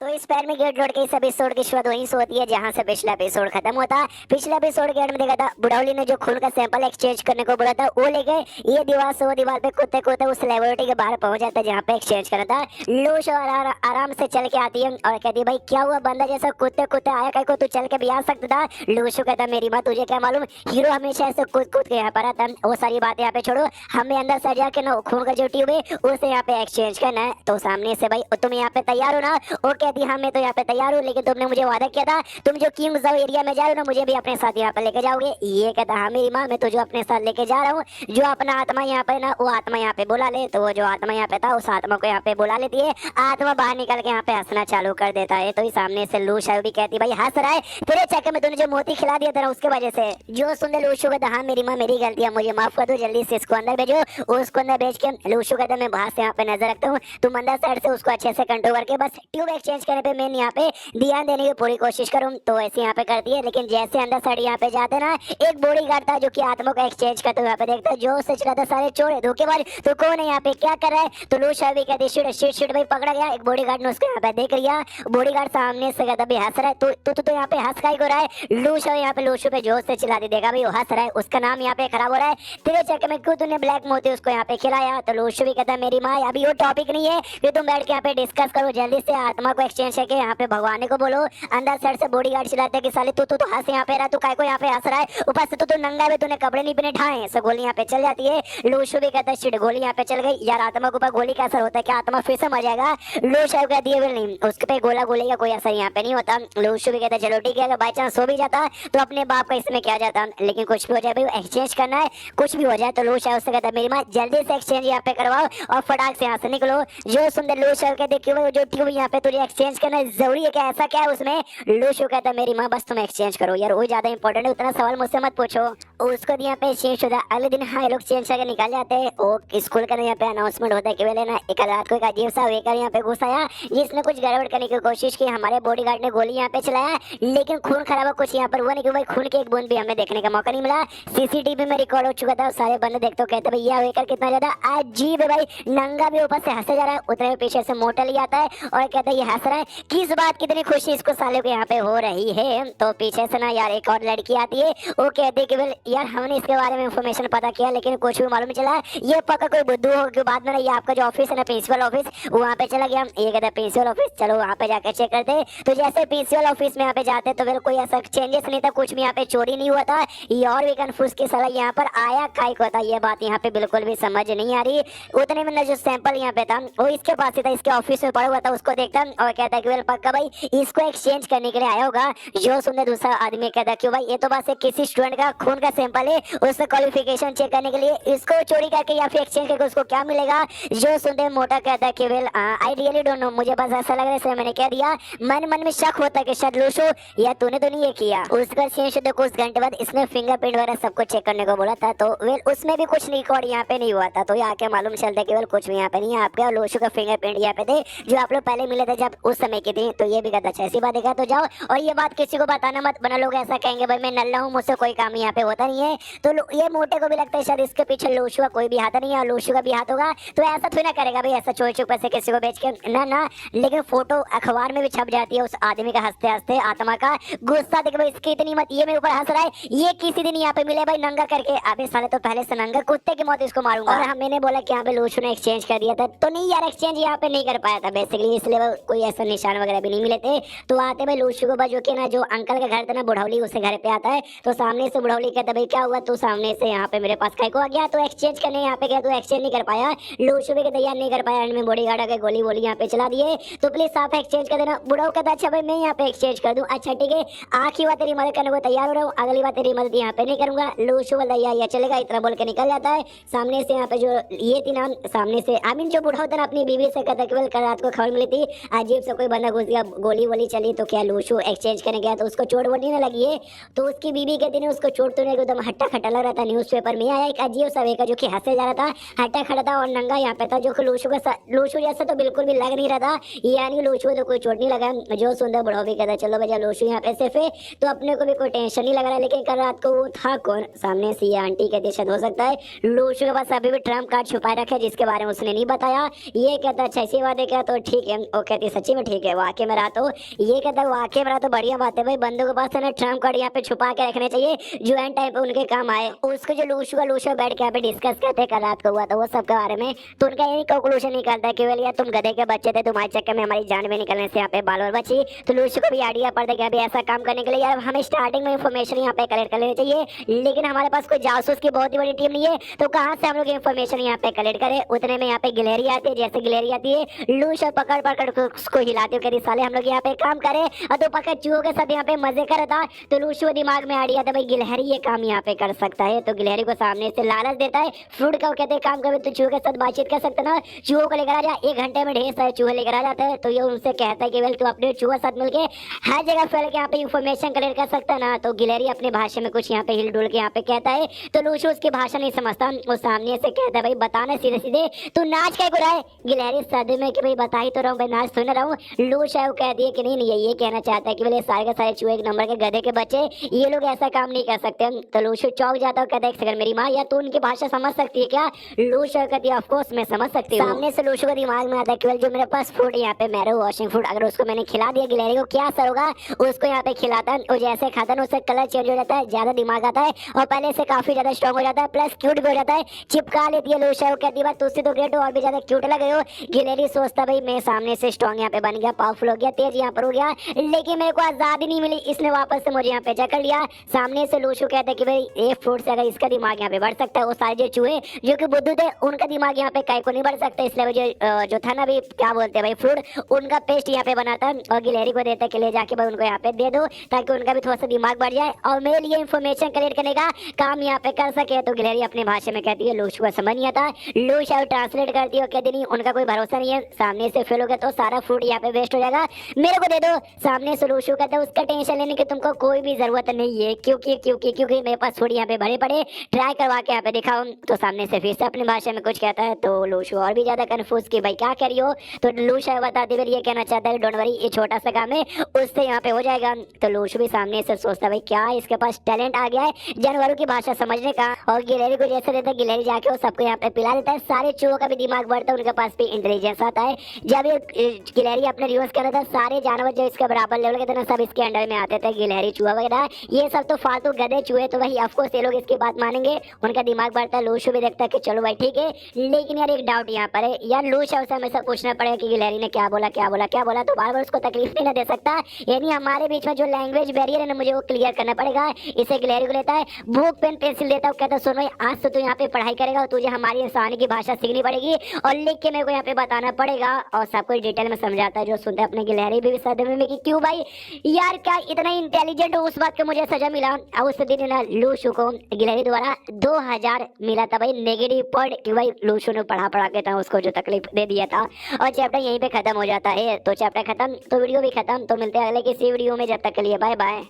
तो इस पैर में गेट रोड के इस एपिसोड की शुरुआत वहीं से होती है जहां से पिछला एपिसोड खत्म होता है। पिछले एपिसोड के एंड में देखा था बुढ़ौली ने जो खून का सैंपल एक्सचेंज करने को बोला था वो लेके ये दीवार से वो दीवार पे कूदते कूदते उस लेबोरेटरी के बाहर पहुंच जाता है जहाँ पे एक्सचेंज करना था। लूश और आराम से चल के आती है और कहती है भाई क्या हुआ बंदा जैसा कूदते कूदते आया, कहीं को तू चल के भी आ सकता था। लूशो कहता मेरी बात तुझे क्या मालूम, हीरो हमेशा ऐसे कूद कूद के यहाँ पर आता है। वो सारी बातें यहाँ पे छोड़ो, हमें अंदर से जाके ना खून का जो ट्यूब है उसे यहाँ पे एक्सचेंज करना है। तो सामने से भाई तुम यहाँ पे तैयार हो ना, वो कहती हाँ मैं तो यहाँ पे तैयार हूँ, लेकिन तुमने मुझे वादा किया था तुम जो किंग जाओ एरिया में जा रहे हो ना मुझे भी अपने साथ यहाँ पे लेके जाओगे। ये कहता हाँ मेरी माँ मैं तुझे अपने साथ लेके जा रहा हूँ, जो अपना आत्मा यहाँ पे ना वो आत्मा यहाँ पे बुला ले। तो वो जो आत्मा यहाँ पे था उस आत्मा को यहाँ पे बुला लेती है, आत्मा बाहर निकल के यहाँ पे हंसना चालू कर देता है। तो सामने से लूशा भी कहती भाई हंस रहा है तेरे चक्कर में तूने जो मोती खिला दिया था उसके वजह से। जो सुंदर लूशु कहता हाँ मेरी माँ मेरी गलती है मुझे माफ कर दो, जल्दी से इसको अंदर भेजो। उसको अंदर भेज के लूशु कहता मैं बाहर से यहाँ पे नजर रखता हूँ, तुम अंदर साइड से उसको अच्छे से कंट्रोल करके बस ट्यूब एक्सचेंज करने पे मैं यहाँ पे ध्यान देने की पूरी कोशिश करूँ। तो ऐसे यहाँ पे करती है, लेकिन जैसे अंदर साइड यहाँ पे जाते ना एक बॉडीगार्ड था जो कि आत्मा को एक्सचेंज करते हुए यहाँ पे देखता है, जो सच रहा था सारे चोर धोखेबाज तो कौन है यहाँ पे क्या कर रहा है। तो लूशा भी कहती शिट शिट शिट भाई पकड़ा गया। एक बॉडीगार्ड ने उसको यहाँ पे देख लिया, बॉडीगार्ड सामने से कहता भाई हंस रहा है तो यहाँ पे हंस काहे को रहा है। लूशा यहाँ पे लूशु पे जोश से चिल्लाती देखा भाई वो हंस रहा है, उसका नाम यहाँ पे खराब हो रहा है, तेरे चक्कर में क्यों तूने ब्लैक मोती उसको यहाँ पे खिलाया। तो लूशु भी कहता मेरी माँ अभी वो टॉपिक नहीं है, फिर तुम बैठ के यहाँ पे डिस्कस करो, जल्दी से आत्मा को एक्सचेंज करके यहाँ पे भगवान को बोलो। अंदर साइड से बॉडीगार्ड चिल्लाते हैं कि साले तू हंस यहाँ पे रहा, तू काय को यहाँ पे हंस रहा है, ऊपर से तू नंगा है, तूने कपड़े नहीं पहने ढाए। सब गोली यहाँ पे चल जाती है। लूशु भी कहता है शिट गोली यहाँ पे चल गई यार, आत्मा के ऊपर गोली का असर होता है क्या, आत्मा फिर से मर जाएगा। लूशु कहती है नहीं, उसके पे गोली का कोई असर यहाँ पे नहीं होता। लूशु भी कहता है चलो ठीक है, अगर बाई चांस सो भी जाता तो अपने बाप का इसमें क्या जाता, लेकिन कुछ भी हो जाए भाई एक्सचेंज करना है, कुछ भी हो जाए। तो लूशु उससे कहता है मेरी माँ जल्दी से एक्सचेंज यहाँ पे करवाओ और फटाक से यहाँ से निकलो। जो सुंदर लूशु कहते क्यों जो ठीक यहाँ पे तुझे एक्सचेंज करना जरूरी है क्या, ऐसा क्या है उसमें। लूशु कहता है मेरी माँ बस तुम एक्सचेंज करो यार, वो ज्यादा इंपॉर्टेंट है, उतना सवाल मुझसे मत पूछो। उसको यहाँ पे चेंज होता है। अगले दिन हाँ लोग चेंज करके निकल जाते हैं। वो स्कूल का यहाँ पे अनाउंसमेंट होता है कि बोले ना एक रात को एक अजीब सा वेकर यहाँ पे घुस आया जिसने कुछ गड़बड़ करने की कोशिश की। हमारे बॉडीगार्ड ने गोली यहाँ पे चलाया लेकिन खून खराबा कुछ यहाँ पर हुआ नहीं, क्योंकि खून की एक बूंद भी हमें देखने का मौका नहीं मिला। सीसीटीवी में रिकॉर्ड हो चुका था। सारे बंदे देखते कहते भाई यह वेकर कितना ज्यादा अजीब है भाई, नंगा भी ऊपर से हंसे जा रहा है, उतने पीछे से मोटल ही आता है और कहता है ये हंस रहा है किस बात, कितनी खुशी इसको साले को यहाँ पे हो रही है। तो पीछे से ना यार एक और लड़की आती है, वो कहती है कि यार हमने इसके बारे में इंफॉर्मेशन पता किया लेकिन कुछ भी मालूम चला, ये पक्का कोई बुद्धू हो कि बाद में ना ये आपका जो ऑफिस है ना प्रिंसिपल ऑफिस वहाँ पे चला गया। ये कहता है प्रिंसिपल ऑफिस चलो वहाँ पे जाकर चेक करते। तो जैसे प्रिंसिपल ऑफिस में यहाँ पे जाते तो फिर कोई ऐसा चेंजेस नहीं था, कुछ भी यहाँ पे चोरी नहीं हुआ था। ये और भी कंफ्यूज की साला यहाँ पर आया काय को था, ये बात यहाँ पे बिल्कुल भी समझ नहीं आ रही। उतने में जो सैंपल यहाँ पे था वो इसके पास ही था, इसके ऑफिस में पड़ा हुआ था, उसको देखता और कहता है कि पक्का भाई इसको एक्सचेंज करने के लिए आया होगा। जो सुनने दूसरा आदमी कहता क्यों भाई ये तो बस एक किसी स्टूडेंट का खून का सैंपल है, उसका क्वालिफिकेशन चेक करने के लिए इसको चोरी करके या फिर एक्सचेंज करके उसको क्या मिलेगा। जो सुनते मोटा कहता है कि आई रियली डोंट नो, मुझे बस ऐसा लग रहा है इसलिए मैंने कह दिया। मन में शक होता है कि शायद लूशु या तूने तो नहीं ये किया। उसका चेंज तो कुछ घंटे बाद इसने फिंगरप्रिंट वगैरह सबको चेक करने को बोला था, तो उसमें भी कुछ रिकॉर्ड यहाँ पे नहीं हुआ था। तो ये आके मालूम चलता है कि कुछ भी यहाँ पे नहीं है, आपके और लूशु का फिंगरप्रिंट यहाँ पे थे जो आप लोग पहले मिले थे जब उस समय की थी। तो ये भी कहता अच्छा ऐसी बात है तो जाओ और ये बात किसी को बताना मत, बना लोग ऐसा कहेंगे भाई मैं नल्ला हूँ मुझसे कोई काम यहाँ पे होता नहीं है। तो ये मोटे को भी लगता है शायद इसके पीछे लूशु का कोई भी हाथ नहीं है, और लूशु का भी हाथ होगा तो ऐसा थोड़ी ना करेगा भाई ऐसा चोरी चुप से किसी को बेच के ना। लेकिन फोटो अखबार में भी छप जाती है उस आदमी का हंसते हंसते आत्मा का गुस्सा देख भाई इसकी इतनी मत, ये मेरे ऊपर हंस रहा है, ये किसी दिन यहाँ पे मिले भाई नंगा करके, अबे साले तो पहले से नंगा कुत्ते की मौत इसको मारूंगा। और हम मैंने बोला कि यहाँ पे लूशु ने एक्सचेंज कर दिया था, तो नहीं यार एक्सचेंज यहाँ पे नहीं कर पाया था बेसिकली, इसलिए कोई ऐसा निशान वगैरह भी नहीं मिले थे। तो आते भाई लूशु को जो कि ना जो अंकल का घर था ना बुढ़ौली, उससे घर पे आता है। तो सामने से बुढ़ौली कहता भाई क्या हुआ तू सामने से यहाँ पे मेरे पास काय को आ गया, तो एक्सचेंज करने यहाँ पे गया तो एक्सचेंज नहीं कर पाया। लूशु भी कहता यार नहीं कर पाया, एंड में बॉडीगार्ड आके गोली यहाँ पे चला दिए, तो प्लीज साफ एक्सचेंज कर देना। बुढ़ाऊ कहता अच्छा भाई मैं यहाँ पे एक्सचेंज कर दूं, अच्छा ठीक है आखिरी बार तेरी मदद करने को तैयार हो रहा हूँ, अगली बार तेरी मदद यहाँ पे नहीं करूंगा। लूशु बोलता या चलेगा, इतना बोल के निकल जाता है। सामने से यहाँ पे जो ये थी ना सामने से आमीन जो बुढ़ाऊ था अपनी बीवी से कहता कि कल रात को खबर मिली थी अजीब से कोई बंदा घुस गया, गोली वोली चली, तो क्या लूशु एक्सचेंज करने गया तो उसको चोट वोट नहीं लगी है। तो उसकी बीवी कहती है उसको चोट तो नहीं, एकदम हट्टा खट्टा लग रहा था। न्यूज़पेपर में आया एक अजीब सा वेका जो कि हंसे जा रहा था, हट्टा खड़ा था और नंगा यहाँ पे था, जो लूशु जैसा तो बिल्कुल भी लग नहीं रहा था, यानी लूशु तो कोई चोट नहीं लगा। जो सुंदर बुढ़ाऊ भी कहता चलो भैया लूशु यहाँ पे सेफ है, तो अपने को भी कोई टेंशन नहीं लग रहा। लेकिन कल रात को वो था कौन, सामने से ये आंटी कहती शायद हो सकता है लूशु के पास अभी भी ट्रम्प कार्ड छुपाए रखे जिसके बारे में उसने नहीं बताया। ये कहता अच्छा ऐसी बात है क्या, तो ठीक है। वो कहती सच्ची में ठीक है वाकई में रहा, तो ये कहता वाकई में रहा तो बढ़िया बात है भाई, बंदों के पास ना ट्रम्प कार्ड यहाँ पे छुपा के रखने चाहिए जो एंड टाइम पे उनके काम आए। उसको जो लूशु बैठ के यहाँ पे डिस्कस करते कल रात को हुआ था वो सब के बारे में, तो उनका यही कंक्लूजन निकलता है कि यार तुम गधे के बच्चे थे, तुम्हारे चक्कर में हमारी जान भी निकलने से यहाँ पे बाल और बची। तो लूशु को भी आइडिया पड़ता है कि अभी ऐसा काम करने के लिए यार हमें स्टार्टिंग में इन्फॉर्मेशन यहाँ पे कलेक्ट कर लेनी चाहिए, लेकिन हमारे पास कोई जासूस की बहुत ही बड़ी टीम नहीं है, तो कहाँ से हम लोग इन्फॉर्मेशन यहाँ पे कलेक्ट करें। उतने में यहाँ पे गिलहरी आती है, जैसे गिलहरी आती है लूशु पकड़ पकड़ उसको हिलाते कहती साले हम लोग यहाँ पे काम करें, और तो पकड़ चूहों के साथ यहाँ पे मजे कर रहा था। तो लूशु दिमाग में आइडिया था भाई गिलहरी ये काम यहाँ पे कर सकता है, तो गिलहरी को सामने से लालच देता है फ्रूट का, कहते काम कर तो चूहों के साथ बातचीत कर सकते ना, चूहों को लेकर आ जा, 1 घंटे में ढेर सारे चूहे लेकर आ जाता है। तो ये उनसे कहता है कि तू अपने चूहों साथ मिलके हर जगह फैल के यहाँ पे इन्फॉर्मेशन कलेक्ट कर सकता है ना। तो गिलहरी अपनी भाषा में कुछ यहाँ पे हिल डुल के यहाँ पे कहता है, तो लूशु उसकी भाषा नहीं समझता, वो सामने से कहता है भाई बताना सीधे सीधे तू नाच क्या रहा है। गिलहरी सदमे में कि भाई बता ही तो रहा हूँ भाई, नाच तो ना रहा हूँ। लूशु है वो कहती है कि नहीं ये कहना चाहता है कि बोले सारे के सारे चूहे एक नंबर के गधे के बच्चे, ये लोग ऐसा काम नहीं कर सकते। तो लूशु चौंक जाता है, कहता है एक सेकंड मेरी माँ, या तू उनकी भाषा समझ सकती है क्या? लूशु कहती है ऑफ कोर्स मैं समझ सकती हूँ। सामने से लूशु को दिमाग में आता है कि जो मेरे पास फूड यहाँ पे मैरो वॉशिंग फूड, अगर उसको मैंने खिला दिया गिलहरी को क्या असर होगा? उसको यहाँ पे खिलाता है और जैसे खाता है उससे कलर चेंज हो जाता है, ज्यादा दिमाग आता है और पहले से काफी ज्यादा स्ट्रॉन्ग हो जाता है, प्लस क्यूट भी हो जाता है। चिपका लेती है लूशु, कहती है तुझसे तो ग्रेट हो, और भी ज्यादा क्यूट लग रही हो। गिलहरी सोचता भाई मैं सामने से स्ट्रॉन्ग यहाँ पे बन गया, पावरफुल हो गया, तेज यहाँ पर हो गया, लेकिन मेरे को आजादी नहीं मिली, इसने वापस से मुझे यहाँ पे जकड़ लिया। सामने से लूशु कहता है कि भाई ये फ्रूट से अगर इसका दिमाग यहाँ पे बढ़ सकता है, वो सारे जो चूहे जो कि बुद्धू थे उनका दिमाग यहाँ पे कहीं को नहीं बढ़ सकता, इसलिए जो था ना भाई क्या बोलते हैं भाई फ्रूट, उनका पेस्ट यहाँ पे बनाता है और गिलहरी को देता है कि ले जाके भाई उनको यहाँ पे दे दो ताकि उनका भी थोड़ा सा दिमाग बढ़ जाए और मेरे लिए इन्फॉर्मेशन कलेक्ट करने का काम यहाँ पे कर सके। तो गिलहरी अपनी भाषा में कहती है, लूशु को समझ नहीं आता, लूशु ट्रांसलेट करती है, कहती नहीं उनका कोई भरोसा नहीं है, सामने से फेल हो गया तो सारा फ्रूट यहाँ पे वेस्ट हो जाएगा, मेरे को दे दो। सामने से लूशु कहता है उसका टेंशन लेने की तुमको कोई भी जरूरत नहीं है, क्योंकि मेरे पास फ्रूट यहाँ पे भरे पड़े, ट्राई करवा के यहाँ पे दिखाओ। तो सामने से फिर से अपनी भाषा में कुछ कहता है, तो लूशु और भी ज्यादा कंफ्यूज कि भाई क्या कह रही हो? तो लूशु बताते हुए ये कहना चाहता है डोंट वरी, ये छोटा सा काम है उससे यहाँ पे हो जाएगा। तो लूशु भी सामने से सोचता है भाई क्या इसके पास टैलेंट आ गया है जानवरों की भाषा समझने का, और गिलहरी को जैसे देता है गिलहरी जाके वो सबको यहाँ पे पिला देता है, सारे चूहों का भी दिमाग बढ़ता है, उनके पास भी इंटेलिजेंस आता है। जब ये गिलहरी अपने रिवर्स कर रहा था, सारे जानवर जो इसके बराबर लेवल के थे ना सब इसके अंडर में आते थे, गिलहरी चूहा वगैरह ये सब तो फालतू गधे चूहे, तो वही ऑफकोर्स ये लोग इसकी बात मानेंगे, उनका दिमाग बढ़ता है। लूशु भी देखता है कि चलो भाई ठीक है, लेकिन यार एक डाउट यहाँ पर है यार, लूशु से हमेशा पूछना पड़ेगा कि गिलहरी ने क्या बोला, तो बार बार उसको तकलीफ नहीं ना दे सकता, यानी हमारे बीच में जो लैंग्वेज बैरियर है ना मुझे वो क्लियर करना पड़ेगा। इसे गिलहरी को लेता है, बुक पेन पेंसिल देता है, कहता है सुन भाई आज से तू यहाँ पे पढ़ाई करेगा और तुझे हमारी इंसानी की भाषा सीखनी पड़ेगी और लिख के मेरे को यहाँ पे बताना पड़ेगा, और सब कुछ डिटेल में समझाता है। जो सुनते अपने गिलहरी भी सदमे में कि क्यों भाई यार क्या इतना इंटेलिजेंट हो, उस बात का मुझे सजा मिला। और उस दिन ना लूशु को गिलहरी द्वारा 2000 मिला था भाई नेगेटिव पॉइंट, कि भाई लूशु ने पढ़ा के था उसको जो तकलीफ दे दिया था। और चैप्टर यहीं पे खत्म हो जाता है। तो चैप्टर खत्म तो वीडियो भी खत्म, तो मिलते हैं अगले किसी वीडियो में, जब तक के लिए बाय बाय।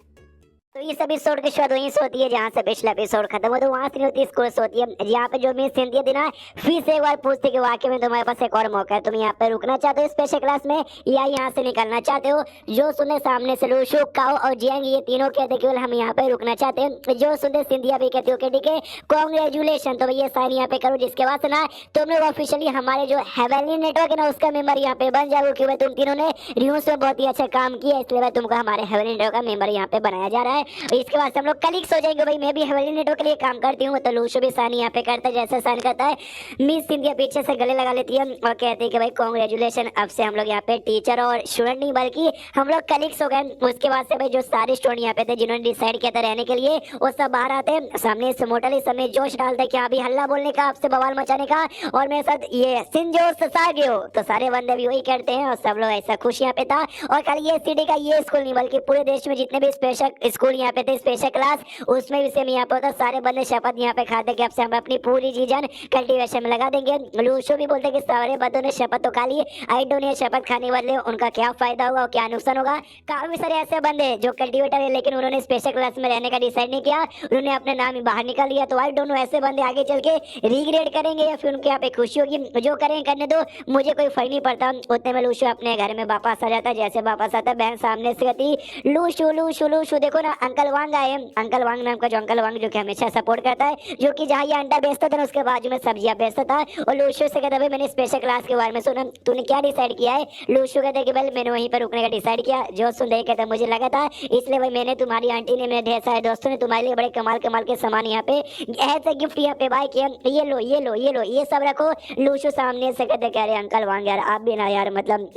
तो इस एपिसोड की शुरुआत वहीं से होती है जहाँ से पिछला एपिसोड खत्म हो, तो वहाँ से नहीं होती स्कूल से होती है, यहाँ पे जो मिस सिंधिया थी ना फिर से एक बार पूछती कि वाकई में तुम्हारे पास एक और मौका है, तुम यहाँ पे रुकना चाहते हो स्पेशल क्लास में या यहाँ से निकलना चाहते हो? जो सुने सामने से लूशु, काओ और जियांग ये तीनों कहते केवल हम यहाँ पे रुकना चाहते हैं। जो सुने सिंधिया भी कहती हो ठीक है कॉन्ग्रेचुलेशन, तो भैया साइन यहाँ पे करो, जिसके बाद से ना तुम लोग ऑफिशियली हमारे जो हेवनली नेटवर्क है ना उसका मेंबर यहाँ पे बन जाओ, क्योंकि तुम तीनों ने रिव्यूज में बहुत ही अच्छा काम किया, इसलिए भाई तुमको हमारे हेवनली नेटवर्क का मेंबर यहाँ पे बनाया जा रहा है। इसके बाद हम लोग कलीग्स हो जाएंगे, भाई मैं भी हेवनली नेटवर्क के लिए काम करती हूँ। तो लूशु भी साइन यहाँ पे करता है, जैसे साइन करता है मिस सिंधिया पीछे से गले लगा लेती है और कहती है कि भाई कांग्रेचुलेशन, अब से हम लोग यहाँ पे टीचर और स्टूडेंट नहीं बल्कि हम लोग कलीग्स हो गए। उसके बाद से भाई जो सारे स्टूडेंट यहाँ पे थे जिन्होंने डिसाइड किया था रहने के लिए, वो सब बाहर आते हैं, सामने से मोटली समय जोश डालते हैं कि अभी हल्ला बोलने का, आपसे बवाल मचाने का, और मेरे साथ ये सिंजो ससागियो, तो सारे बंदे भी वही करते हैं और सब लोग ऐसा खुश यहाँ पे था। और खाली ये सिटी का ये स्कूल नहीं बल्कि पूरे देश में जितने भी स्पेशल स्कूल यहाँ पे थे स्पेशल क्लास, उसमें भी सेम यहाँ पे होता, सारे बंदे शपथ यहाँ पे खाते कि अब से हम अपनी पूरी चीजन कल्टीवेशन में लगा देंगे। लूशु भी बोलते कि सारे बंदों ने शपथ तो खा ली, आई डोंट नो शपथ खाने वाले उनका क्या फायदा होगा और क्या नुकसान होगा। काफी सारे ऐसे बंदे जो कल्टीवेटर है लेकिन उन्होंने स्पेशल क्लास में रहने का डिसाइड नहीं किया, उन्होंने अपने नाम ही बाहर निकाल लिया, तो आई डोंट नो ऐसे बंदे आगे चल के रिग्रेट करेंगे या फिर उनके यहाँ पे खुशी होगी, जो करें करने दो, मुझे कोई फर्क नहीं पड़ता। उतने में लूशु अपने घर में वापस आ जाता, जैसे वापस आता बहन सामने से कहती लूशु लूशु लूशु देखो ना अंकल वांग आए। अंकल वांग नाम का जो अंकल वांग जो कि हमेशा सपोर्ट करता है, जो कि जहाँ ये अंडा बेचता था ना उसके बाजू में सब्जियां बेचता था। और लूशु से कहता भाई मैंने स्पेशल क्लास के बारे में सुना, तूने क्या डिसाइड किया है? लूशु कहता है कि भाई मैंने वहीं पर रुकने का डिसाइड किया। जो सुन रहे कहता मुझे लगा था, इसलिए भाई मैंने तुम्हारी आंटी ने मेरे ढेर सारे दोस्तों ने तुम्हारे लिए बड़े कमाल कमाल के सामान यहाँ पे ऐसे गिफ्ट यहाँ पे बाय किया, ये लो ये लो ये लो ये सब रखो। लूशु सामने से कहते कह रहे अंकल वांग यार आप भी ना यार मतलब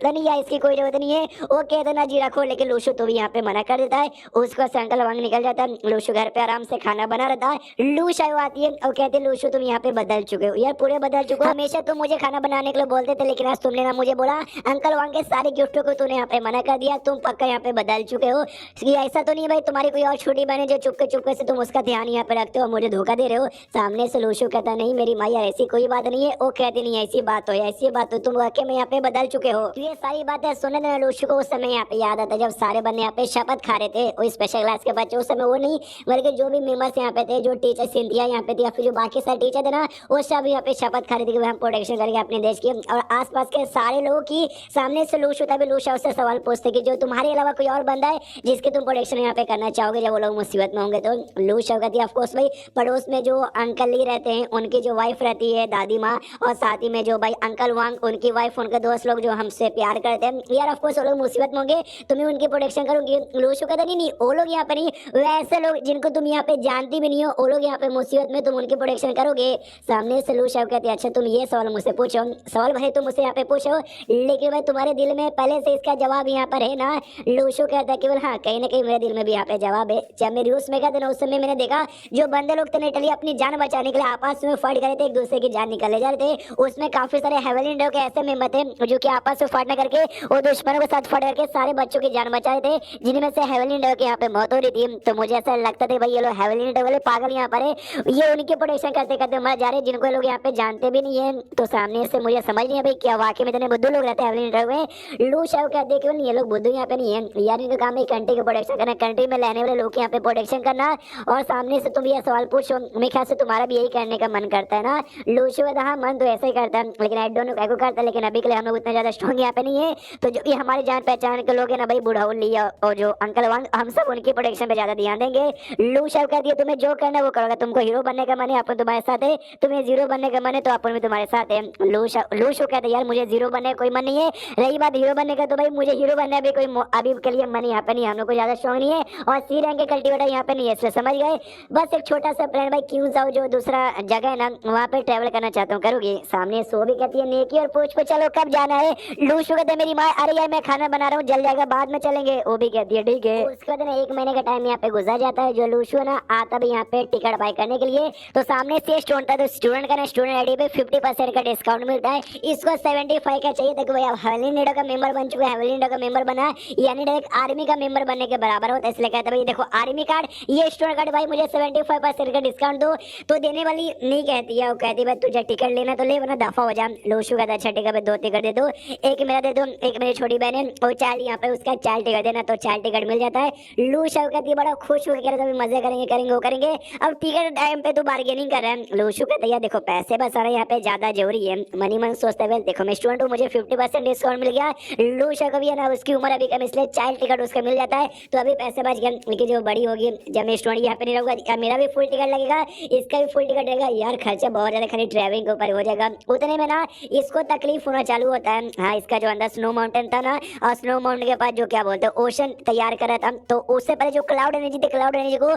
नहीं यार इसकी कोई जरूरत नहीं है, वो कहते ना जी रखो, लेकिन लूशु तो भी यहाँ पे मना कर देता है। उसको से अंकल वांग निकल जाता है। लूशु घर पे आराम से खाना बना रहता है। लूशु आती है और कहते लूशु तुम यहाँ पे बदल चुके हो यार, पूरे बदल चुके हो, हमेशा तुम मुझे खाना बनाने के लिए बोलते थे लेकिन आज तुमने ना मुझे बोला, अंकल वांग के सारे गिफ्टों को तूने यहाँ पे मना कर दिया, तुम पक्का यहाँ पे बदल चुके हो। ऐसा तो नहीं है भाई तुम्हारी कोई और छोटी बहन है जो चुपके से तुम उसका ध्यान यहाँ पे रखते हो, मुझे धोखा दे रहे हो। सामने से लूशु कहता नहीं मेरी माँ यार ऐसी कोई बात नहीं है। वो कहती नहीं ऐसी बात हो ऐसी बात हो, तुम वाकई में यहाँ पे बदल चुके हो। तो ये सारी बातें सुनने देना लूशु को उस समय यहाँ पे याद आता जब सारे बंदे यहाँ पे शपथ खा रहे थे वो स्पेशल क्लास के बच्चे, उस समय वो नहीं बल्कि जो भी मेंबर्स यहाँ पे थे, जो टीचर सिंधिया यहाँ पे थी या फिर जो बाकी सारे टीचर थे ना, वो सब यहाँ पे शपथ खा रहे थे कि हम प्रोटेक्शन करेंगे अपने देश की। और आसपास के सारे लोगों की सामने से लूशु था भी लूशा उससे सवाल पूछते कि जो तुम्हारे अलावा कोई और बंदा है जिसकी तुम प्रोटेक्शन यहाँ पे करना चाहोगे जब वो लोग मुसीबत में होंगे। तो लूशा कहती है ऑफकोर्स भाई, पड़ोस में जो अंकल ली रहते हैं उनकी जो वाइफ रहती है दादी माँ, और साथ ही में जो भाई अंकल वांग उनकी वाइफ, उनके दोस्त लोग जो हमसे प्यार करते हैं यार, ऑफकोर्स वो लोग मुसीबत में होंगे, तुम्हें उनकी प्रोटेक्शन करोगे। लूशु कहता नहीं वो लोग यहाँ पे नहीं, वैसे लोग जिनको तुम यहाँ पे जानती भी नहीं हो वो लोग यहाँ पे मुसीबत में, तुम उनकी प्रोटेक्शन करोगे। सामने से लूशा कहती है अच्छा तुम ये सवाल मुझसे पूछो, सवाल भले तुम मुझसे यहाँ पे पूछो लेकिन भाई तुम्हारे दिल में पहले से इसका जवाब यहाँ पर है ना। लूशु कहता है केवल हाँ, कहीं ना कहीं मेरे दिल में भी यहाँ पे जवाब है। जब मेरी रूस में कहते ना उस समय मैंने देखा जो बंदे लोग थे इटली अपनी जान बचाने के लिए आपस में फाइट कर रहे थे, एक दूसरे की जान निकाले जा रहे थे। उसमें काफी सारे हेवनली इंडिया के ऐसे मेंबर थे जो कि आपस में फाइट न करके वो दुश्मनों के साथ फाइट करके सारे बच्चों की जान बचा रहे थे, जिनमें से हेवनली इंडिया की यहाँ पे मौत हो रही थी। तो मुझे ऐसा लगता था भाई ये लोग हेवनली इंडिया वाले पागल यहाँ पर है, ये उनकी प्रोटेक्शन करते करते मर जा रहे जिनको लोग यहाँ पे जानते भी नहीं है। तो सामने से मुझे समझ नहीं है भाई क्या वाकई में इतने बुद्धू लोग रहते हैं हेवनली इंडिया में। लू शव कहते हैं कि ये लोग बुद्धू यहाँ पे नहीं है यार, इनका काम है कंट्री की प्रोटेक्शन करना, कंट्री में रहने वाले लोग यहाँ पे प्रोटेक्शन करना। और सामने से तुम ये सवाल पूछो, मेरे ख्याल से तुम्हारा भी यही करने का मन करता है ना। लूशु कहता हाँ मन तो ऐसा ही करता है लेकिन आई डोंट नो क्या करता है, लेकिन अभी के लिए हम लोग उतना ज्यादा स्ट्रॉन्ग यहाँ पे नहीं है। तो जो भी हमारे जान पहचान के लोग हैं ना भाई, बुढ़ाऊ लिया और जो अंकल वांग, हम सब उनकी प्रोटेक्शन पे ज्यादा ध्यान देंगे। लूशु कहती है तुम्हें जो करना है वो करोगे, तुमको हीरो बनने का मन है अपन तुम्हारे साथ है, तुम्हें जीरो बनने का मन है तो अपन भी तुम्हारे साथ है। लूशु कहते हैं यार मुझे जीरो बनने का कोई मन नहीं है, रही बात हीरो बनने का तो भाई मुझे हीरो बनने अभी कोई अभी के लिए मन यहाँ पे नहीं, हम लोग को ज्यादा स्ट्रॉन्ग नहीं है और सी रैंक के कल्टीवेटर यहाँ पे नहीं है, इसलिए समझ गए। बस एक छोटा सा प्लान भाई, क्यों जाओ जो दूसरा जगह है ना वहाँ पे ट्रेवल करना चाहता हूँ, करोगी। सामने सो भी कहती है नेकी और पूछ को चलो कब जाना है। लूशु कहते हैं मेरी माँ अरे यार मैं खाना बना रहा हूँ जल जाएगा बाद में चलेंगे, वो भी कहती है ठीक है। उसके बाद 1 महीने का टाइम यहाँ पे गुजर जाता है, जो लूशु है ना आता भी यहाँ पे टिकट बाय करने के लिए। तो सामने से स्टूडेंट था, तो स्टूडेंट का ना स्टूडेंट आईडी पे 50% का डिस्काउंट मिलता है, इसको 75 का चाहिए ताकि भाई अब हेवनली इंडिया का मेंबर बन चुका है, हेवनली इंडिया का मेंबर बना यानी डायरेक्ट आर्मी का मेंबर बनने के बराबर होता है। इसलिए कहता है भाई देखो आर्मी कार्ड, ये स्टूडेंट कार्ड भाई मुझे 75% का डिस्काउंट दो। तो देने वाली नहीं कहती है, वो कहती है भाई तुझे टिकट लेना तो ले वरना दफा हो जा। लूशु कहता है अच्छा टिकट पे 2 टिकट दे दो, एक मेरा दे दो, एक मेरी छोटी बहन है और चाइल्ड यहाँ पे उसका चाइल्ड टिकट देना, तो चाइल्ड टिकट मिल जाता है। लूशु कहती है बड़ा खुश होकर कह रहा था मजे करेंगे करेंगे वो करेंगे, अब टिकट टाइम पे तो बार्गेनिंग कर रहा है। लूशु कहता है देखो पैसे बचाना यहाँ पे ज्यादा जरूरी है, मनी मन सोचते हुए देखो मैं स्टूडेंट हूँ मुझे 50% डिस्काउंट मिल गया। लूशु को भी है ना उसकी उम्र अभी कम इसलिए चाइल्ड टिकट उसका मिल जाता है, तो अभी पैसे बच गए। लेकिन जो बड़ी होगी जब मैं स्टूडेंट यहाँ पे नहीं रहूंगा मेरा भी फुल टिकट लगेगा, इसका भी फुल टिकट रहेगा यार, खर्चा बहुत ज्यादा खाली ट्रैवलिंग के ऊपर हो जाएगा। उतने में ना इसको तकलीफ होना चालू होता है। हाँ इसका जो अंदर स्नो माउंटेन था ना और स्नो माउंटेन के पास जो क्या बोलते हैं ओशन तैयार करा था, तो उससे पहले जो क्लाउड एनर्जी थी क्लाउड एनर्जी को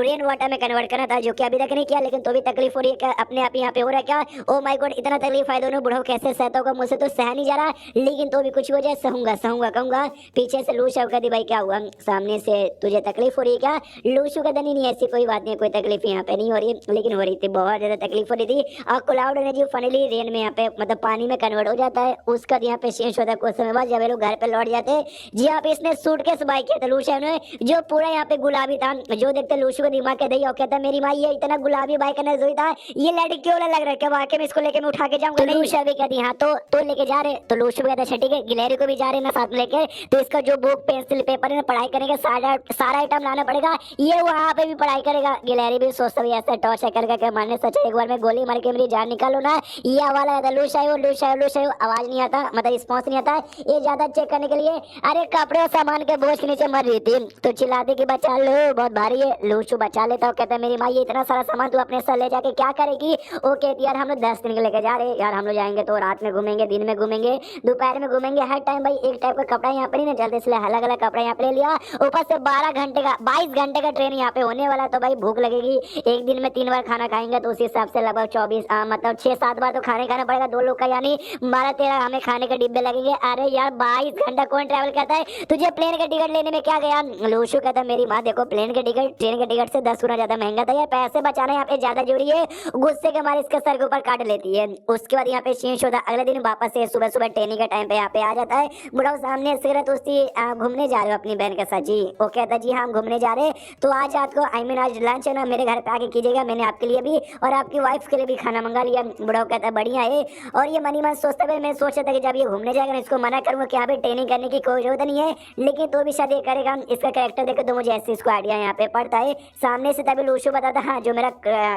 रेन वाटर में कन्वर्ट करना था, जो कि अभी तक नहीं किया, लेकिन तो भी तकलीफ हो रही है क्या अपने आप यहाँ पे हो रहा है क्या। ओ माय गॉड इतना तकलीफ है दोनों बुढ़ो कैसे सहता होगा, मुझसे तो सह नहीं जा रहा, लेकिन तो भी कुछ हो जाए सहूंगा सहूंगा कहूंगा। पीछे से लूशु कहती भाई क्या हुआ, सामने से तुझे तकलीफ हो रही है क्या। लूशु कहता नहीं ऐसी कोई बात नहीं, कोई तकलीफ यहाँ पे नहीं हो रही, लेकिन हो रही थी बहुत ज्यादा तकलीफ हो रही थी। और क्लाउड एनर्जी फाइनली रेन में यहाँ पे मतलब पानी में कन्वर्ट हो जाता है, उसका यहाँ पे चेंज होता है कुछ समय बाद जब ये लोग घर पे लौट जाते हैं। जी यहाँ पे इसने सूटकेस बाय किया था लूशु ने, जो पूरा यहाँ पे गुलाबी था, जो देखते लूशु को दिमाग के दही और कहता मेरी माँ ये इतना गुलाबी बाय करना जरूरी था, ये लाइट क्यों लग रहा है क्या वाकई में इसको लेके मैं उठा के जाऊंगा। लूशु भी कहती हाँ तो लेके जा रहे, तो लूशु कहता ठीक है गिलहरी को भी जा रहे ना साथ में लेके, तो इसका जो बुक पेंसिल पेपर है पढ़ाई करेंगे सारा आइटम लाना पड़ेगा, ये वहाँ पे भी पढ़ाई करेगा। गिलहरी भी सोचता भी ऐसा टॉर्च करके मारने सच एक बार में गोली मार के मेरी जान निकालो ना, ये आवाज आता लूशु आवाज नहीं आता मतलब रिस्पॉन्स नहीं आता, ये ज्यादा चेक करने के लिए अरे कपड़े और सामान के बोझ के नीचे मर रही थी, तो चिल्लाती कि बचा लो बहुत भारी है। लूशु बचा लेता और कहता मेरी माँ ये इतना सारा सामान तू अपने साथ ले जाके क्या करेगी। वो कहती यार हम लोग 10 दिन के लेके जा रहे यार, हम लोग जाएंगे तो रात में घूमेंगे दिन में घूमेंगे दोपहर में घूमेंगे, हर टाइम भाई एक टाइप का कपड़ा यहाँ पे नहीं चलते, इसलिए अलग अलग कपड़ा यहाँ पे ले लिया। ऊपर से 22 घंटे का ट्रेन यहाँ पे होने वाला, तो भाई भूख लगेगी, एक दिन में 3 बार खाना खाएंगे तो उस हिसाब से लगभग 24 मतलब 6-7 बार तो खाना पड़ेगा 2 लोग का, यानी 12-13 हमें खाने के डिब्बे लगेंगे। अरे यार 22 घंटा कौन ट्रैवल करता है, तुझे प्लेन का टिकट लेने में क्या गया। लूशु कहता मेरी माँ देखो प्लेन के टिकट ट्रेन के टिकट से 10 गुना ज्यादा महंगा था यार, पैसे बचाना यहाँ पे ज्यादा जरूरी है। गुस्से के मारे इसके सर के ऊपर काट लेती है। उसके बाद यहाँ पे चेंज होता है, अगले दिन वापस से सुबह सुबह ट्रेनिंग के टाइम पे यहाँ पे आ जाता है। बुढ़ाओ सामने सिगरेट उसकी घूमने जा रहे हो अपनी बहन के साथ जी, वो कहता जी हाँ हम घूमने जा रहे, तो आज रात को आज लंच है ना मेरे घर पे आके कीजिएगा, मैंने आपके लिए भी और आपकी वाइफ के लिए भी खाना मंगा लिया। बुढ़ाओ कहता है बढ़िया है, और ये मनी मन सोचते हुए मैं सोचा था कि जब ये घूमने जाएगा इसको मना करूंगा कि यहाँ पे ट्रेनिंग करने की कोई जरूरत नहीं है, लेकिन तो भी शायद ये करेगा। इसका कैरेक्टर देखे तो मुझे ऐसे इसको आइडिया यहाँ पे पड़ता है। सामने से तभी लूशु बताता हाँ जो मेरा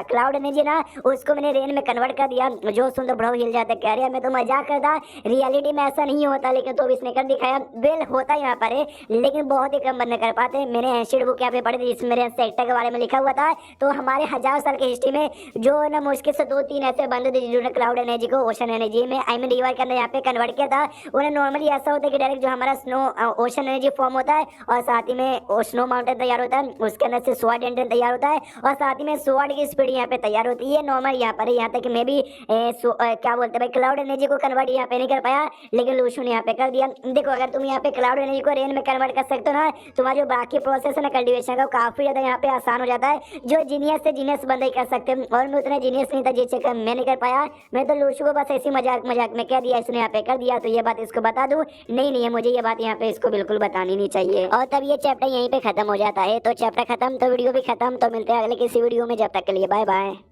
क्लाउड एनर्जी ना उसको मैंने रेन में कन्वर्ट कर दिया। जो सुन तो ब्रो हिल जाता है, कह रहा है मैं तो मजाक करता, रियलिटी में ऐसा नहीं होता, लेकिन तो इसने कर दिखाया। वेल होता यहाँ पर है लेकिन बहुत ही कम बंदे कर पाते। मैंने एंशिएंट बुक यहाँ पे पढ़ी थी जिसमें मेरे सेक्टर के बारे में लिखा हुआ था। तो हमारे 1000 साल की हिस्ट्री में जो ना मुश्किल से 2-3 ऐसे बंदे थे जिन्होंने क्लाउड एनर्जी को ओशन एनर्जी में आई मीन रिवर के अंदर यहाँ पे कन्वर्ट किया था। उन्हें नॉर्मली ऐसा होता है कि डायरेक्ट जो हमारा स्नो ओशन एनर्जी फॉर्म होता है और साथ ही में स्नो माउंटेन तैयार होता है, उसके अंदर से स्वॉर्ड एंटन तैयार होता है और साथ ही में स्वॉर्ड की स्पीड यहाँ पे तैयार होती है। नॉर्मल यहाँ पर यहाँ तक कि मैं भी क्या बोलते हैं भाई क्लाउड एनर्जी को कन्वर्ट यहाँ पे नहीं कर पाया, लेकिन लूशु ने यहाँ पे कर दिया। देखो अगर तुम यहाँ पे क्लाउड एनर्जी को रेन में कन्वर्ट कर सकते हो ना, तुम्हारा जो बाकी प्रोसेस है ना कल्टीवेशन का काफी ज्यादा यहाँ पे आसान हो जाता है। जो जीनियस से जीनियस बंदे ही कर सकते हैं और मैं उतना जीनियस नहीं था जिससे मैं नहीं कर पाया। मैं तो लूशु को बस ऐसी मजाक मजाक में कह दिया, इसने यहाँ पे कर दिया तो ये बात इसको बता दूं। नहीं मुझे ये बात यहाँ पे इसको बिल्कुल बतानी नहीं चाहिए। और तब ये चैप्टर यहीं पे खत्म हो जाता है। तो चैप्टर खत्म तो वीडियो भी खत्म। तो मिलते हैं अगले किसी वीडियो में, जब तक के लिए बाय बाय।